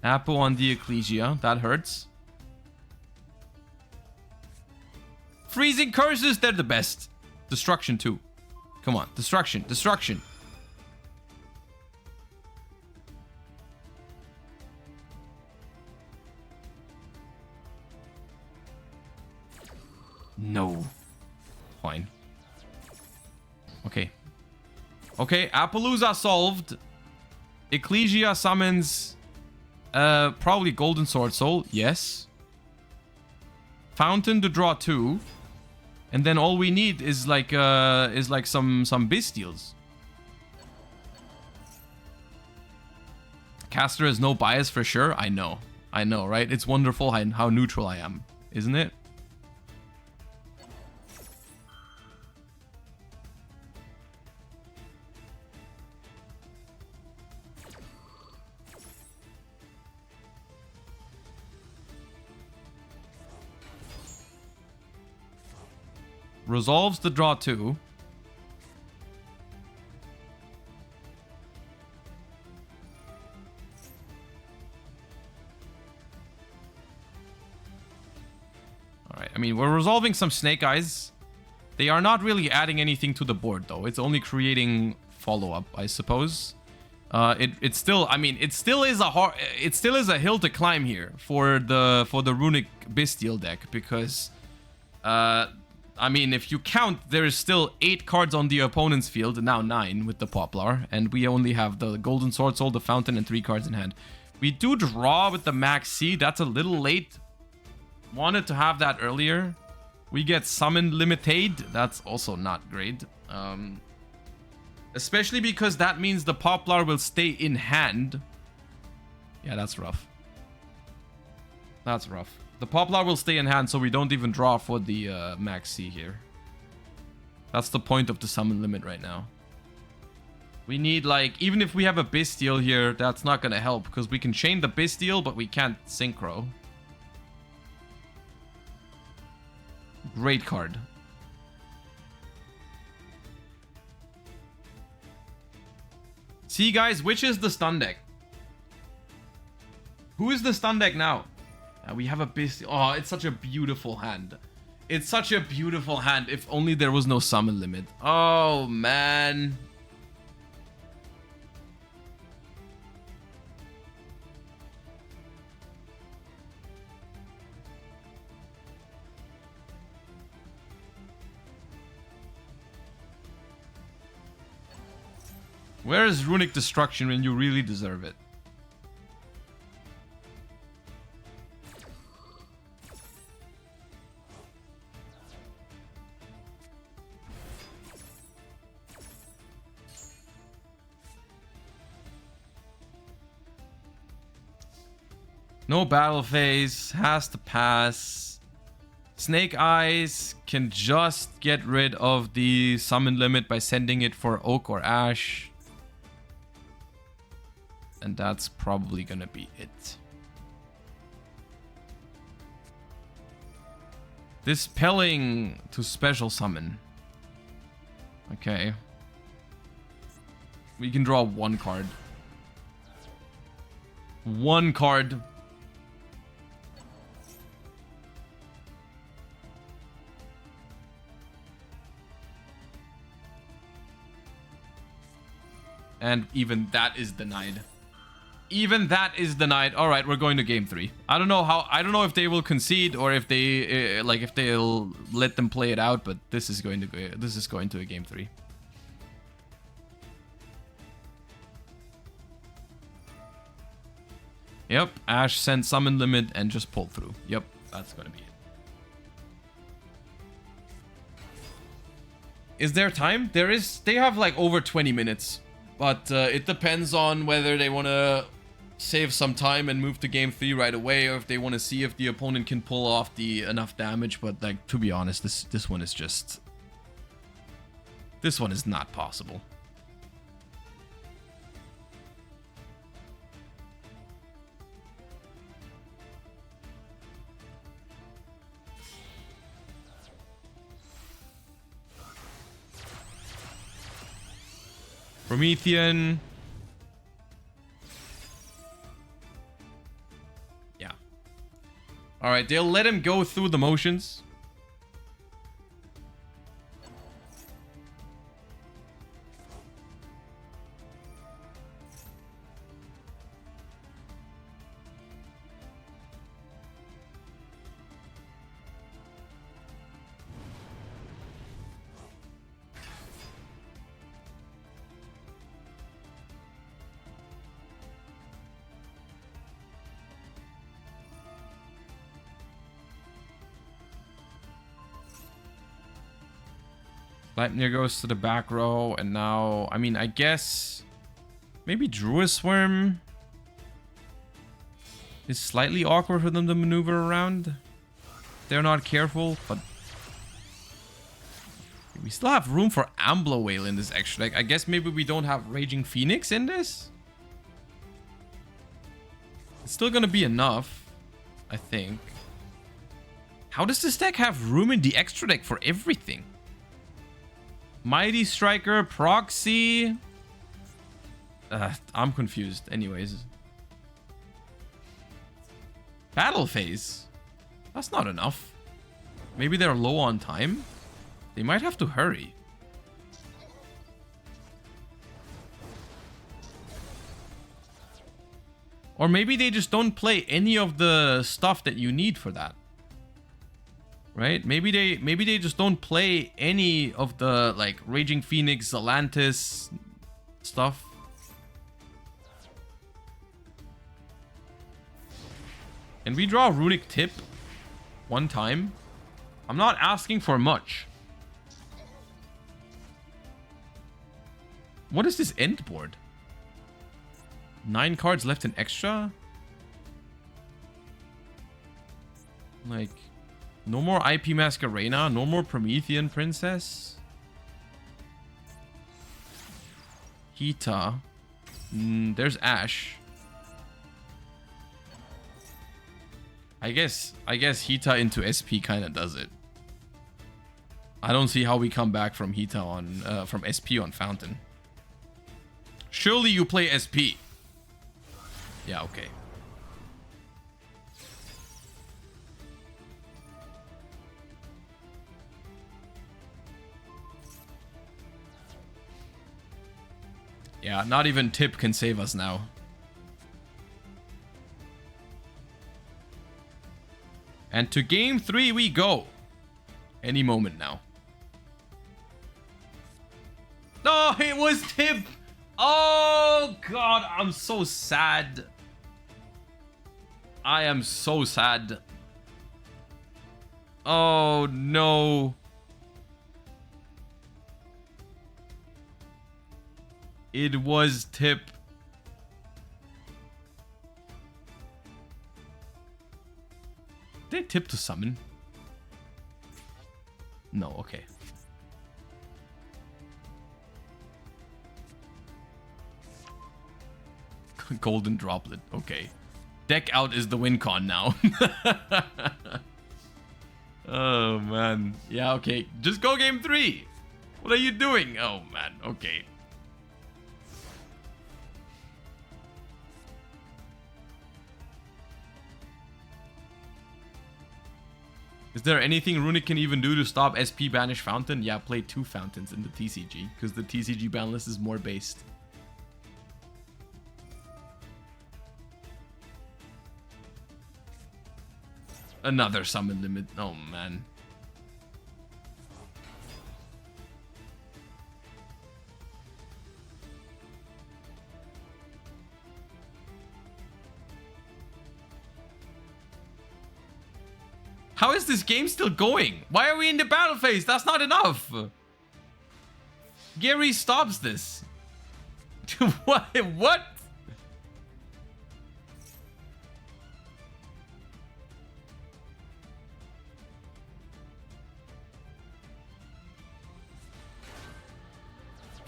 Apo on the Ecclesia. That hurts. Freezing Curses. They're the best. Destruction too. Come on. Destruction. Destruction. No. Fine. Okay. Okay. Appaloosa solved. Ecclesia summons... probably Golden Sword Soul, yes. Fountain to draw 2. And then all we need is like some Bestials. Caster has no bias for sure. I know, right? It's wonderful how neutral I am, isn't it? Resolves the draw 2. Alright, I mean, we're resolving some Snake Eyes. They are not really adding anything to the board, though. It's only creating follow-up, I suppose. It still, I mean, it still is a hill to climb here for the Runic Bestial deck, because I mean, if you count, there is still 8 cards on the opponent's field, now 9 with the Poplar, and we only have the Golden Sword Soul, the Fountain, and 3 cards in hand. We do draw with the Max C. That's a little late. Wanted to have that earlier. We get Summon Limited. That's also not great. Especially because that means the Poplar will stay in hand. Yeah, that's rough. That's rough. The Poplar will stay in hand, so we don't even draw for the Max C here. That's the point of the summon limit right now. We need, like, even if we have a Bestial here, that's not going to help, because we can chain the Bestial, but we can't Synchro. Great card. See, guys, which is the stun deck? Who is the stun deck now? We have a Bestial. Oh, it's such a beautiful hand. It's such a beautiful hand. If only there was no summon limit. Oh, man. Where is Runic Destruction when you really deserve it? No battle phase, has to pass. Snake Eyes can just get rid of the summon limit by sending it for Oak or Ash. And that's probably gonna be it. Dispelling to special summon. Okay. We can draw 1 card. 1 card. And even that is denied. Even that is denied. All right, we're going to game 3. I don't know if they will concede or if they if they'll let them play it out, but this is going to a game 3. Yep, Ash sent summon limit and just pulled through. Yep, that's going to be it. Is there time? There is. They have like over 20 minutes. But it depends on whether they want to save some time and move to game 3 right away, or if they want to see if the opponent can pull off enough damage. But like, to be honest, this one is just This one is not possible. Promethean. Yeah. Alright, they'll let him go through the motions. Leipnir goes to the back row, and now, I mean, I guess maybe Druid Swarm is slightly awkward for them to maneuver around. They're not careful, but we still have room for Amblo Whale in this extra deck. I guess maybe we don't have Raging Phoenix in this. It's still gonna be enough, I think. How does this deck have room in the extra deck for everything? Mighty Striker, Proxy. I'm confused. Anyways. Battle Phase. That's not enough. Maybe they're low on time. They might have to hurry. Or maybe they just don't play any of the stuff that you need for that. Right? Maybe they just don't play any of the like Raging Phoenix, Atlantis stuff. Can we draw Runic Tip one time? I'm not asking for much. What is this end board? 9 cards left in extra? Like, no more IP Masquerena, no more Promethean Princess. Hita. There's Ash. I guess Hita into SP kind of does it. I don't see how we come back from Hita on from SP on Fountain. Surely you play SP. Yeah, okay. Yeah, not even Tip can save us now. And to game 3 we go. Any moment now. No, it was Tip. Oh, God, I'm so sad. I am so sad. Oh, no. It was Tip. Did I Tip to summon? No, okay. Golden Droplet, okay. Deck out is the win con now. Oh, man. Yeah, okay. Just go game 3. What are you doing? Oh, man. Okay. Is there anything Runic can even do to stop SP Banish Fountain? Yeah, play 2 Fountains in the TCG, because the TCG ban list is more based. Another summon limit. Oh, man. How is this game still going? Why are we in the battle phase? That's not enough. Gary stops this. What? What?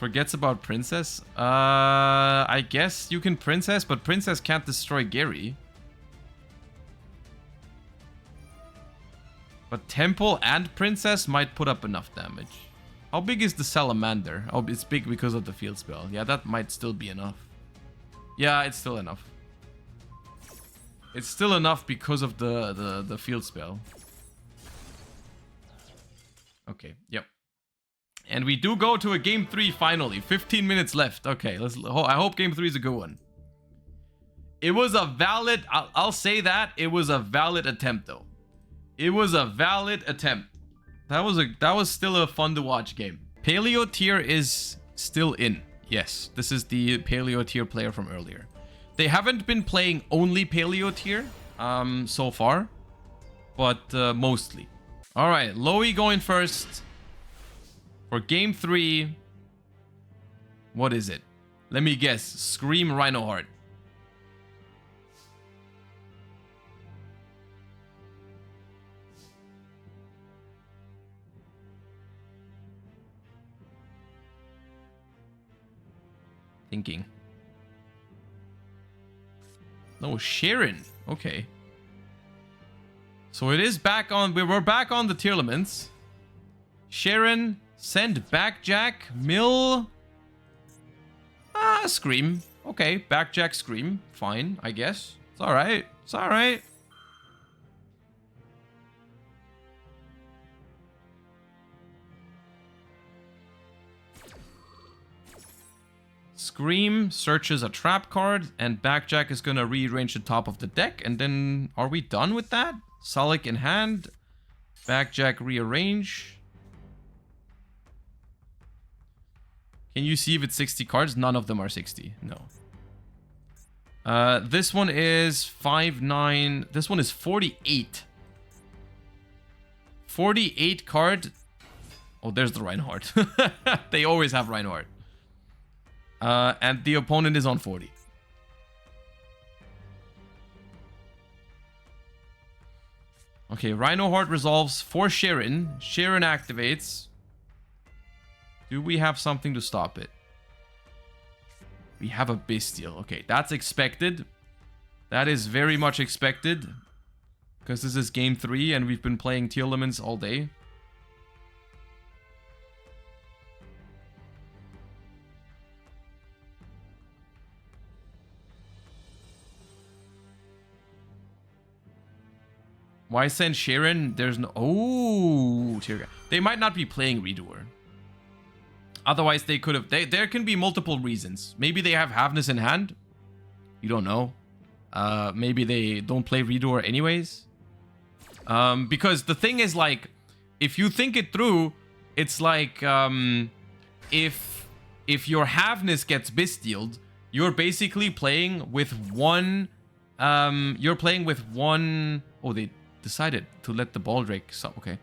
Forgets about Princess. I guess you can Princess, but Princess can't destroy Gary. But Temple and Princess might put up enough damage. How big is the Salamander? Oh, it's big because of the field spell. Yeah, that might still be enough. Yeah, it's still enough. It's still enough because of the field spell. Okay, yep. And we do go to a game 3 finally. 15 minutes left. Okay, I hope game 3 is a good one. It was a valid... I'll say that. It was a valid attempt, though. It was a valid attempt. That was still a fun to watch game. Paleo tier is still in. Yes, this is the Paleo tier player from earlier. They haven't been playing only Paleo tier so far, but mostly. All right, Loey going first for game 3. What is it? Let me guess. Scream Rhino Heart. Thinking. No, Sharon. Okay. So it is back on. We're back on the Tearlaments. Sharon, send back Jack, Mill. Scream. Okay, back Jack, Scream. Fine, I guess. It's alright. It's alright. Scream searches a trap card, and Backjack is gonna rearrange the top of the deck, and then are we done with that? Sullick in hand, Backjack rearrange. Can you see if it's 60 cards? None of them are 60. No. This one is 5/9. This one is 48. 48 card. Oh, there's the Reinhardt. They always have Reinhardt. And the opponent is on 40. Okay, Rhino Heart resolves for Sharon. Sharon activates. Do we have something to stop it? We have a Bestial. Okay, that's expected. That is very much expected. Because this is game 3 and we've been playing Tearlaments all day. Why send Sharon? There's no... Oh, they might not be playing Redoer. Otherwise, they could have... There can be multiple reasons. Maybe they have Havness in hand. You don't know. Maybe they don't play Redoer anyways. Because the thing is, like, if you think it through, it's like... if your Havness gets Bestialed, you're basically playing with one... you're playing with one... Oh, they... decided to let the Baldrake sub. Okay.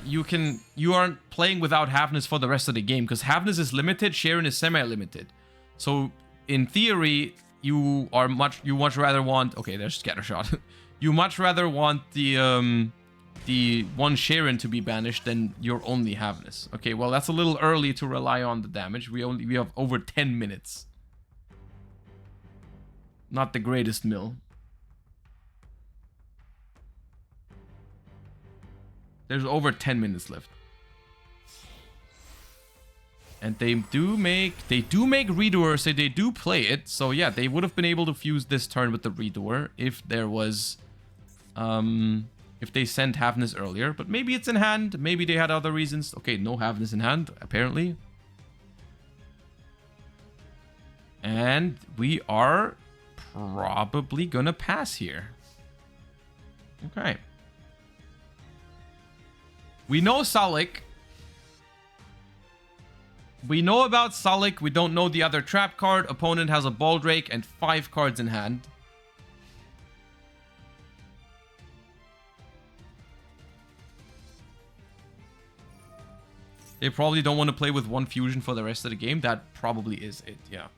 You aren't playing without Havness for the rest of the game because Havness is limited, Sharon is semi-limited. So in theory, you much rather want... Okay, there's Scattershot. You much rather want the one Sharon to be banished than your only Havness. Okay, well that's a little early to rely on the damage. We have over 10 minutes. Not the greatest mill. There's over 10 minutes left. And they do make Redoer, so they do play it. So yeah, they would have been able to fuse this turn with the Redoer if there was... if they sent Havness earlier. But maybe it's in hand. Maybe they had other reasons. Okay, no Havness in hand, apparently. And we are probably gonna pass here. Okay. We know Sullick. We know about Sullick. We don't know the other trap card. Opponent has a Baldrake and 5 cards in hand. They probably don't want to play with one fusion for the rest of the game. That probably is it, yeah.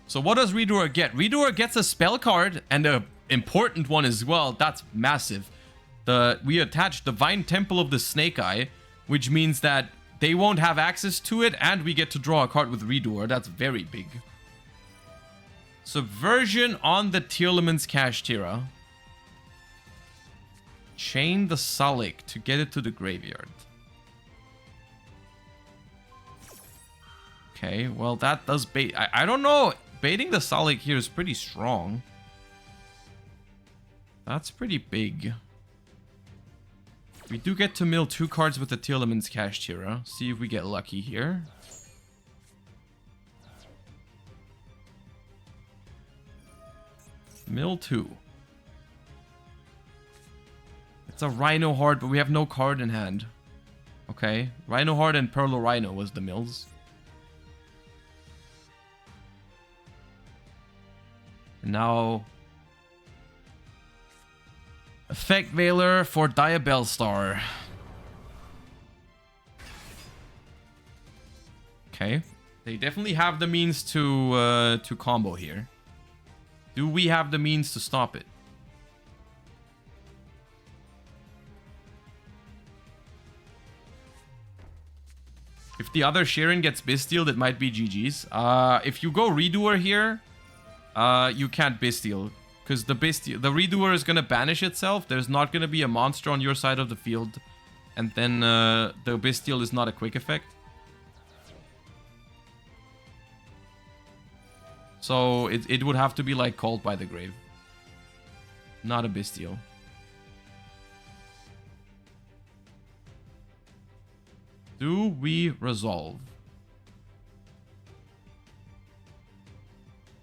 So what does Redoer get? Redoer gets a spell card and an important one as well. That's massive. We attach Divine Temple of the Snake Eye, which means that they won't have access to it, and we get to draw a card with Redoer. That's very big. Subversion on the Tearlament's Kashtira. Chain the Salik to get it to the graveyard. Okay, well that does bait. I don't know. Baiting the Salik here is pretty strong. That's pretty big. We do get to mill 2 cards with the Tearlament's Kashtira. See if we get lucky here. Mill 2. It's a Rhino Heart, but we have no card in hand. Okay. Rhino Heart and Perlo Rhino was the mills. And now... Effect Veiler for Diabellstar. Okay. They definitely have the means to combo here. Do we have the means to stop it? If the other Sharon gets Bestialed, it might be GG's. If you go Redoer here, you can't Bestial. Because the Redoer is going to banish itself. There's not going to be a monster on your side of the field. And then the Bestial is not a quick effect. So it would have to be like Called by the Grave. Not a Bestial. Do we resolve?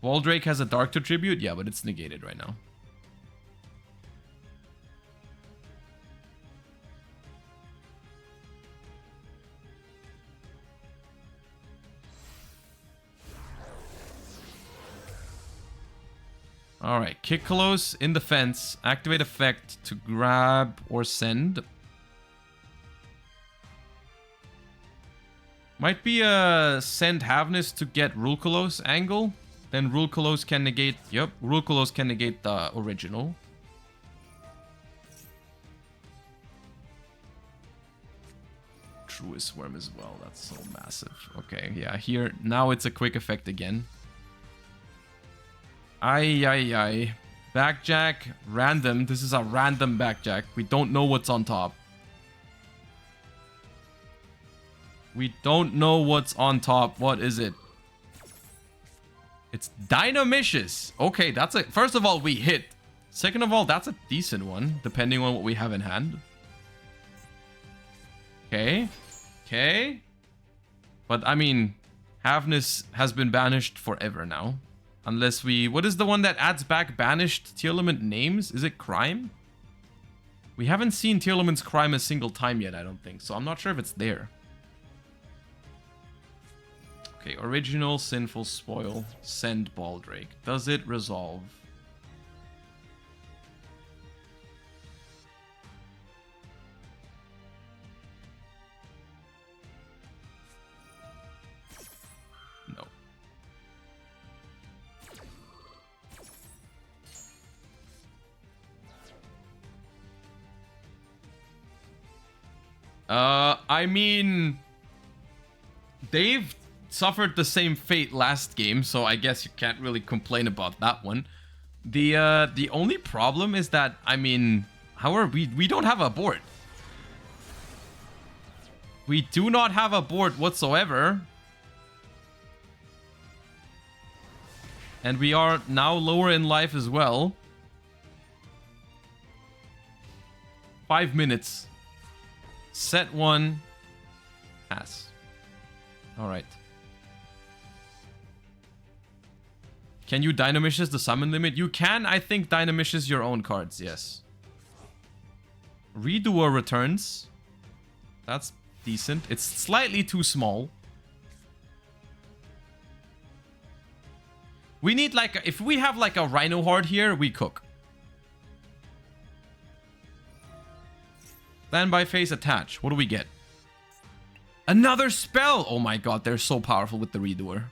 Waldrake has a Dark to tribute? Yeah, but it's negated right now. Alright, kick close in the fence. Activate effect to grab or send. Might be a send Havness to get Rulcolos angle. Then Rulcolos can negate... Yep, Rulcolos can negate the original. Truest Worm as well. That's so massive. Okay, yeah, here... Now it's a quick effect again. Ay. Backjack. Random. This is a random backjack. We don't know what's on top. We don't know what's on top. What is it? It's Dynamicious. Okay, that's it. First of all, we hit. Second of all, that's a decent one, depending on what we have in hand. Okay. But, I mean, Havness has been banished forever now. Unless we... What is the one that adds back banished Tearlament names? Is it Crime? We haven't seen Tearlament's Crime a single time yet, I don't think. So I'm not sure if it's there. Okay, original Sinful Spoil. Send Baldrake. Does it resolve? No. I mean... They've suffered the same fate last game, so I guess you can't really complain about that one. The only problem is that, I mean, we don't have a board. We do not have a board whatsoever. And we are now lower in life as well. 5 minutes. Set 1. Pass. Alright. Can you Dynamicious the summon limit? You can, I think, Dynamicious your own cards, yes. Redoer returns. That's decent. It's slightly too small. We need like... If we have like a Rhino Heart here, we cook. Standby phase attach. What do we get? Another spell! Oh my god, they're so powerful with the Redoer.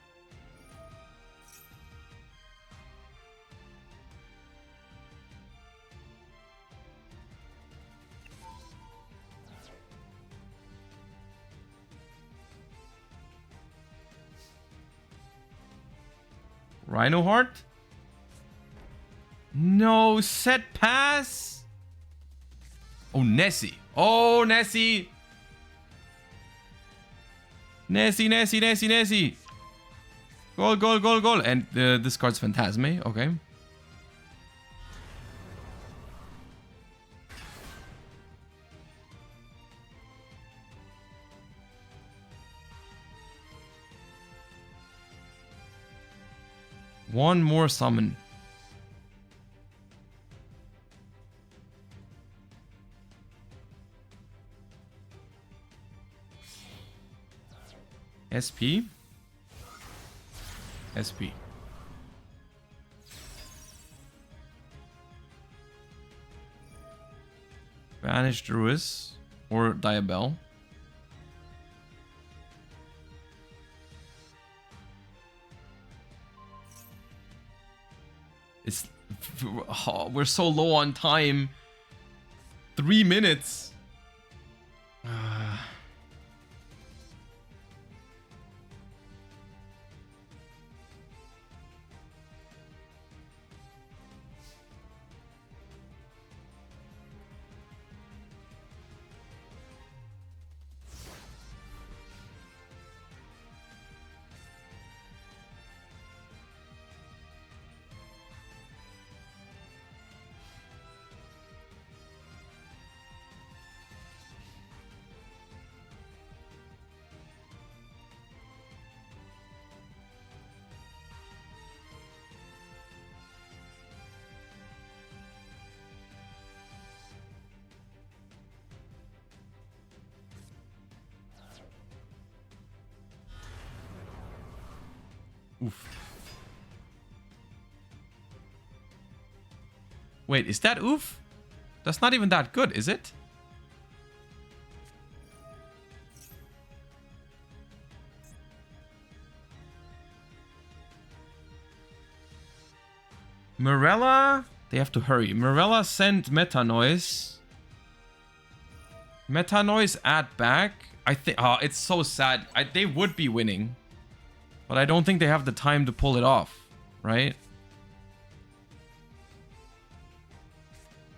Rhino Heart? No, set pass? Oh, Nessie. Oh, Nessie. Nessie, Nessie, Nessie, Nessie. Goal, goal, goal, goal. And this card's Phantasme. Okay. One more summon. SP. SP. Banish Druis or Diabell. It's oh, we're so low on time. 3 minutes. Oof. Wait, is that oof? That's not even that good, is it? Morella? They have to hurry. Morella sent Meta Noise. Meta Noise add back. I think... Oh, it's so sad. They would be winning. But I don't think they have the time to pull it off, right?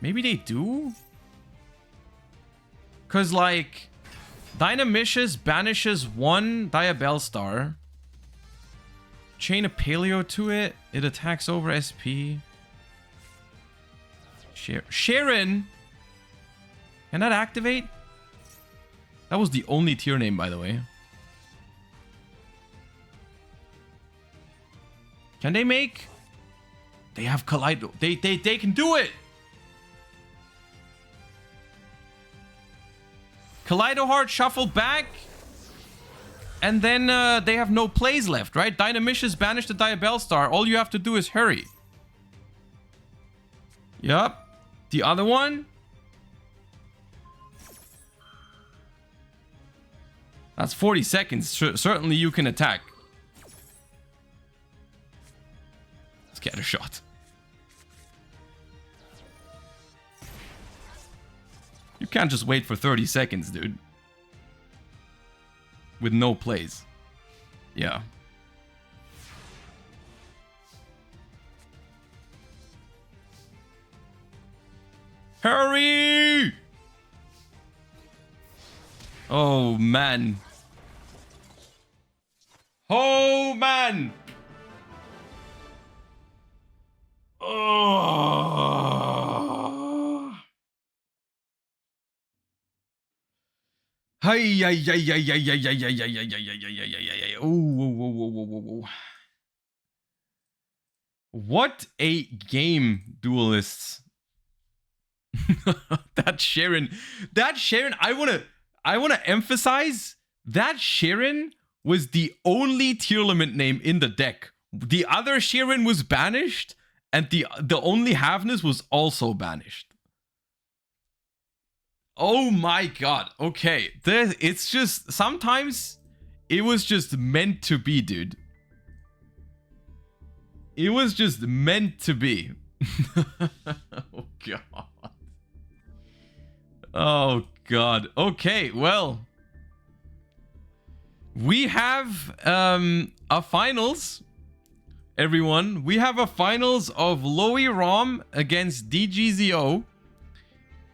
Maybe they do? Because, like, Dynamicious banishes one Diabell Star. Chain a Paleo to it. It attacks over SP. Sharon! Can that activate? That was the only tier name, by the way. Can they make? They have Kaleido. They can do it. Kaleido Heart shuffle back. And then they have no plays left, right? Dynamicious banish the Diabell Star. All you have to do is hurry. Yup. The other one. That's 40 seconds. Certainly you can attack. Get a shot. You can't just wait for 30 seconds, dude. With no plays. Yeah. Hurry! Oh, man. Oh, man! Oh. Hey, yeah, yeah, yeah, yeah, yeah, yeah, yeah, yeah, yeah, yeah, yeah, yeah, yeah, yeah. Oh. What a game, duelists. That Sharon, I wanna emphasize that Sharon was the only Tearlament name in the deck. The other Sharon was banished. And the only Havness was also banished. Oh my god. Okay. It's just... Sometimes it was just meant to be, dude. It was just meant to be. Oh god. Oh god. Okay, well. We have a finals. everyone. We have a finals of Loey Rom against DGZO.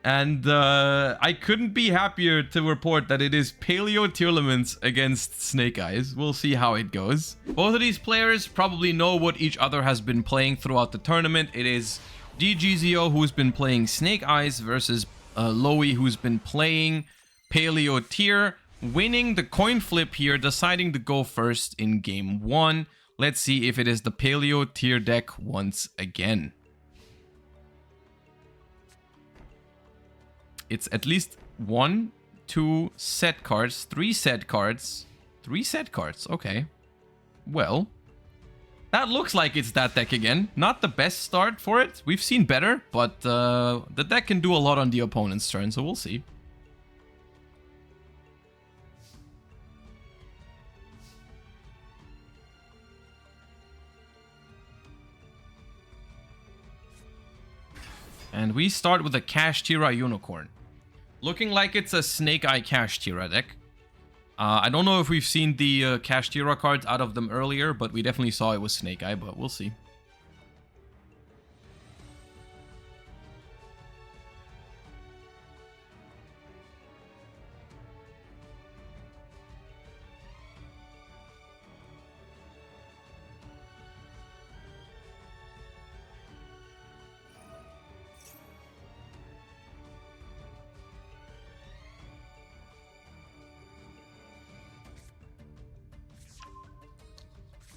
And I couldn't be happier to report that it is Paleo Tearlaments against Snake Eyes. We'll see how it goes. Both of these players probably know what each other has been playing throughout the tournament. It is DGZO who's been playing Snake Eyes versus Loey who's been playing Paleo Tear. Winning the coin flip here, deciding to go first in game 1. Let's see if it is the Paleo Tear deck once again. It's at least 1, 2 set cards, 3 set cards. 3 set cards, okay. Well, that looks like it's that deck again. Not the best start for it. We've seen better, but the deck can do a lot on the opponent's turn, so we'll see. And we start with a Kashtira Unicorn. Looking like it's a Snake Eye Kashtira deck. I don't know if we've seen the Kashtira cards out of them earlier, but we definitely saw it was Snake Eye, but we'll see.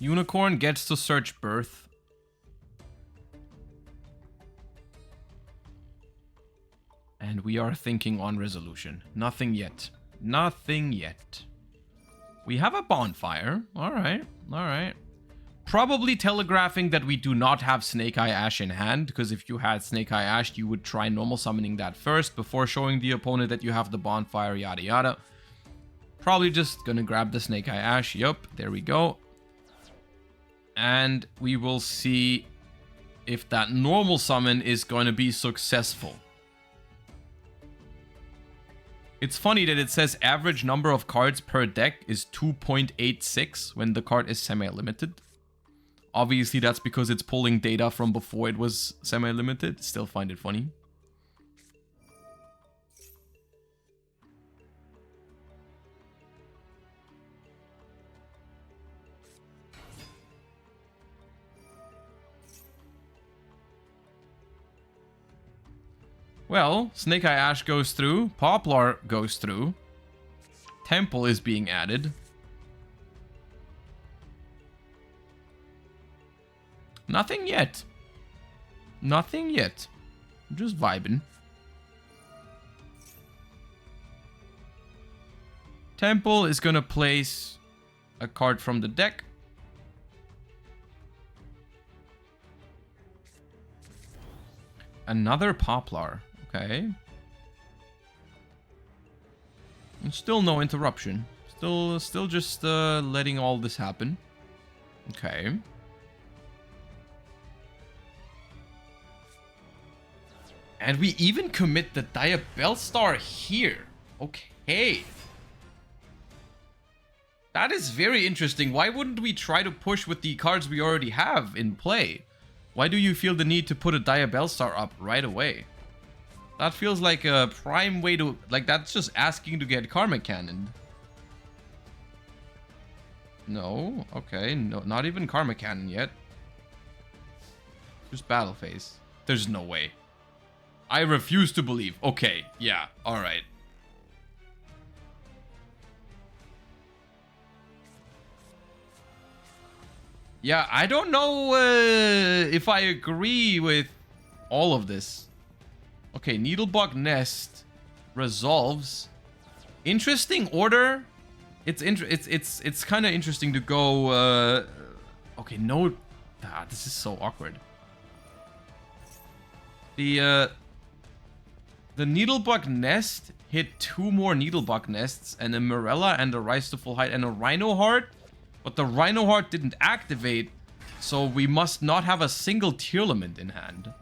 Unicorn gets to search Birth. And we are thinking on resolution. Nothing yet. Nothing yet. We have a bonfire. Alright. Alright. Probably telegraphing that we do not have Snake Eye Ash in hand, because if you had Snake Eye Ash, you would try normal summoning that first before showing the opponent that you have the bonfire, yada yada. Probably just gonna grab the Snake Eye Ash. Yup, there we go. And we will see if that normal summon is going to be successful. It's funny that it says average number of cards per deck is 2.86 when the card is semi-limited. Obviously, that's because it's pulling data from before it was semi-limited. Still find it funny. Well, Snake Eye Ash goes through. Poplar goes through. Temple is being added. Nothing yet. Nothing yet. I'm just vibing. Temple is gonna place a card from the deck. Another Poplar. Okay. And still no interruption. Still just letting all this happen. Okay. And we even commit the Diabellstar here. Okay. That is very interesting. Why wouldn't we try to push with the cards we already have in play? Why do you feel the need to put a Diabellstar up right away? That feels like a prime way to... Like, that's just asking to get Karma Cannoned. No. Okay. No, not even Karma Cannon yet. Just Battle Phase. There's no way. I refuse to believe. Okay. Yeah. Alright. Yeah, I don't know if I agree with all of this. Okay, Needlebug Nest resolves. Interesting order. It's kind of interesting to go. Okay, no. Ah, this is so awkward. The Needlebug Nest hit 2 more Needlebug Nests and a Morella and a Rise to Full Height and a Rhino Heart. But the Rhino Heart didn't activate, so we must not have a single Tearlament in hand.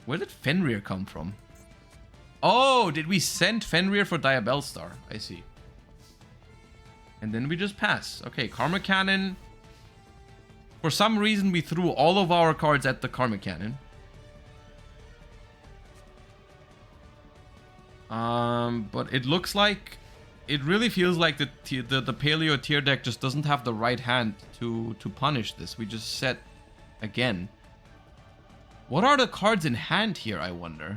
Where did Fenrir come from? Oh, did we send Fenrir for Diabellstar? I see. And then we just pass. Okay, Karma Cannon. For some reason, we threw all of our cards at the Karma Cannon. But it looks like... It really feels like the Paleo tier deck just doesn't have the right hand to punish this. We just set again. What are the cards in hand here, I wonder?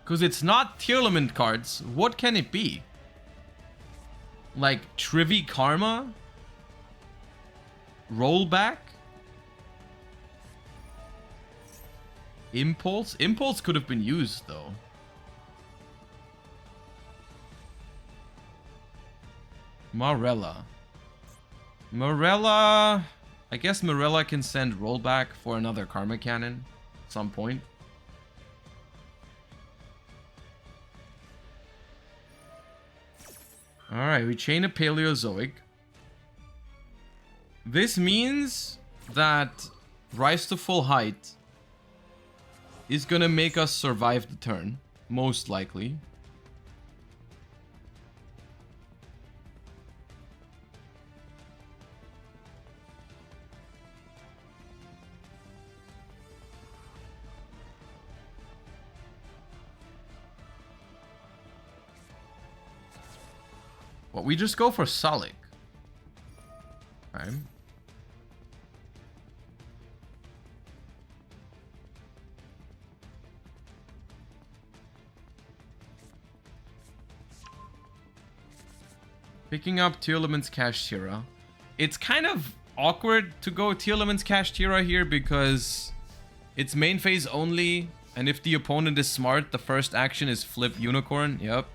Because it's not Tearlament cards. What can it be? Like Trivi Karma? Rollback? Impulse? Impulse could have been used, though. Marella. Marella... I guess Marella can send rollback for another Karma Cannon at some point. Alright, we chain a Paleozoic. This means that Rise to Full Height is gonna make us survive the turn, most likely. Well, we just go for Salik. Okay. Picking up Tearlament's Kashtira. It's kind of awkward to go Tearlament's Kashtira here because it's main phase only, and if the opponent is smart, the first action is flip Unicorn. Yep.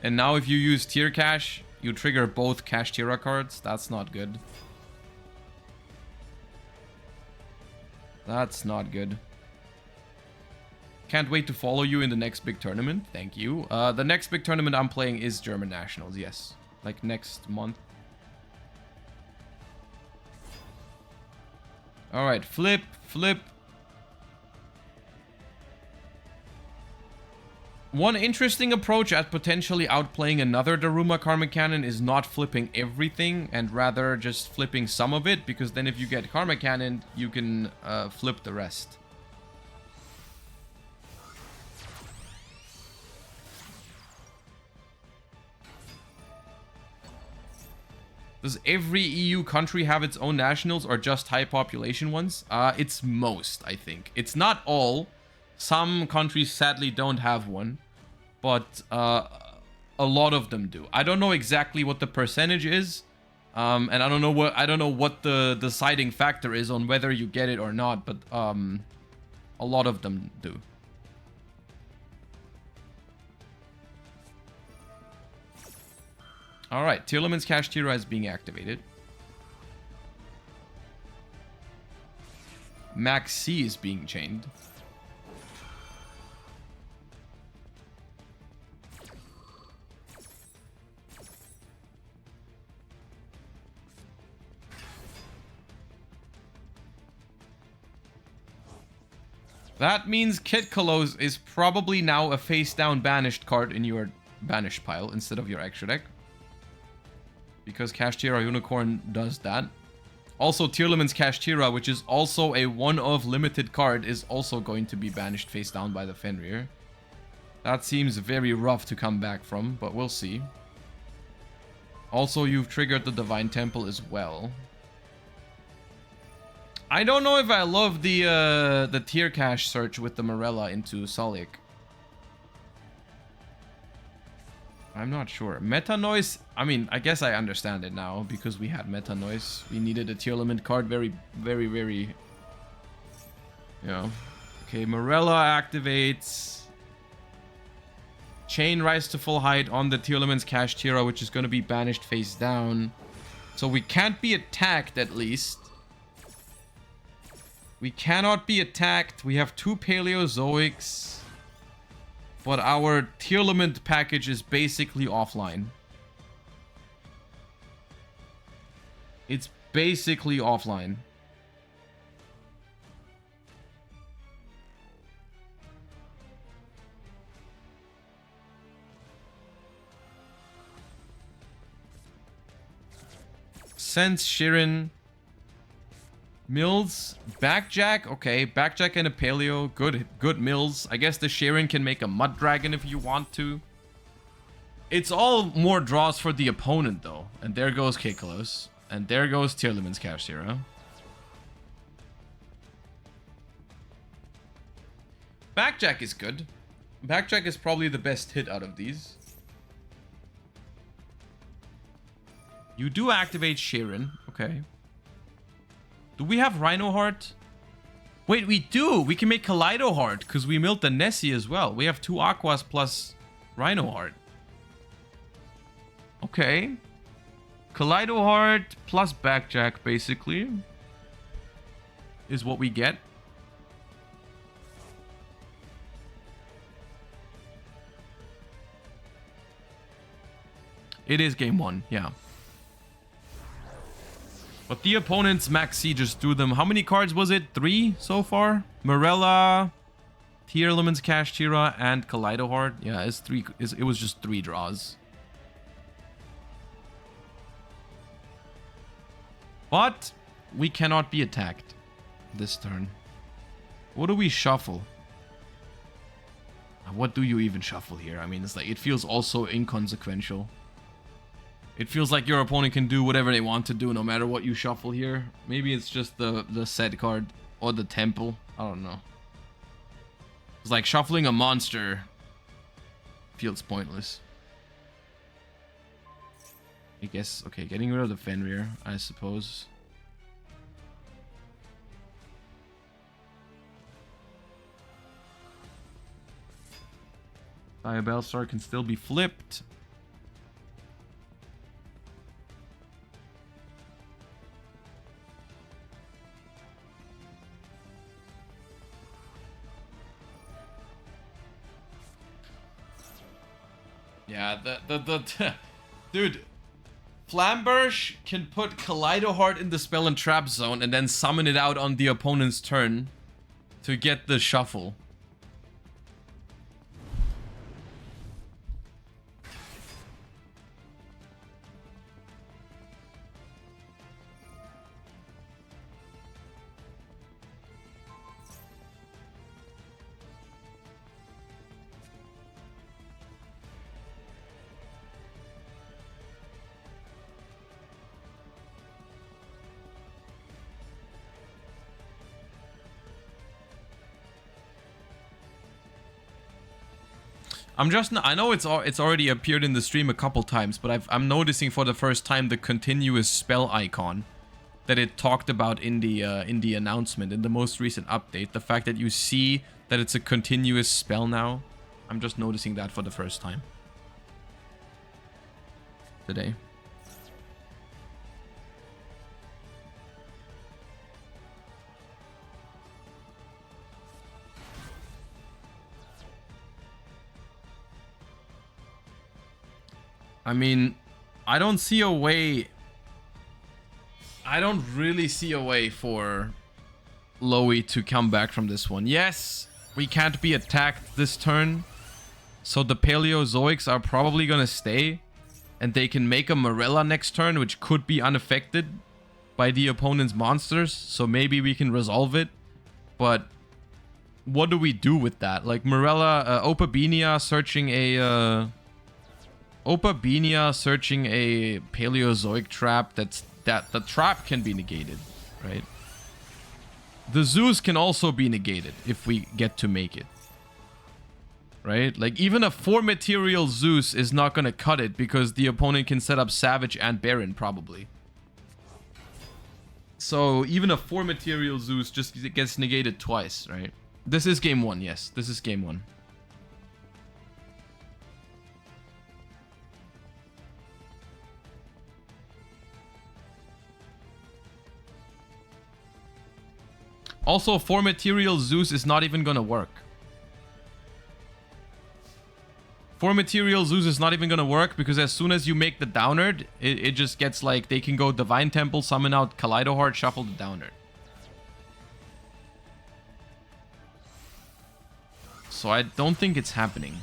And now if you use Tier Cash, you trigger both Kashtira cards. That's not good. That's not good. Can't wait to follow you in the next big tournament. Thank you. The next big tournament I'm playing is German Nationals. Yes. Like next month. Alright, flip, flip. One interesting approach at potentially outplaying another Daruma Karma Cannon is not flipping everything and rather just flipping some of it, because then if you get Karma Cannon, you can flip the rest. Does every EU country have its own nationals or just high population ones? It's most, I think. It's not all. Some countries sadly don't have one, but a lot of them do. I don't know exactly what the percentage is, and I don't know what the deciding factor is on whether you get it or not, but a lot of them do. Alright, Tearlament's Kashtira is being activated. Max C is being chained. That means Kit Kalos is probably now a face-down banished card in your banished pile instead of your extra deck. Because Kashtira Unicorn does that. Also, Tearlament's Kashtira, which is also a one-of limited card, is also going to be banished face down by the Fenrir. That seems very rough to come back from, but we'll see. Also, you've triggered the Divine Temple as well. I don't know if I love the tier cache search with the Morella into Salik. I'm not sure. Meta Noise, I mean, I guess I understand it now because we had Meta Noise. We needed a Tearlament card very, you know. Okay, Morella activates. Chain Rise to Full Height on the Tearlament's Kashtira, which is going to be banished face down. So we can't be attacked, at least. We cannot be attacked. We have 2 Paleozoics. But our Tearlament package is basically offline. It's basically offline. Sense, Shirin, Mills, Backjack. Okay, Backjack and a Paleo. Good Mills. I guess the Shirin can make a Mud Dragon if you want to. It's all more draws for the opponent, though. And there goes Kekalos. And there goes Tearlament's Kashtira. Backjack is good. Backjack is probably the best hit out of these. You do activate Shirin. Okay. Do we have Rhino Heart? Wait, we do. We can make Kaleido Heart because we milled the Nessie as well. We have 2 Aquas plus Rhino Heart. Okay. Kaleido Heart plus Backjack, basically, is what we get. It is game 1, yeah. But the opponent's Maxi just threw them. How many cards was it? 3 so far? Morella, Tearlament's Kashtira, and Kaleido Heart. Yeah, it's 3. It was just 3 draws. But we cannot be attacked this turn. What do we shuffle? What do you even shuffle here? I mean, it's like, it feels also inconsequential. It feels like your opponent can do whatever they want to do no matter what you shuffle here. Maybe it's just the set card or the temple. I don't know. It's like shuffling a monster feels pointless. I guess, okay, getting rid of the Fenrir, I suppose. Diabellstar can still be flipped. Yeah, dude, Flamberge can put Kaleido Heart in the spell and trap zone and then summon it out on the opponent's turn to get the shuffle. I know it's already appeared in the stream a couple times, but I'm noticing for the first time the continuous spell icon that it talked about in the announcement in the most recent update. The fact that you see that it's a continuous spell now, I'm just noticing that for the first time today. I mean, I don't see a way. I don't really see a way for Loey to come back from this one. Yes, we can't be attacked this turn, so the Paleozoics are probably gonna stay, and they can make a Morella next turn, which could be unaffected by the opponent's monsters, so maybe we can resolve it. But what do we do with that? Like Morella, Opabinia searching a Paleozoic trap. That the trap can be negated, right? The Zeus can also be negated if we get to make it, right? Like even a 4 material Zeus is not gonna cut it because the opponent can set up Savage and Baron probably. So even a 4 material Zeus just gets negated twice, right? This is game 1, yes. This is game 1. Also, 4 material Zeus is not even gonna work. 4 material Zeus is not even gonna work because as soon as you make the Downerd, it just gets like, they can go Divine Temple, summon out Kaleido Heart, shuffle the Downerd. So I don't think it's happening.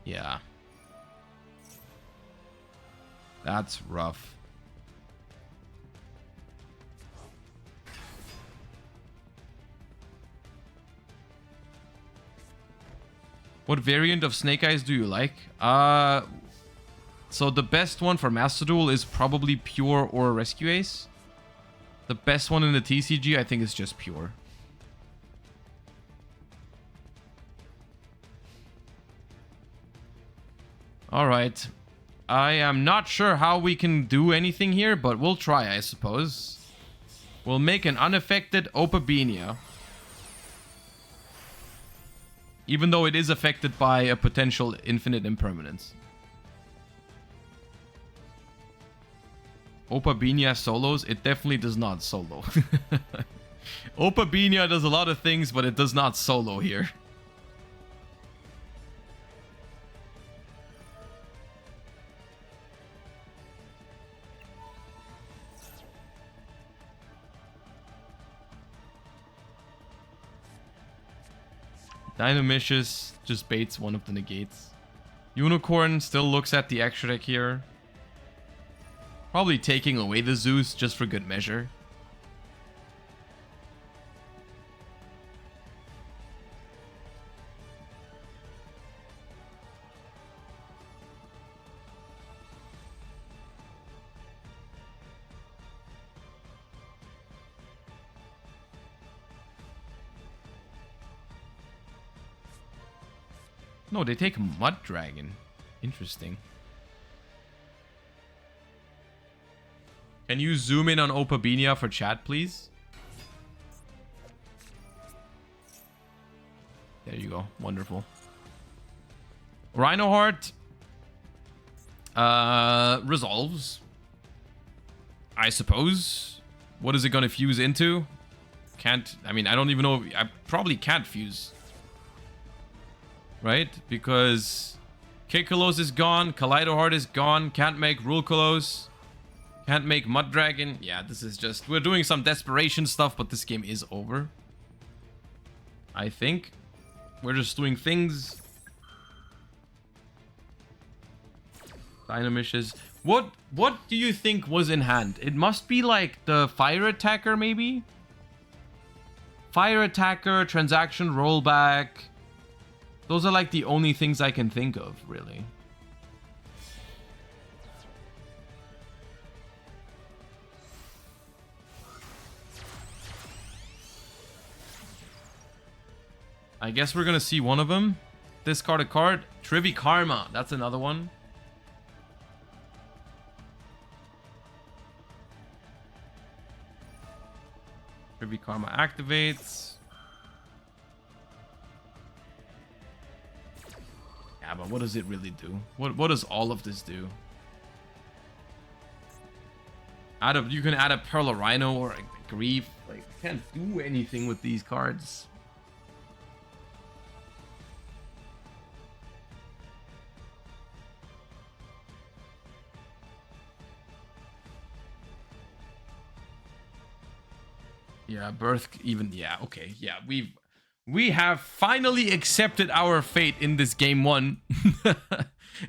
Yeah. That's rough. What variant of Snake Eyes do you like? So the best one for Master Duel is probably Pure or Rescue Ace. The best one in the TCG, I think, is just Pure. Alright. I am not sure how we can do anything here, but we'll try, I suppose. We'll make an unaffected Opabinia. Even though it is affected by a potential infinite impermanence. Opabinia solos? It definitely does not solo. Opabinia does a lot of things, but it does not solo here. Dynamicious just baits one of the negates. Unicorn still looks at the extra deck here. Probably taking away the Zeus just for good measure. No, they take Mud Dragon. Interesting. Can you zoom in on Opabinia for chat, please? There you go. Wonderful. Rhino Heart resolves, I suppose. What is it going to fuse into? Can't... I mean, I don't even know. I probably can't fuse. Right? Because Kikolos is gone. Kaleido Heart is gone. Can't make Rulkolos. Can't make Mud Dragon. Yeah, this is just... We're doing some desperation stuff, but this game is over. I think. We're just doing things. Dynamishes. What do you think was in hand? It must be like the Fire Attacker, maybe? Fire Attacker, Transaction Rollback. Those are like the only things I can think of, really. I guess we're gonna see one of them. Discard a card. Trivi Karma. That's another one. Trivi Karma activates. Yeah, but what does it really do? What does all of this do? You can add a Pearl of Rhino or a Grief. Like, you can't do anything with these cards. Yeah, Birth even... Yeah, okay. Yeah, we have finally accepted our fate in this game 1.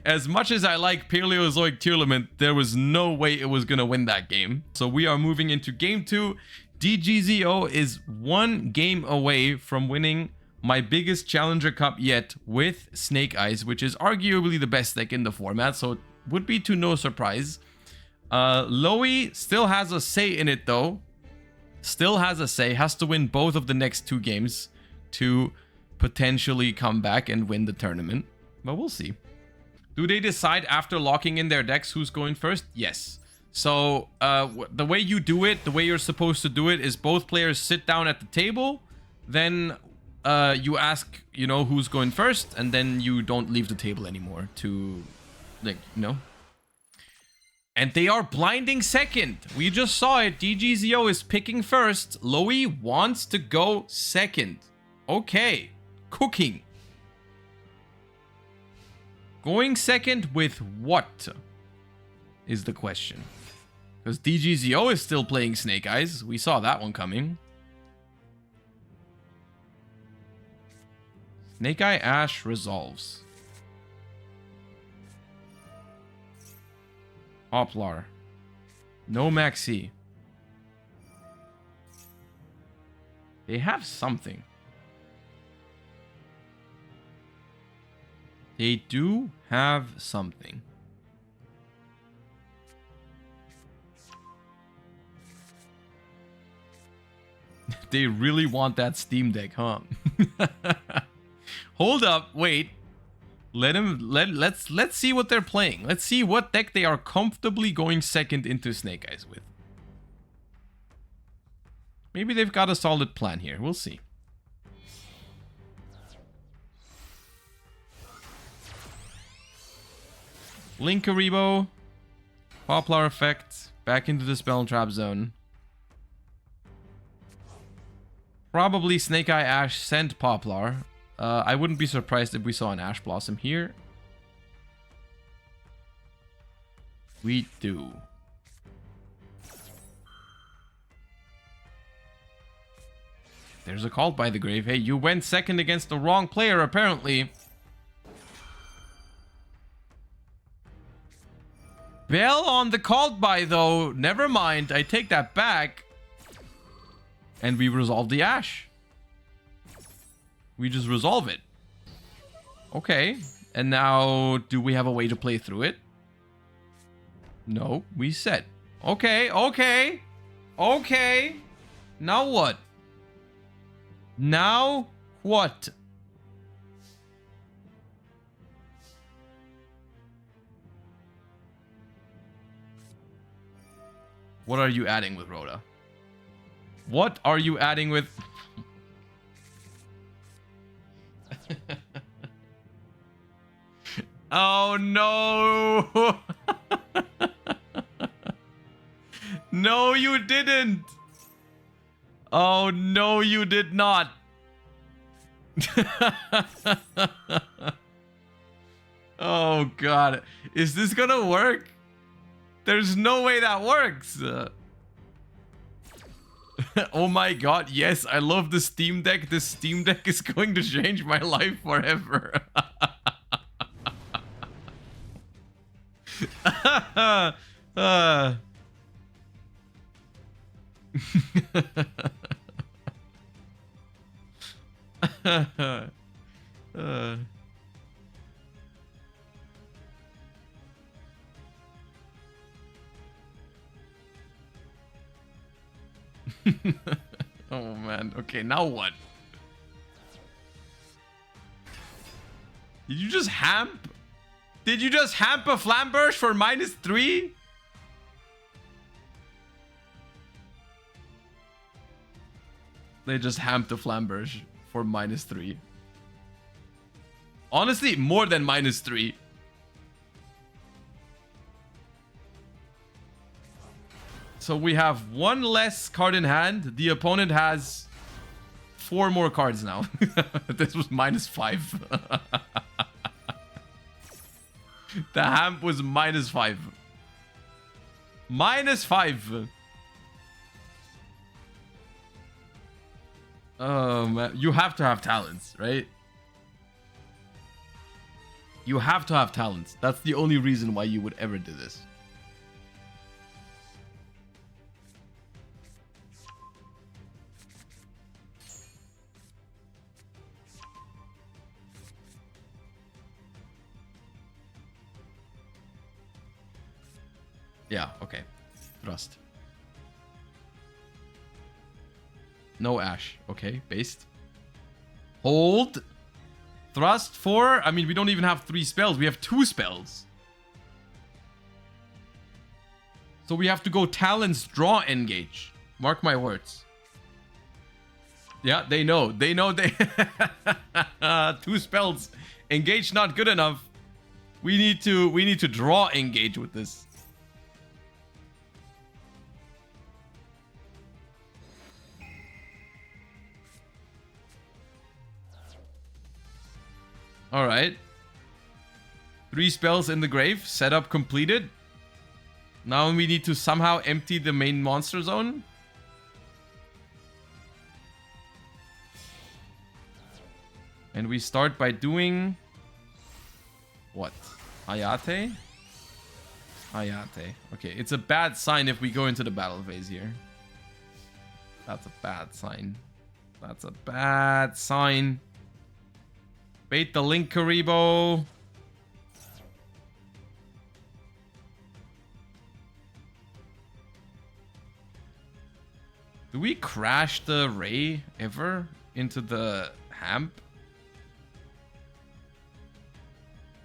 As much as I like Paleozoic Tearlament, there was no way it was going to win that game. So we are moving into game 2. DGZO is 1 game away from winning my biggest Challenger Cup yet with Snake Eyes, which is arguably the best deck in the format, so it would be to no surprise. Loey still has a say in it, though. Still has a say, has to win both of the next 2 games to potentially come back and win the tournament. But we'll see. Do they decide after locking in their decks who's going first? Yes. So the way you do it, the way you're supposed to do it, is both players sit down at the table. Then you ask, you know, who's going first. And then you don't leave the table anymore to, like, you know. And they are blinding second. We just saw it. DGZO is picking first. Loey wants to go second. Okay. Cooking. Going second with what? Is the question. Because DGZO is still playing Snake Eyes. We saw that one coming. Snake Eye Ash resolves. Poplar. No Maxi. They have something. They do have something. They really want that Steam Deck, huh? Hold up, wait. Let's see what they're playing. Let's see what deck they are comfortably going second into Snake Eyes with. Maybe they've got a solid plan here. We'll see. Linkaribo. Poplar effect. Back into the Spell Trap zone. Probably Snake Eye Ash sent Poplar. I wouldn't be surprised if we saw an Ash Blossom here. We do. There's a Cult by the Grave. Hey, you went second against the wrong player, apparently. Bell on the Cult by, though. Never mind. I take that back. And we resolve the Ash. We just resolve it. Okay. And now, do we have a way to play through it? No, we set. Okay, okay. Okay. Now what? Now what? What are you adding with Rhoda? What are you adding with... Oh no! No, you didn't! Oh no, you did not! Oh god, is this gonna work? There's no way that works! Oh my god, yes, I love the Steam Deck. The Steam Deck is going to change my life forever. Oh man, okay, now what? Did you just hamp? Did you just hamp a Flamberge for -3? They just hamped a Flamberge for -3. Honestly, more than -3. So we have one less card in hand. The opponent has 4 more cards now. This was -5. The hamp was -5. -5. Oh man, you have to have talents, right? You have to have talents. That's the only reason why you would ever do this. Yeah, okay. Thrust. No Ash. Okay, based. Hold. Thrust 4. I mean, we don't even have 3 spells. We have 2 spells. So we have to go Talents, draw, engage. Mark my words. Yeah, they know. They know they... 2 spells. Engage not good enough. We need to draw engage with this. Alright. 3 spells in the grave. Setup completed. Now we need to somehow empty the main monster zone. And we start by doing... what? Hayate? Hayate. Okay, it's a bad sign if we go into the battle phase here. That's a bad sign. That's a bad sign. Bait the Link Karibo. Do we crash the Ray ever into the Hamp?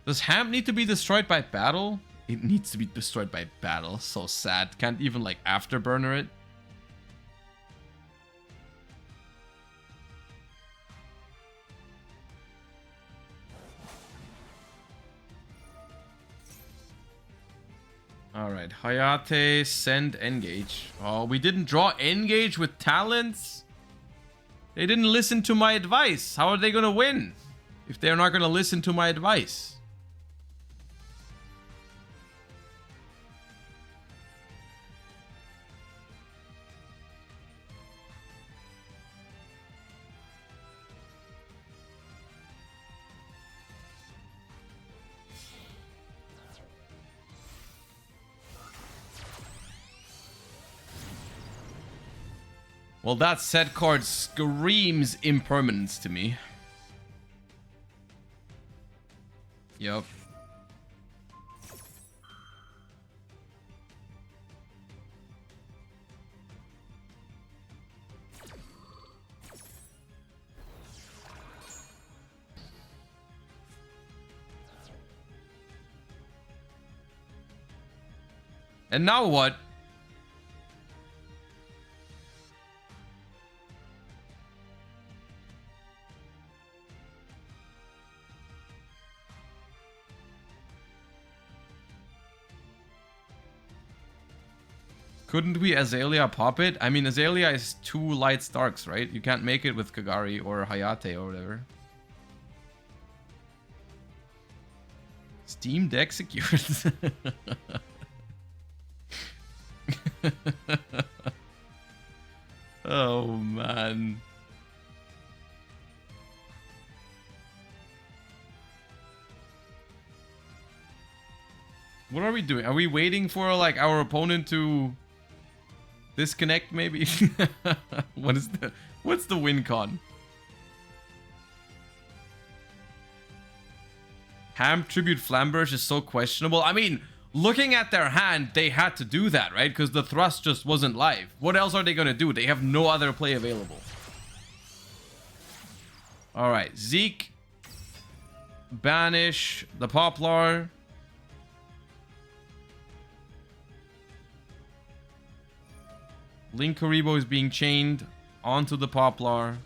Does Hamp need to be destroyed by battle? It needs to be destroyed by battle. So sad. Can't even like afterburner it. Alright, Hayate, send Engage. Oh, we didn't draw Engage with talents? They didn't listen to my advice. How are they gonna win if they're not gonna listen to my advice? Well, that set card screams impermanence to me. Yup. And now what? Couldn't we Azalea pop it? I mean, Azalea is 2 light Starks, right? You can't make it with Kagari or Hayate or whatever. Steamed Execute. Oh, man. What are we doing? Are we waiting for, like, our opponent to disconnect, maybe? What's the win con? Ham Tribute Flamberge is so questionable. I mean, looking at their hand, they had to do that, right? Because the thrust just wasn't live. What else are they gonna do? They have no other play available. Alright, Zeke. Banish the Poplar. Link Karibo is being chained onto the Poplar.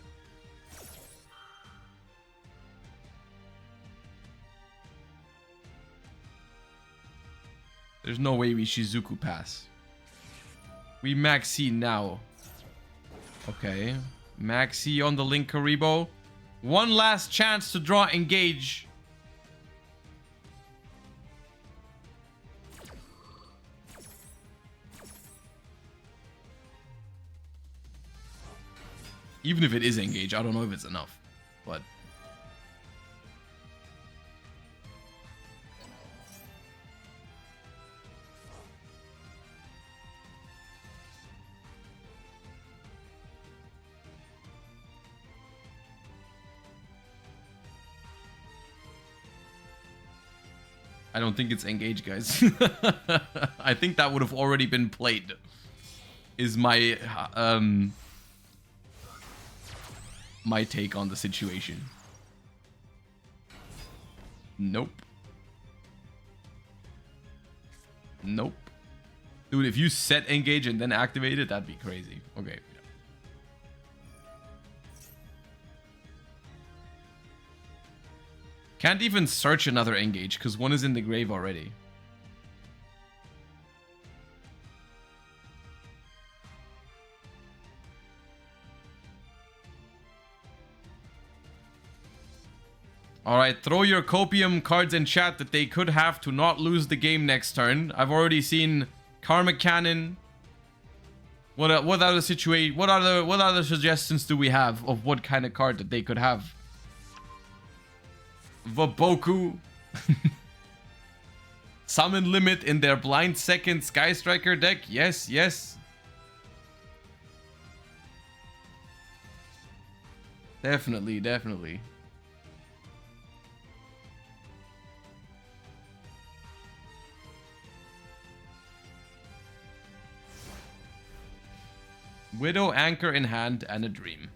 There's no way we Shizuku pass. We Maxi now. Okay. Maxi on the Link Karibo. One last chance to draw Engage. Even if it is Engage, I don't know if it's enough. But I don't think it's Engage, guys. I think that would have already been played. Is my my take on the situation. Nope. Nope. Dude, if you set Engage and then activate it, that'd be crazy. Okay. Can't even search another Engage because one is in the grave already. Alright, throw your copium cards in chat that they could have to not lose the game next turn. I've already seen Karma Cannon. What other suggestions do we have of what kind of card that they could have? Vaboku. Summon limit in their blind second Sky Striker deck. Yes, yes. Definitely, definitely. Widow, Anchor in hand, and a Dream.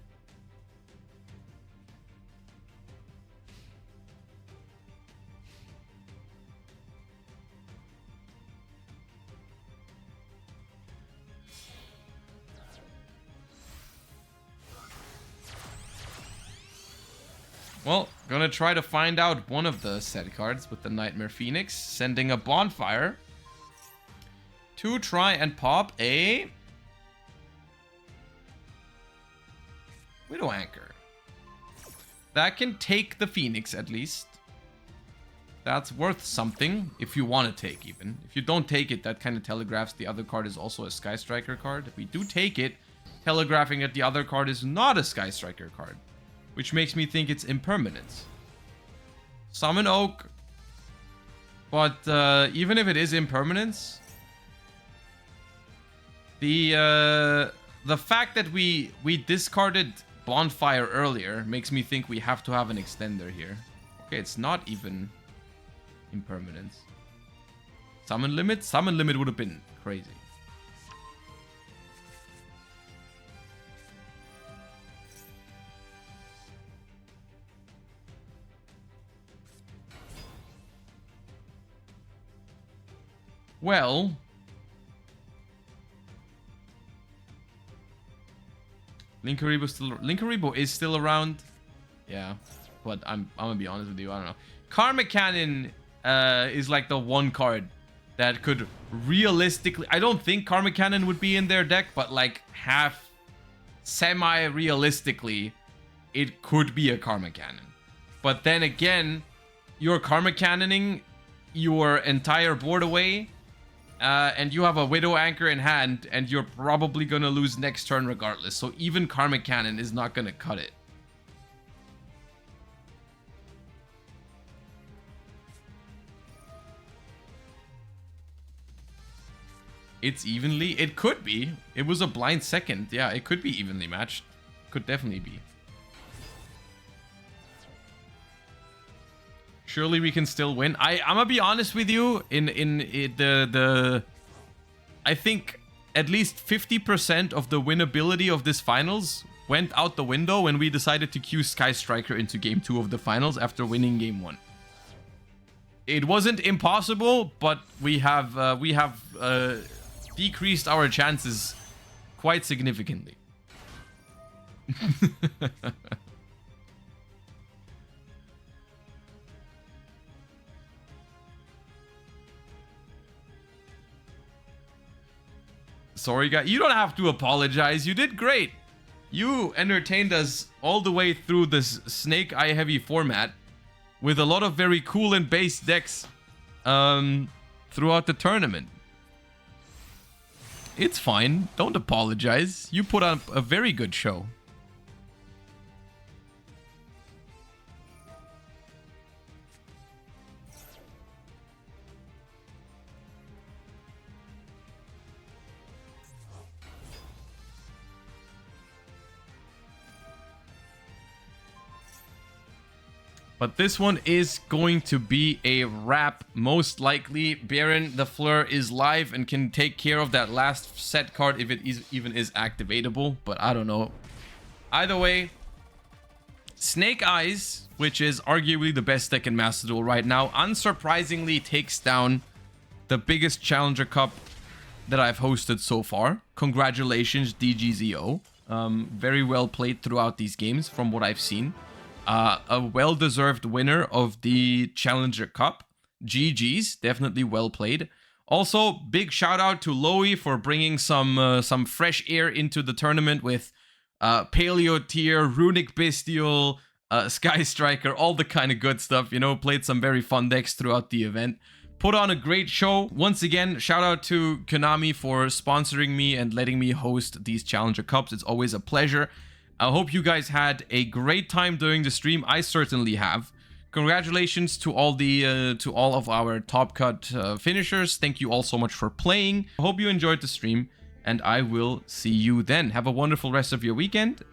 Well, gonna try to find out one of the set cards with the Nightmare Phoenix, sending a Bonfire to try and pop a Widow Anchor. That can take the Phoenix at least. That's worth something if you want to take even. If you don't take it, that kind of telegraphs the other card is also a Sky Striker card. If we do take it, telegraphing that the other card is not a Sky Striker card, which makes me think it's impermanence. Summon Oak. But even if it is impermanence, the fact that we discarded Bonfire earlier makes me think we have to have an extender here. Okay, it's not even impermanence. Summon limit? Summon limit would have been crazy. Well, Linkuriboh is still around. Yeah, but I'm gonna be honest with you, I don't know. Karma Cannon is like the one card that could realistically, I don't think Karma Cannon would be in their deck, but like half semi-realistically it could be a Karma Cannon. But then again, you're Karma Cannoning your entire board away, and you have a Widow Anchor in hand, and you're probably gonna lose next turn regardless. So even Karma Cannon is not gonna cut it. It's evenly. It could be. It was a blind second. Yeah, it could be evenly matched. Could definitely be. Surely we can still win. I'm gonna be honest with you. I think at least 50% of the winnability of this finals went out the window when we decided to queue Sky Striker into game 2 of the finals after winning game 1. It wasn't impossible, but we have decreased our chances quite significantly. Sorry, guys. You don't have to apologize. You did great. You entertained us all the way through this Snake Eye heavy format with a lot of very cool and base decks throughout the tournament. It's fine. Don't apologize. You put on a very good show. But this one is going to be a wrap, most likely. Baron the Fleur is live and can take care of that last set card if it even is activatable, but I don't know. Either way, Snake Eyes, which is arguably the best deck in Master Duel right now, unsurprisingly takes down the biggest Challenger Cup that I've hosted so far. Congratulations, DGZO. Very well played throughout these games from what I've seen. A well-deserved winner of the Challenger Cup. GG's, definitely well played. Also, big shout out to Loey for bringing some fresh air into the tournament with Paleo Tier, Runic Bestial, Sky Striker, all the kind of good stuff. You know, played some very fun decks throughout the event. Put on a great show. Once again, shout out to Konami for sponsoring me and letting me host these Challenger Cups. It's always a pleasure. I hope you guys had a great time during the stream. I certainly have. Congratulations to all of our top cut finishers. Thank you all so much for playing. I hope you enjoyed the stream, and I will see you then. Have a wonderful rest of your weekend.